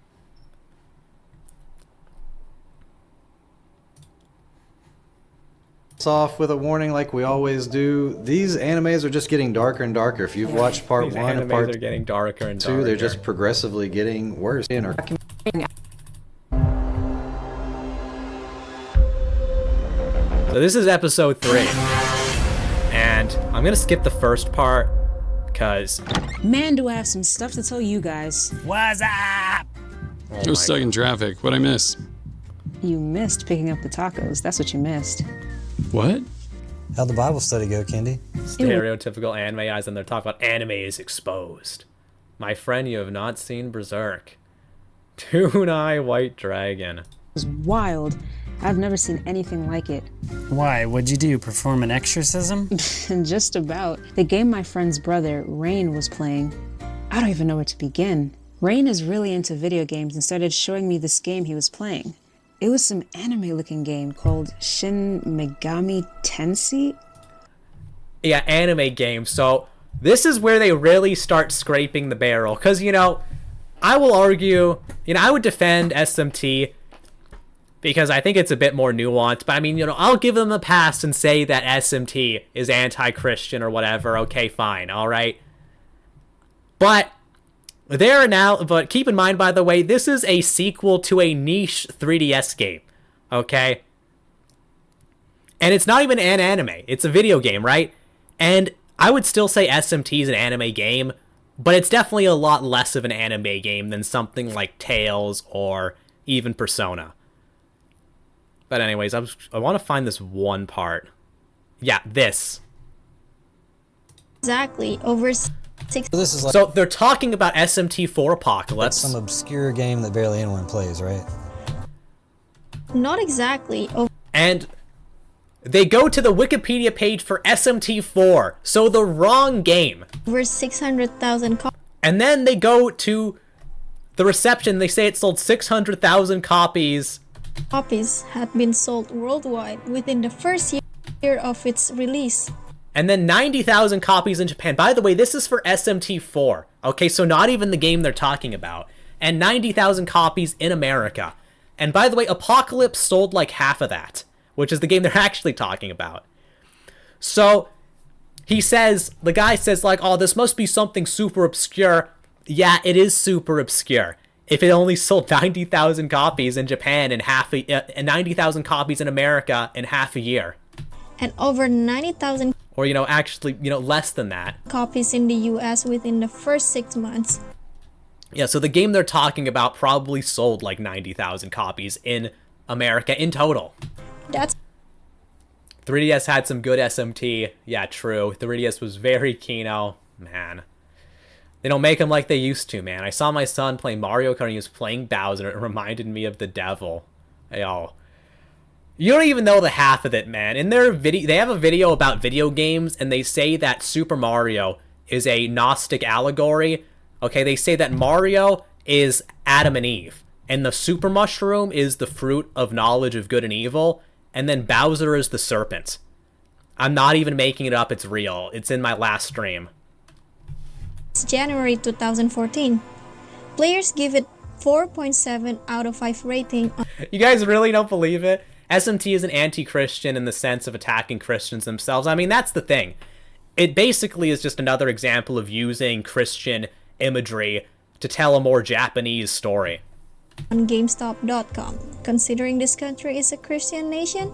Off with a warning like we always do. These animes are just getting darker and darker. If you've watched part These 1 and animes part are getting darker and 2, darker. they're just progressively getting worse. So this is episode 3. And I'm going to skip the first part because... Man, do I have some stuff to tell you guys. What's up? I was stuck in traffic. What'd I miss? You missed picking up the tacos. That's what you missed. What? How'd the Bible study go, Kendi? Stereotypical anime eyes, and they're talking about anime is exposed. My friend, you have not seen Berserk. Toon-Eye White Dragon. It was wild. I've never seen anything like it. Why? What'd you do? Perform an exorcism? Just about. The game my friend's brother, Rain, was playing. I don't even know where to begin. Rain is really into video games and started showing me this game he was playing. It was some anime-looking game called Shin Megami Tensei. Yeah, anime game. So this is where they really start scraping the barrel. Because, you know, I will argue, you know, I would defend SMT because I think it's a bit more nuanced. But I mean, you know, I'll give them a pass and say that SMT is anti-Christian or whatever. Okay, fine. All right. But but keep in mind, by the way, this is a sequel to a niche 3DS game. Okay? And it's not even an anime. It's a video game, right? And I would still say SMT is an anime game, but it's definitely a lot less of an anime game than something like Tales or even Persona. But anyways, I want to find this one part. Yeah, this. Exactly. Over 6. This is like So they're talking about SMT4 Apocalypse. some obscure game that barely anyone plays, right? Not exactly. And they go to the Wikipedia page for SMT4, so the wrong game. Over 600,000 And then they go to the reception, they say it sold 600,000 copies. Copies had been sold worldwide within the first year of its release. And then 90,000 copies in Japan. By the way, this is for SMT4. Okay, so not even the game they're talking about. And 90,000 copies in America. And by the way, Apocalypse sold like half of that, which is the game they're actually talking about. So the guy says like, oh, this must be something super obscure. Yeah, it is super obscure. If it only sold 90,000 copies in Japan and 90,000 copies in America in half a year. And over 90,000 or, you know, actually, you know, less than that. Copies in the US within the first 6 months. Yeah, so the game they're talking about probably sold like 90,000 copies in America in total. That's 3DS had some good SMT. Yeah, true. 3DS was very Kino. Man. They don't make them like they used to, man. I saw my son playing Mario Kart and he was playing Bowser and it reminded me of the devil. Yo. You don't even know the half of it, man. In their video, they have a video about video games, and they say that Super Mario is a Gnostic allegory. Okay, they say that Mario is Adam and Eve, and the super mushroom is the fruit of knowledge of good and evil, and then Bowser is the serpent. I'm not even making it up, it's real. It's in my last stream. It's January 2014. Players give it 4.7 out of 5 rating. You guys really don't believe it? SMT is an anti-Christian in the sense of attacking Christians themselves. I mean, that's the thing. It basically is just another example of using Christian imagery to tell a more Japanese story. On GameStop.com. Considering this country is a Christian nation,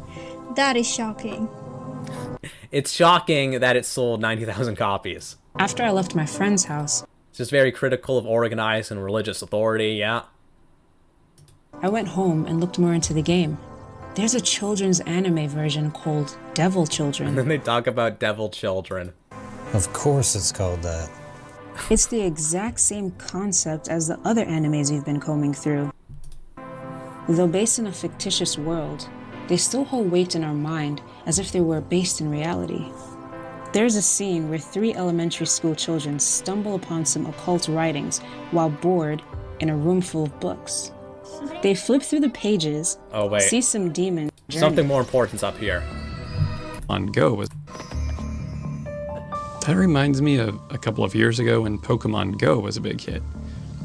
that is shocking. It's shocking that it sold 90,000 copies. After I left my friend's house, it's just very critical of organized and religious authority, yeah. I went home and looked more into the game. There's a children's anime version called Devil Children. And then they talk about Devil Children. Of course it's called that. It's the exact same concept as the other animes we've been combing through. Though based in a fictitious world, they still hold weight in our mind as if they were based in reality. There's a scene where 3 elementary school children stumble upon some occult writings while bored in a room full of books. They flip through the pages, see some demons. Something more important's up here. On Go was... That reminds me of a couple of years ago when Pokemon Go was a big hit.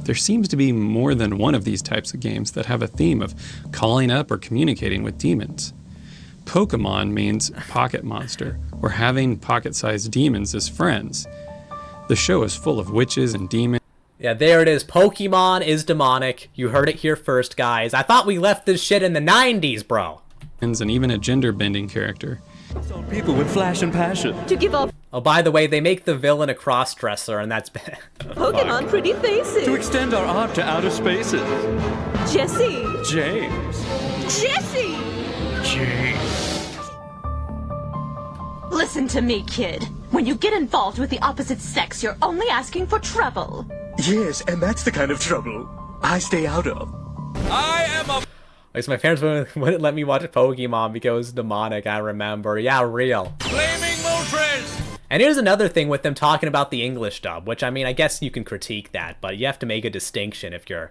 There seems to be more than one of these types of games that have a theme of calling up or communicating with demons. Pokemon means pocket monster, or having pocket-sized demons as friends. The show is full of witches and demons. Yeah, there it is. Pokemon is demonic. You heard it here first, guys. I thought we left this shit in the 90s, bro. And even a gender-bending character. Some people with flash and passion. To give up. Oh, by the way, they make the villain a cross-dresser, and that's bad. Pokemon pretty faces. To extend our art to outer spaces. Jesse. James. Jesse. James. Listen to me, kid. When you get involved with the opposite sex, you're only asking for trouble. Yes, and that's the kind of trouble I stay out of. I am a... Like, so my parents wouldn't let me watch Pokemon because it was demonic, I remember. Yeah, real. Flaming Moltres! And here's another thing with them talking about the English dub, which, I mean, I guess you can critique that, but you have to make a distinction if you're,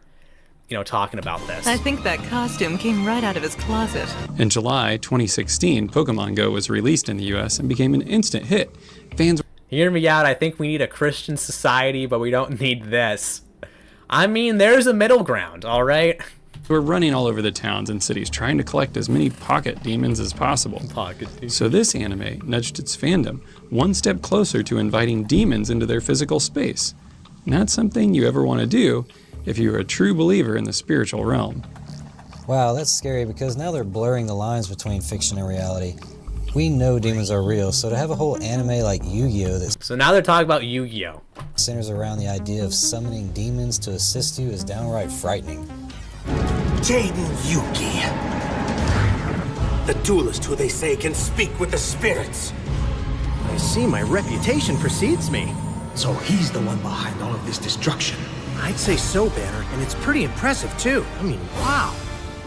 you know, talking about this. I think that costume came right out of his closet. In July 2016, Pokemon Go was released in the US and became an instant hit. Fans... Hear me out, I think we need a Christian society, but we don't need this. I mean, there's a middle ground, alright? We're running all over the towns and cities trying to collect as many pocket demons as possible. Pocket demons. So this anime nudged its fandom one step closer to inviting demons into their physical space. Not something you ever want to do if you're a true believer in the spiritual realm. Wow, that's scary because now they're blurring the lines between fiction and reality. We know demons are real, so to have a whole anime like Yu-Gi-Oh! That So now they're talking about Yu-Gi-Oh! Centers around the idea of summoning demons to assist you is downright frightening. Jaden Yuki. The duelist who they say can speak with the spirits. I see my reputation precedes me. So he's the one behind all of this destruction. I'd say so, Banner, and it's pretty impressive too. I mean, wow.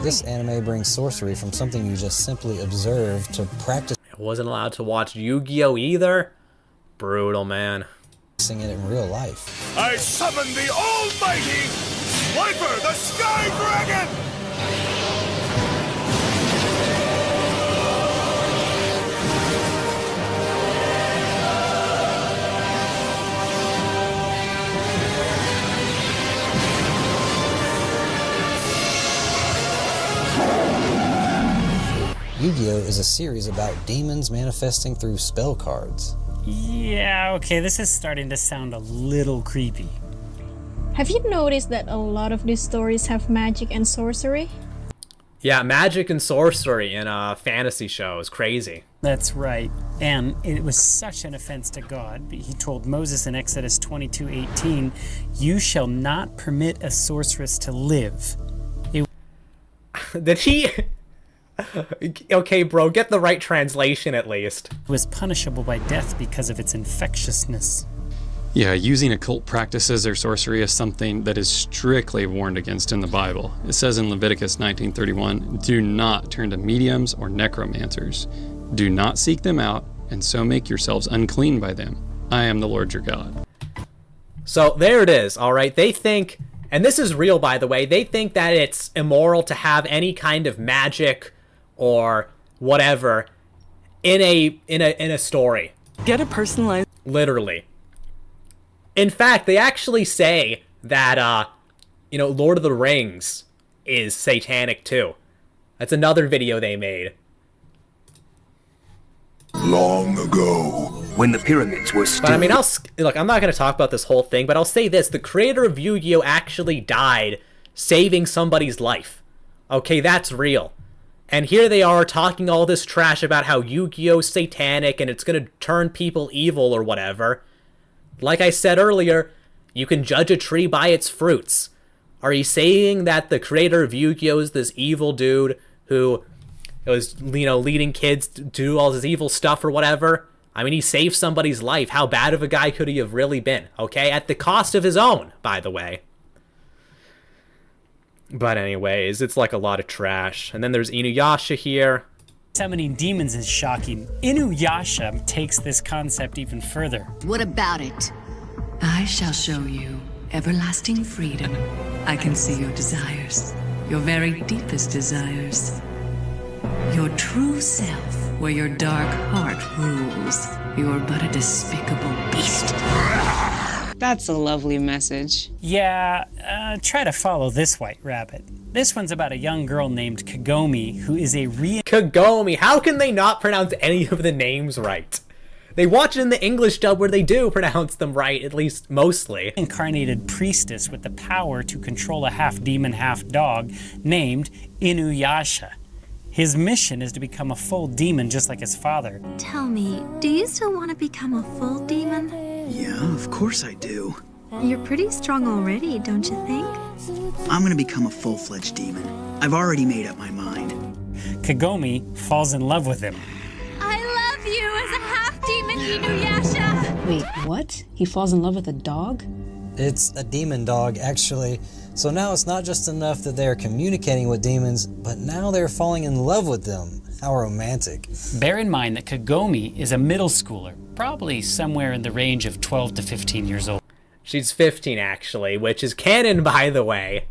This anime brings sorcery from something you just simply observe to practice. I wasn't allowed to watch Yu-Gi-Oh! Either. Brutal, man. Practicing it in real life. I summon the almighty Swiper, the Sky Dragon! Yu-Gi-Oh! Is a series about demons manifesting through spell cards. Yeah, okay, this is starting to sound a little creepy. Have you noticed that a lot of these stories have magic and sorcery? Yeah, magic and sorcery in a fantasy show is crazy. That's right. And it was such an offense to God. He told Moses in Exodus 22:18, "You shall not permit a sorceress to live." Did he... Okay, bro, get the right translation at least. It was punishable by death because of its infectiousness. Yeah, using occult practices or sorcery is something that is strictly warned against in the Bible. It says in Leviticus 19:31, "Do not turn to mediums or necromancers. Do not seek them out, and so make yourselves unclean by them. I am the Lord your God." So there it is, all right? They think, and this is real, by the way, they think that it's immoral to have any kind of magic or whatever in a story. Get a personalized. Literally. In fact, they actually say that, Lord of the Rings is satanic too. That's another video they made. Long ago, when the pyramids were still... But I mean, I'm not going to talk about this whole thing, but I'll say this. The creator of Yu-Gi-Oh! Actually died saving somebody's life. Okay, that's real. And here they are talking all this trash about how Yu-Gi-Oh's satanic and it's going to turn people evil or whatever. Like I said earlier, you can judge a tree by its fruits. Are you saying that the creator of Yu-Gi-Oh! Is this evil dude who was, leading kids to do all this evil stuff or whatever? I mean, he saved somebody's life. How bad of a guy could he have really been? Okay, at the cost of his own, by the way. But anyways, it's like a lot of trash. And then there's Inuyasha here. Summoning demons is shocking. Inuyasha takes this concept even further. What about it? I shall show you everlasting freedom. I can see your desires, your very deepest desires. Your true self, where your dark heart rules. You're but a despicable beast. That's a lovely message. Yeah, try to follow this white rabbit. This one's about a young girl named Kagome, who is a Kagome! How can they not pronounce any of the names right? They watch it in the English dub where they do pronounce them right, at least mostly. Incarnated priestess with the power to control a half-demon, half-dog named Inuyasha. His mission is to become a full demon just like his father. Tell me, do you still want to become a full demon? Yeah, of course I do. You're pretty strong already, don't you think? I'm gonna become a full-fledged demon. I've already made up my mind. Kagome falls in love with him. I love you as a half-demon, Inuyasha! Wait, what? He falls in love with a dog? It's a demon dog, actually. So now it's not just enough that they're communicating with demons, but now they're falling in love with them. How romantic. Bear in mind that Kagome is a middle schooler, probably somewhere in the range of 12 to 15 years old. She's 15, actually, which is canon, by the way.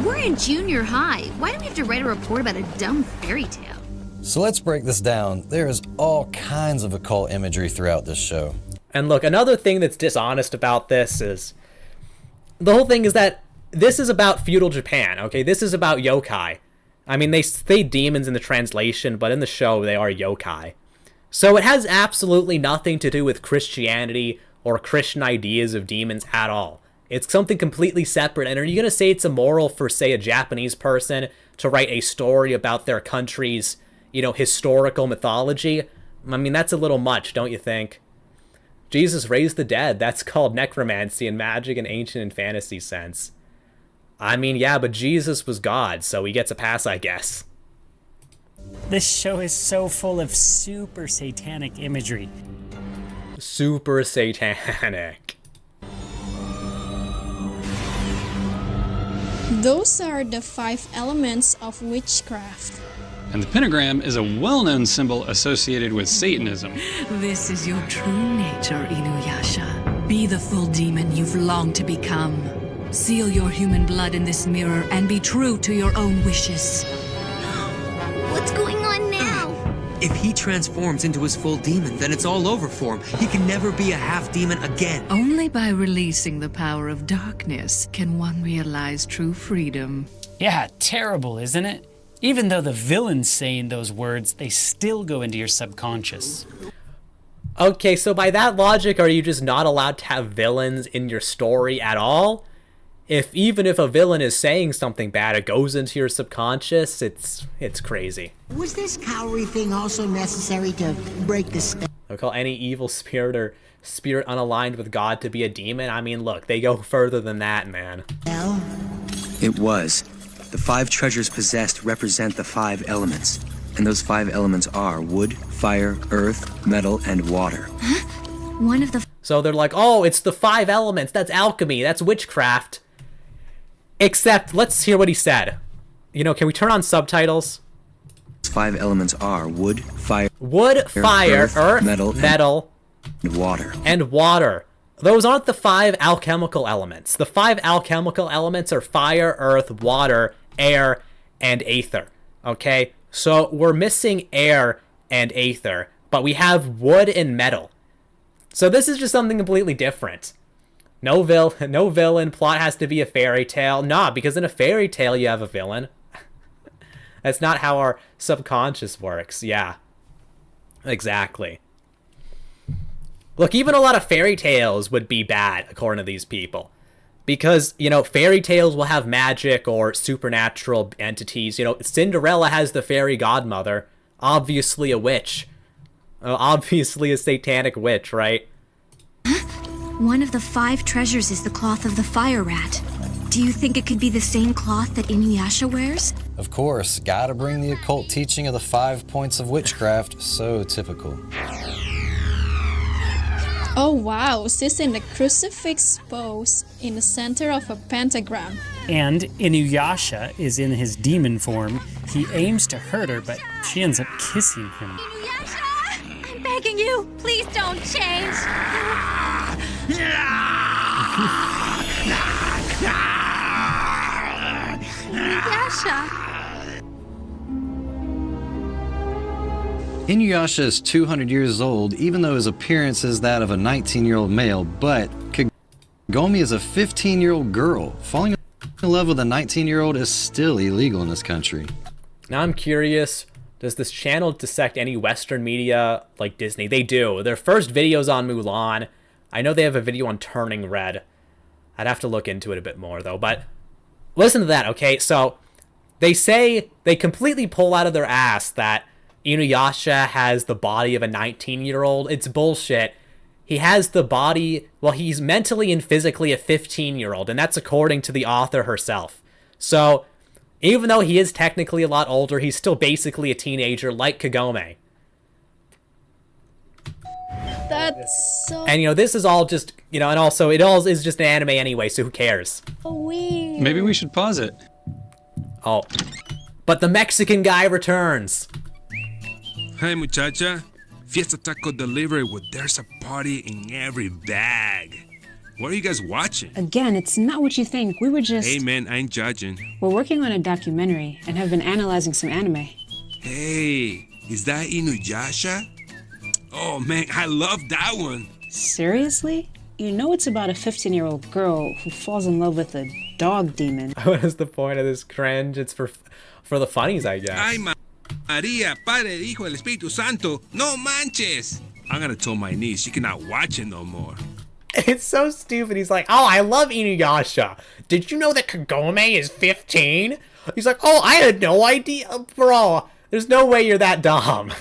We're in junior high. Why do we have to write a report about a dumb fairy tale? So let's break this down. There is all kinds of occult imagery throughout this show. And look, another thing that's dishonest about this is... the whole thing is that this is about feudal Japan, okay? This is about yokai. I mean, they say demons in the translation, but in the show, they are yokai. So it has absolutely nothing to do with Christianity or Christian ideas of demons at all. It's something completely separate. And are you going to say it's immoral for, say, a Japanese person to write a story about their country's, historical mythology? I mean, that's a little much, don't you think? Jesus raised the dead. That's called necromancy in magic and ancient and fantasy sense. I mean, yeah, but Jesus was God, so he gets a pass, I guess. This show is so full of super satanic imagery. Super satanic. Those are the 5 elements of witchcraft. And the pentagram is a well-known symbol associated with Satanism. This is your true nature, Inuyasha. Be the full demon you've longed to become. Seal your human blood in this mirror and be true to your own wishes. What's going on now? If he transforms into his full demon, then it's all over for him. He can never be a half-demon again. Only by releasing the power of darkness can one realize true freedom. Yeah, terrible, isn't it? Even though the villain's saying those words, they still go into your subconscious. Okay, so by that logic, are you just not allowed to have villains in your story at all? Even if a villain is saying something bad, it goes into your subconscious, it's crazy. Was this cowrie thing also necessary to break the spell? They call any evil spirit or spirit unaligned with God to be a demon? I mean, look, they go further than that, man. Well, it was. The 5 treasures possessed represent the 5 elements. And those 5 elements are wood, fire, earth, metal, and water. Huh? One of the... So they're like, oh, it's the 5 elements. That's alchemy. That's witchcraft. Except, let's hear what he said. You know, can we turn on subtitles? 5 elements are wood, fire, earth, metal, and water. And water. Those aren't the 5 alchemical elements. The 5 alchemical elements are fire, earth, water, air, and aether. Okay? So we're missing air and aether, but we have wood and metal. So this is just something completely different. No villain, plot has to be a fairy tale. Nah, because in a fairy tale you have a villain. That's not how our subconscious works. Yeah. Exactly. Look, even a lot of fairy tales would be bad, according to these people. Because, you know, fairy tales will have magic or supernatural entities. You know, Cinderella has the fairy godmother. Obviously a witch. Obviously a satanic witch, right? One of the 5 treasures is the cloth of the fire rat. Do you think it could be the same cloth that Inuyasha wears? Of course, gotta bring the occult teaching of the 5 points of witchcraft. So typical. Oh wow, she's in the crucifix pose in the center of a pentagram. And Inuyasha is in his demon form. He aims to hurt her, but she ends up kissing him. Inuyasha! I'm begging you, please don't change! Inuyasha! Inuyasha is 200 years old, even though his appearance is that of a 19-year-old male, but Kagome is a 15-year-old girl. Falling in love with a 19-year-old is still illegal in this country. Now I'm curious, does this channel dissect any Western media like Disney? They do. Their first video's on Mulan. I know they have a video on Turning Red. I'd have to look into it a bit more, though. But listen to that, okay? So they say they completely pull out of their ass that Inuyasha has the body of a 19-year-old. It's bullshit. He has the body, well, he's mentally and physically a 15-year-old, and that's according to the author herself. So, even though he is technically a lot older, he's still basically a teenager like Kagome. That's so... And, you know, this is all just, you know, and also, it all is just an anime anyway, so who cares? weird. Maybe we should pause it. Oh. But the Mexican guy returns. Hey, muchacha. Fiesta Taco Delivery, there's a party in every bag. What are you guys watching? Again, it's not what you think. We were just... Hey, man, I ain't judging. We're working on a documentary and have been analyzing some anime. Hey, is that Inuyasha? Oh, man, I love that one. Seriously? You know it's about a 15-year-old girl who falls in love with a dog demon. What is the point of this cringe? It's for the funnies, I guess. Ay, María, Padre, Hijo, el Espíritu Santo. No manches. I'm gonna tell my niece she cannot watch it no more. It's so stupid. He's like, oh, I love Inuyasha. Did you know that Kagome is 15? He's like, oh, I had no idea. Bro, there's no way you're that dumb.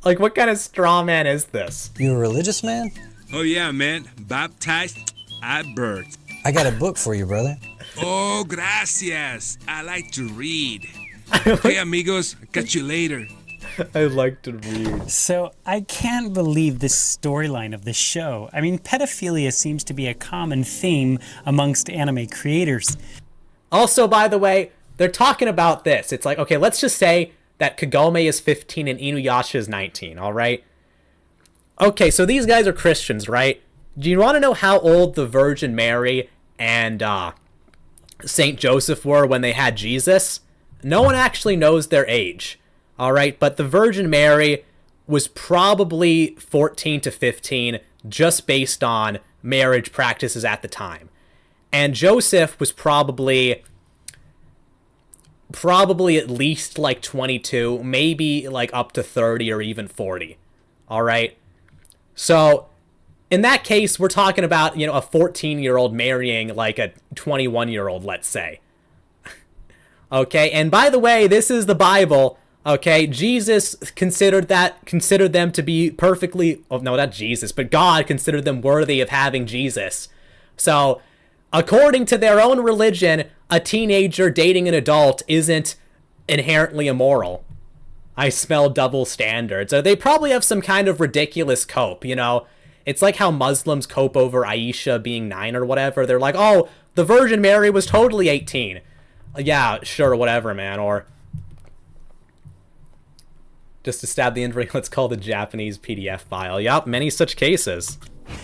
Like, what kind of straw man is this? You a religious man? Oh, yeah, man. Baptized at birth. I got a book for you, brother. Oh, gracias. I like to read. Hey, amigos. Catch you later. I like to read. So I can't believe this storyline of the show. I mean, pedophilia seems to be a common theme amongst anime creators. Also, by the way, they're talking about this. It's like, okay, let's just say that Kagome is 15 and Inuyasha is 19, all right? Okay, so these guys are Christians, right? Do you want to know how old the Virgin Mary and Saint Joseph were when they had Jesus? No one actually knows their age. All right, but the Virgin Mary was probably 14 to 15 just based on marriage practices at the time. And Joseph was probably at least like 22, maybe like up to 30 or even 40. All right? So in that case, we're talking about, you know, a 14-year-old marrying like a 21-year-old, let's say. Okay, and by the way, this is the Bible. Okay, Jesus considered them to be perfectly, oh no, not Jesus, but God considered them worthy of having Jesus. So, according to their own religion, a teenager dating an adult isn't inherently immoral. I smell double standards. They probably have some kind of ridiculous cope, you know. It's like how Muslims cope over Aisha being 9 or whatever. They're like, oh, the Virgin Mary was totally 18. Yeah, sure, whatever, man. Or just to stab the injury, let's call the Japanese PDF file. Yup, many such cases.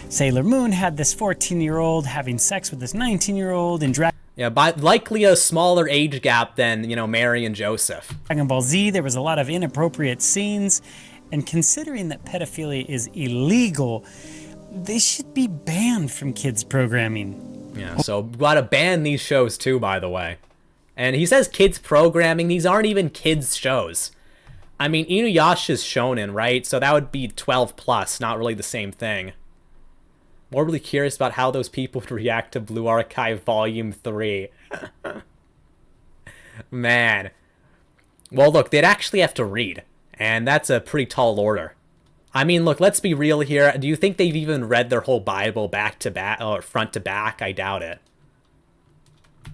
Sailor Moon had this 14-year-old having sex with this 19-year-old in Yeah, by likely a smaller age gap than, you know, Mary and Joseph. Dragon Ball Z, there was a lot of inappropriate scenes, and considering that pedophilia is illegal, they should be banned from kids programming. Yeah, so we gotta ban these shows too, by the way. And he says kids programming, these aren't even kids shows. I mean, Inuyasha's shonen, right? So that would be 12 plus, not really the same thing. Morbidly curious about how those people would react to Blue Archive Volume 3. Man. Well, look, they'd actually have to read. And that's a pretty tall order. I mean, look, let's be real here. Do you think they've even read their whole Bible back to back, or front to back? I doubt it.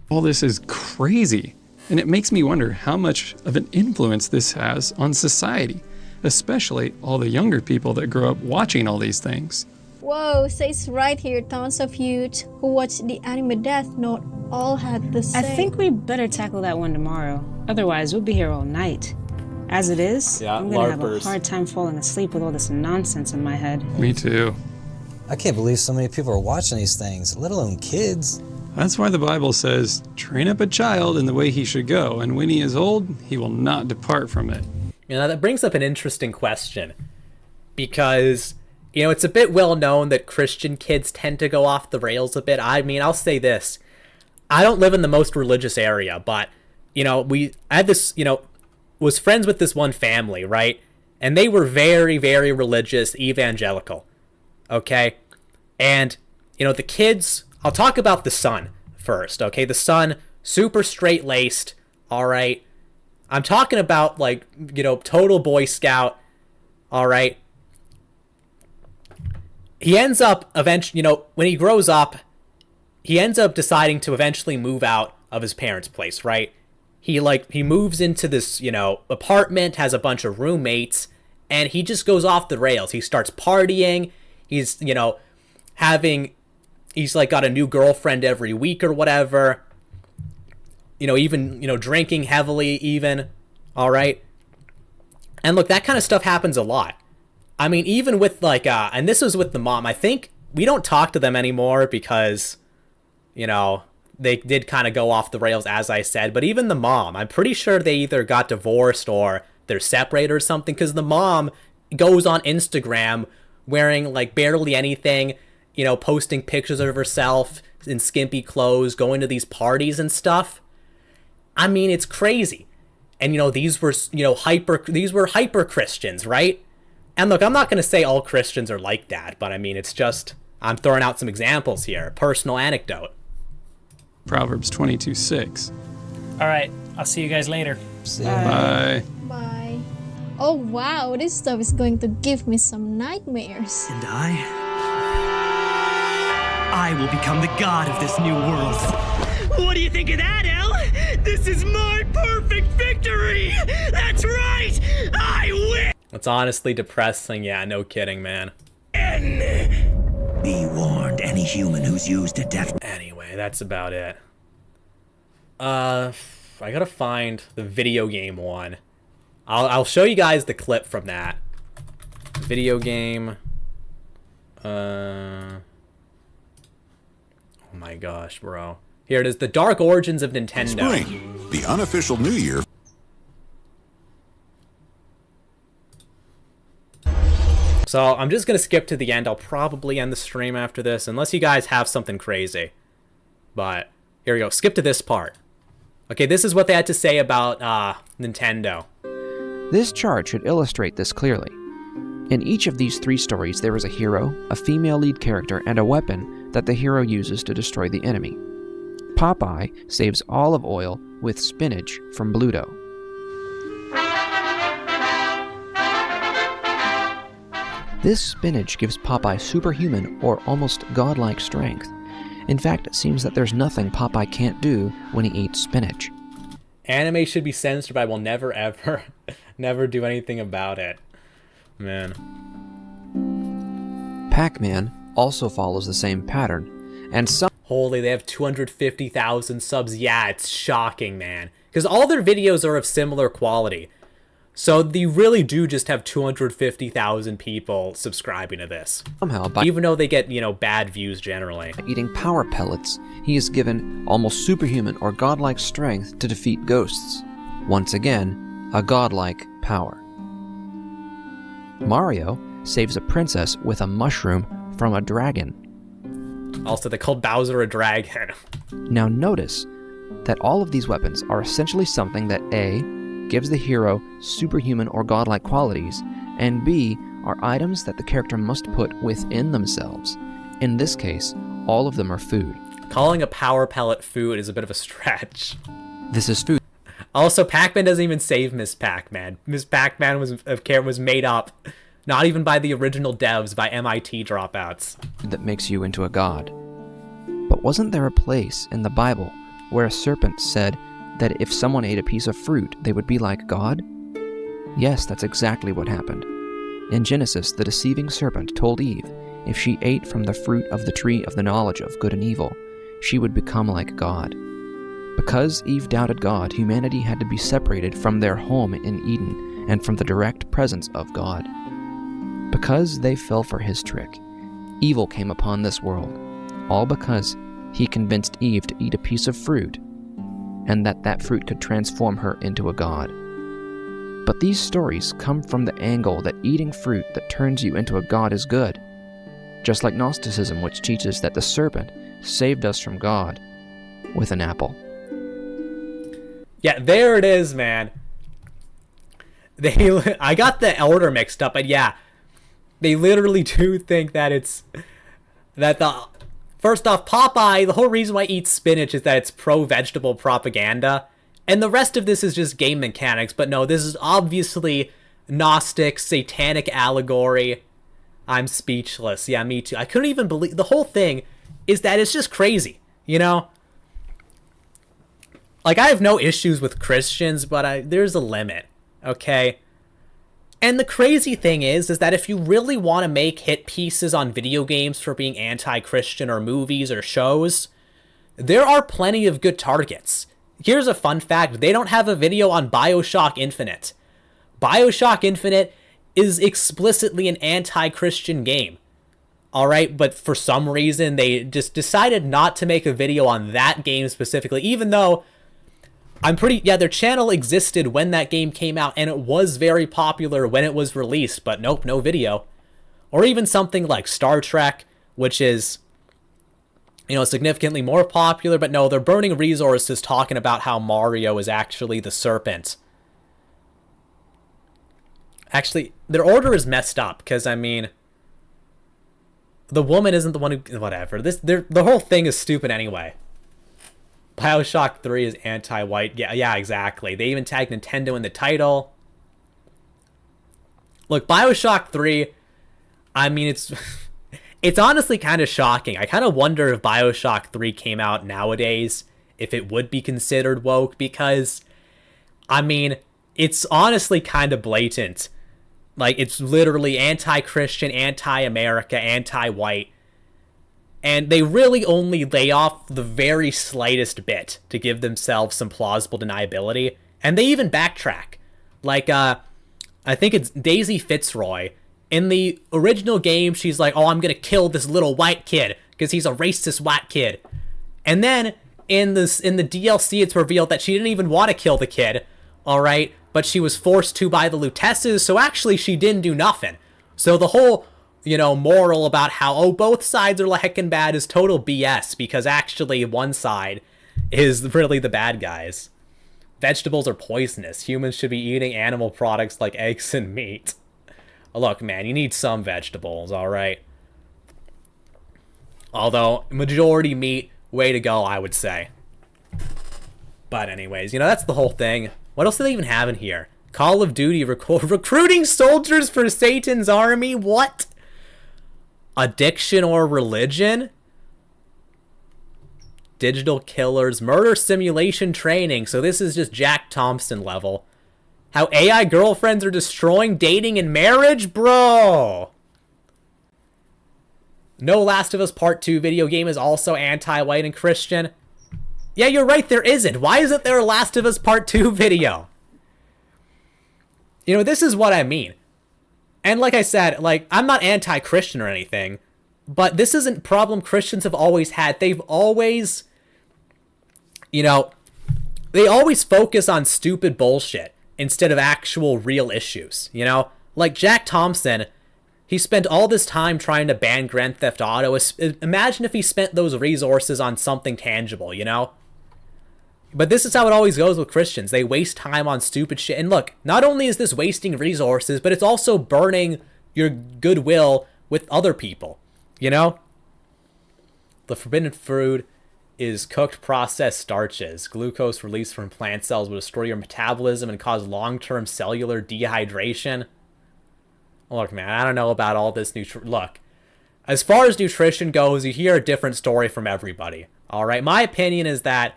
All this is crazy. And it makes me wonder how much of an influence this has on society, especially all the younger people that grow up watching all these things. Whoa, says right here, tons of youth who watched the anime Death Note all had the same. I think we better tackle that one tomorrow. Otherwise, we'll be here all night. As it is, yeah, I'm gonna have a hard time falling asleep with all this nonsense in my head. Me too. I can't believe so many people are watching these things, let alone kids. That's why the Bible says, train up a child in the way he should go, and when he is old, he will not depart from it. You know, that brings up an interesting question. Because, you know, it's a bit well known that Christian kids tend to go off the rails a bit. I mean, I'll say this. I don't live in the most religious area, but, you know, I had this, you know, was friends with this one family, right? And they were very, very religious, evangelical. Okay? And, you know, the kids, I'll talk about the son first, okay? The son, super straight-laced, all right? I'm talking about, like, you know, total Boy Scout, all right? He ends up eventually, you know, when he grows up, he ends up deciding to eventually move out of his parents' place, right? He moves into this, you know, apartment, has a bunch of roommates, and he just goes off the rails. He starts partying. He's, you know, he's like got a new girlfriend every week or whatever. You know, even, you know, drinking heavily even. All right. And look, that kind of stuff happens a lot. I mean, even with like, and this was with the mom. I think we don't talk to them anymore because, you know, they did kind of go off the rails, as I said. But even the mom, I'm pretty sure they either got divorced or they're separated or something, because the mom goes on Instagram wearing like barely anything, you know, posting pictures of herself in skimpy clothes, going to these parties and stuff. I mean, it's crazy. And, you know, these were hyper Christians, right? And look, I'm not going to say all Christians are like that, but I mean, it's just, I'm throwing out some examples here. Personal anecdote. Proverbs 22:6. All right, I'll see you guys later. Bye. Bye. Oh wow, this stuff is going to give me some nightmares. And I will become the god of this new world. What do you think of that, El? This is my perfect victory! That's right! I win! It's honestly depressing. Yeah, no kidding, man. Be warned, any human who's used a death... Anyway, that's about it. I gotta find the video game one. I'll show you guys the clip from that. Video game. Oh my gosh, bro. Here it is, The Dark Origins of Nintendo. Spring, the unofficial New Year. So I'm just going to skip to the end. I'll probably end the stream after this, unless you guys have something crazy. But here we go. Skip to this part. Okay, this is what they had to say about Nintendo. This chart should illustrate this clearly. In each of these 3 stories, there is a hero, a female lead character, and a weapon that the hero uses to destroy the enemy. Popeye saves olive oil with spinach from Bluto. This spinach gives Popeye superhuman or almost godlike strength. In fact, it seems that there's nothing Popeye can't do when he eats spinach. Anime should be censored, but I will never ever, never do anything about it. Man. Pac-Man also follows the same pattern, and some... Holy, they have 250,000 subs. Yeah, it's shocking, man. Because all their videos are of similar quality. So they really do just have 250,000 people subscribing to this. Somehow, by even though they get, you know, bad views generally. eating power pellets, he is given almost superhuman or godlike strength to defeat ghosts. Once again, a godlike power. Mario saves a princess with a mushroom from a dragon. Also, they called Bowser a dragon. Now notice that all of these weapons are essentially something that A, gives the hero superhuman or godlike qualities, and B, are items that the character must put within themselves. In this case, all of them are food. Calling a power pellet food is a bit of a stretch. This is food. Also, Pac-Man doesn't even save Miss Pac-Man. Miss Pac-Man was made up, not even by the original devs, by MIT dropouts. That makes you into a god. But wasn't there a place in the Bible where a serpent said that if someone ate a piece of fruit, they would be like God? Yes, that's exactly what happened. In Genesis, the deceiving serpent told Eve if she ate from the fruit of the tree of the knowledge of good and evil, she would become like God. Because Eve doubted God, humanity had to be separated from their home in Eden and from the direct presence of God. Because they fell for his trick, evil came upon this world, all because he convinced Eve to eat a piece of fruit, and that fruit could transform her into a god. But these stories come from the angle that eating fruit that turns you into a god is good, just like Gnosticism, which teaches that the serpent saved us from God with an apple. Yeah, there it is, man. I got the order mixed up, but yeah, they literally do think that first off, Popeye, the whole reason why he eats spinach is that it's pro-vegetable propaganda, and the rest of this is just game mechanics, but no, this is obviously Gnostic, satanic allegory. I'm speechless. Yeah, me too. I couldn't even believe, the whole thing is that it's just crazy, you know? Like, I have no issues with Christians, but there's a limit, okay? And the crazy thing is that if you really want to make hit pieces on video games for being anti-Christian or movies or shows, there are plenty of good targets. Here's a fun fact. They don't have a video on BioShock Infinite. BioShock Infinite is explicitly an anti-Christian game. Alright, but for some reason they just decided not to make a video on that game specifically, even though their channel existed when that game came out, and it was very popular when it was released, but nope, no video. Or even something like Star Trek, which is, you know, significantly more popular, but no, they're burning resources talking about how Mario is actually the serpent. Actually, their order is messed up, because, I mean, the woman isn't the one who, whatever. The whole thing is stupid anyway. BioShock 3 is anti-white. Yeah, exactly. They even tagged Nintendo in the title. Look, BioShock 3, I mean, it's honestly kind of shocking. I kind of wonder if BioShock 3 came out nowadays, if it would be considered woke, because, I mean, it's honestly kind of blatant. Like, it's literally anti-Christian, anti-America, anti-white. And they really only lay off the very slightest bit to give themselves some plausible deniability. And they even backtrack. Like, I think it's Daisy Fitzroy. In the original game, she's like, oh, I'm going to kill this little white kid because he's a racist white kid. And then in the DLC, it's revealed that she didn't even want to kill the kid, all right? But she was forced to by the Lutesses, so actually she didn't do nothing. So the whole, you know, moral about how, oh, both sides are heckin' bad is total BS, because actually one side is really the bad guys. Vegetables are poisonous. Humans should be eating animal products like eggs and meat. Look, man, you need some vegetables, alright? Although, majority meat, way to go, I would say. But anyways, you know, that's the whole thing. What else do they even have in here? Call of Duty recruiting soldiers for Satan's army? What? Addiction or religion? Digital killers, murder simulation training. So this is just Jack Thompson level. How AI girlfriends are destroying dating and marriage? Bro! No Last of Us Part 2 video game is also anti-white and Christian. Yeah, you're right, there isn't. Why isn't there a Last of Us Part 2 video? You know, this is what I mean. And like I said, like, I'm not anti-Christian or anything, but this isn't a problem Christians have always had. They've always, you know, they always focus on stupid bullshit instead of actual real issues, you know? Like Jack Thompson, he spent all this time trying to ban Grand Theft Auto. Imagine if he spent those resources on something tangible, you know? But this is how it always goes with Christians. They waste time on stupid shit. And look, not only is this wasting resources, but it's also burning your goodwill with other people, you know? The forbidden fruit is cooked processed starches. Glucose released from plant cells will destroy your metabolism and cause long-term cellular dehydration. Look, man, I don't know about all this Look, as far as nutrition goes, you hear a different story from everybody. All right, my opinion is that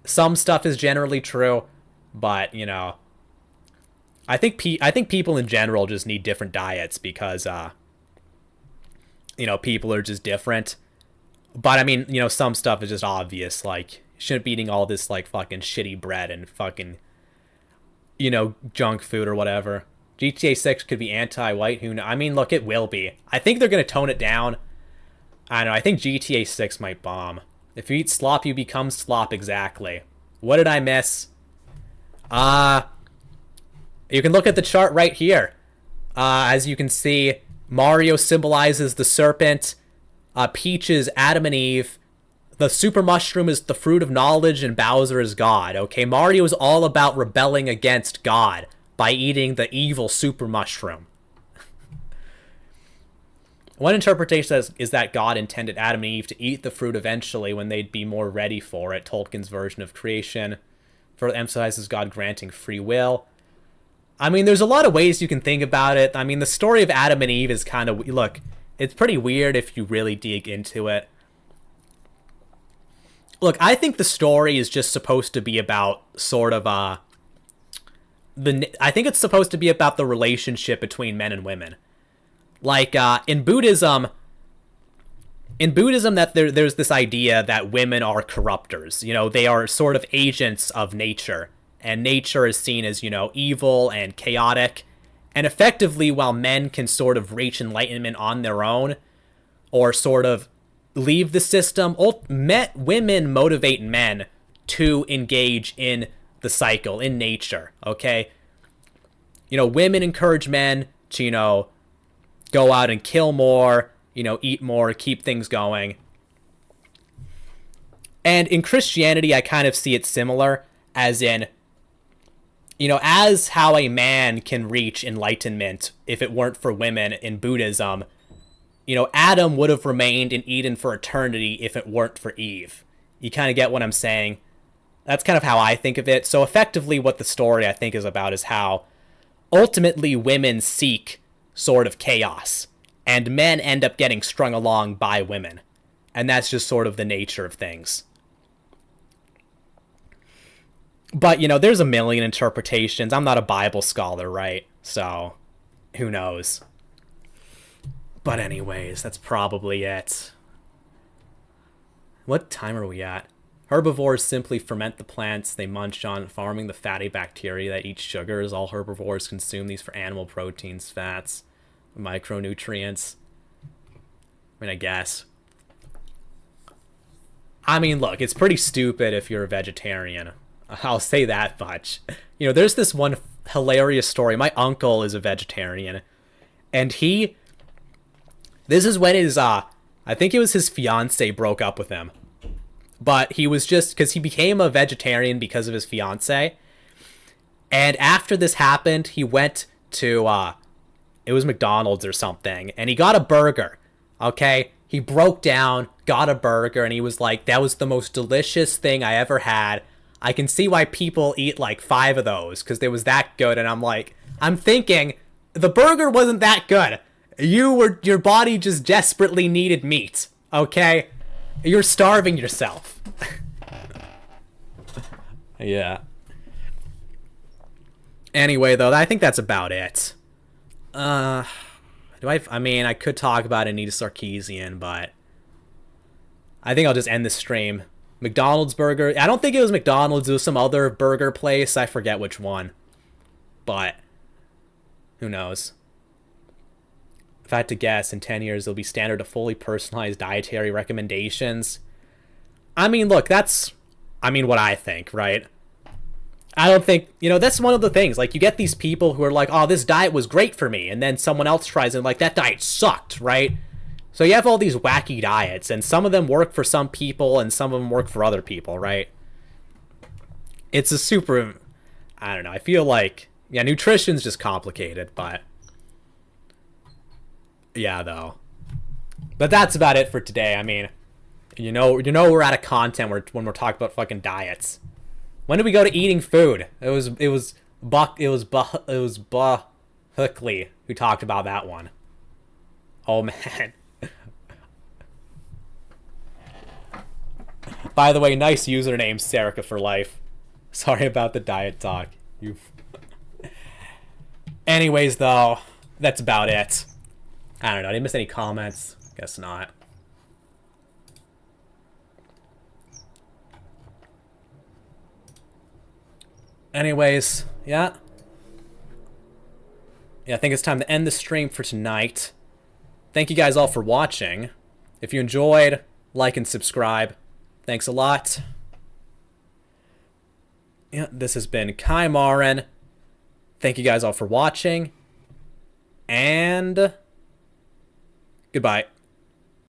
some stuff is generally true, but you know, I think people in general just need different diets because you know, people are just different. But I mean, you know, some stuff is just obvious, like, you shouldn't be eating all this, like, fucking shitty bread and fucking, you know, junk food or whatever. GTA 6 could be anti-white, who knows? I mean, look, it will be. I think they're going to tone it down. I don't know, I think GTA 6 might bomb. If you eat slop, you become slop, exactly. What did I miss? You can look at the chart right here. As you can see, Mario symbolizes the serpent. Peach is Adam and Eve. The super mushroom is the fruit of knowledge, and Bowser is God. Okay, Mario is all about rebelling against God by eating the evil super mushroom. One interpretation is that God intended Adam and Eve to eat the fruit eventually when they'd be more ready for it. Tolkien's version of creation further emphasizes God granting free will. I mean, there's a lot of ways you can think about it. I mean, the story of Adam and Eve is kind of... Look, it's pretty weird if you really dig into it. Look, I think the story is just supposed to be about sort of I think it's supposed to be about the relationship between men and women. Like in Buddhism that there's this idea that women are corruptors. You know, they are sort of agents of nature, and nature is seen as, you know, evil and chaotic. And effectively, while men can sort of reach enlightenment on their own, or sort of leave the system, women motivate men to engage in the cycle, in nature, okay? You know, women encourage men to, you know, go out and kill more, you know, eat more, keep things going. And in Christianity, I kind of see it similar, as in, you know, as how a man can reach enlightenment if it weren't for women in Buddhism, you know, Adam would have remained in Eden for eternity if it weren't for Eve. You kind of get what I'm saying? That's kind of how I think of it. So effectively what the story, I think, is about is how ultimately women seek sort of chaos, and men end up getting strung along by women. And that's just sort of the nature of things. But, you know, there's a million interpretations. I'm not a Bible scholar, right? So, who knows? But anyways, that's probably it. What time are we at? Herbivores simply ferment the plants they munch on, farming the fatty bacteria that eat sugars. All herbivores consume these for animal proteins, fats, micronutrients. I mean, I guess. I mean, look, it's pretty stupid if you're a vegetarian. I'll say that much. You know, there's this one hilarious story. My uncle is a vegetarian, and this is when his, I think it was his fiance broke up with him. But he was just, because he became a vegetarian because of his fiance. And after this happened, he went to, it was McDonald's or something, and he got a burger, okay? He broke down, got a burger, and he was like, that was the most delicious thing I ever had. I can see why people eat like 5 of those, because they was that good. And I'm thinking, the burger wasn't that good. Your body just desperately needed meat, okay? You're starving yourself. Yeah. Anyway, though, I think that's about it. I mean, I could talk about Anita Sarkeesian, but I think I'll just end the stream. McDonald's burger. I don't think it was McDonald's. It was some other burger place. I forget which one. But who knows? If I had to guess, in 10 years, there'll be standard to fully personalized dietary recommendations. I mean, look, that's, what I think, right? I don't think, that's one of the things. Like, you get these people who are like, oh, this diet was great for me. And then someone else tries it and like, that diet sucked, right? So you have all these wacky diets, and some of them work for some people, and some of them work for other people, right? It's a super, I don't know, I feel like, yeah, nutrition's just complicated, but, yeah, though. But that's about it for today. I mean, we're out of content when we're talking about fucking diets. When did we go to eating food? It was Hookley who talked about that one. Oh, man. By the way, nice username, Serica for life. Sorry about the diet talk. Anyways, though, that's about it. I don't know. Did I miss any comments? Guess not. Anyways, yeah. Yeah, I think it's time to end the stream for tonight. Thank you guys all for watching. If you enjoyed, like and subscribe. Thanks a lot. Yeah, this has been Kai Maren. Thank you guys all for watching. And goodbye.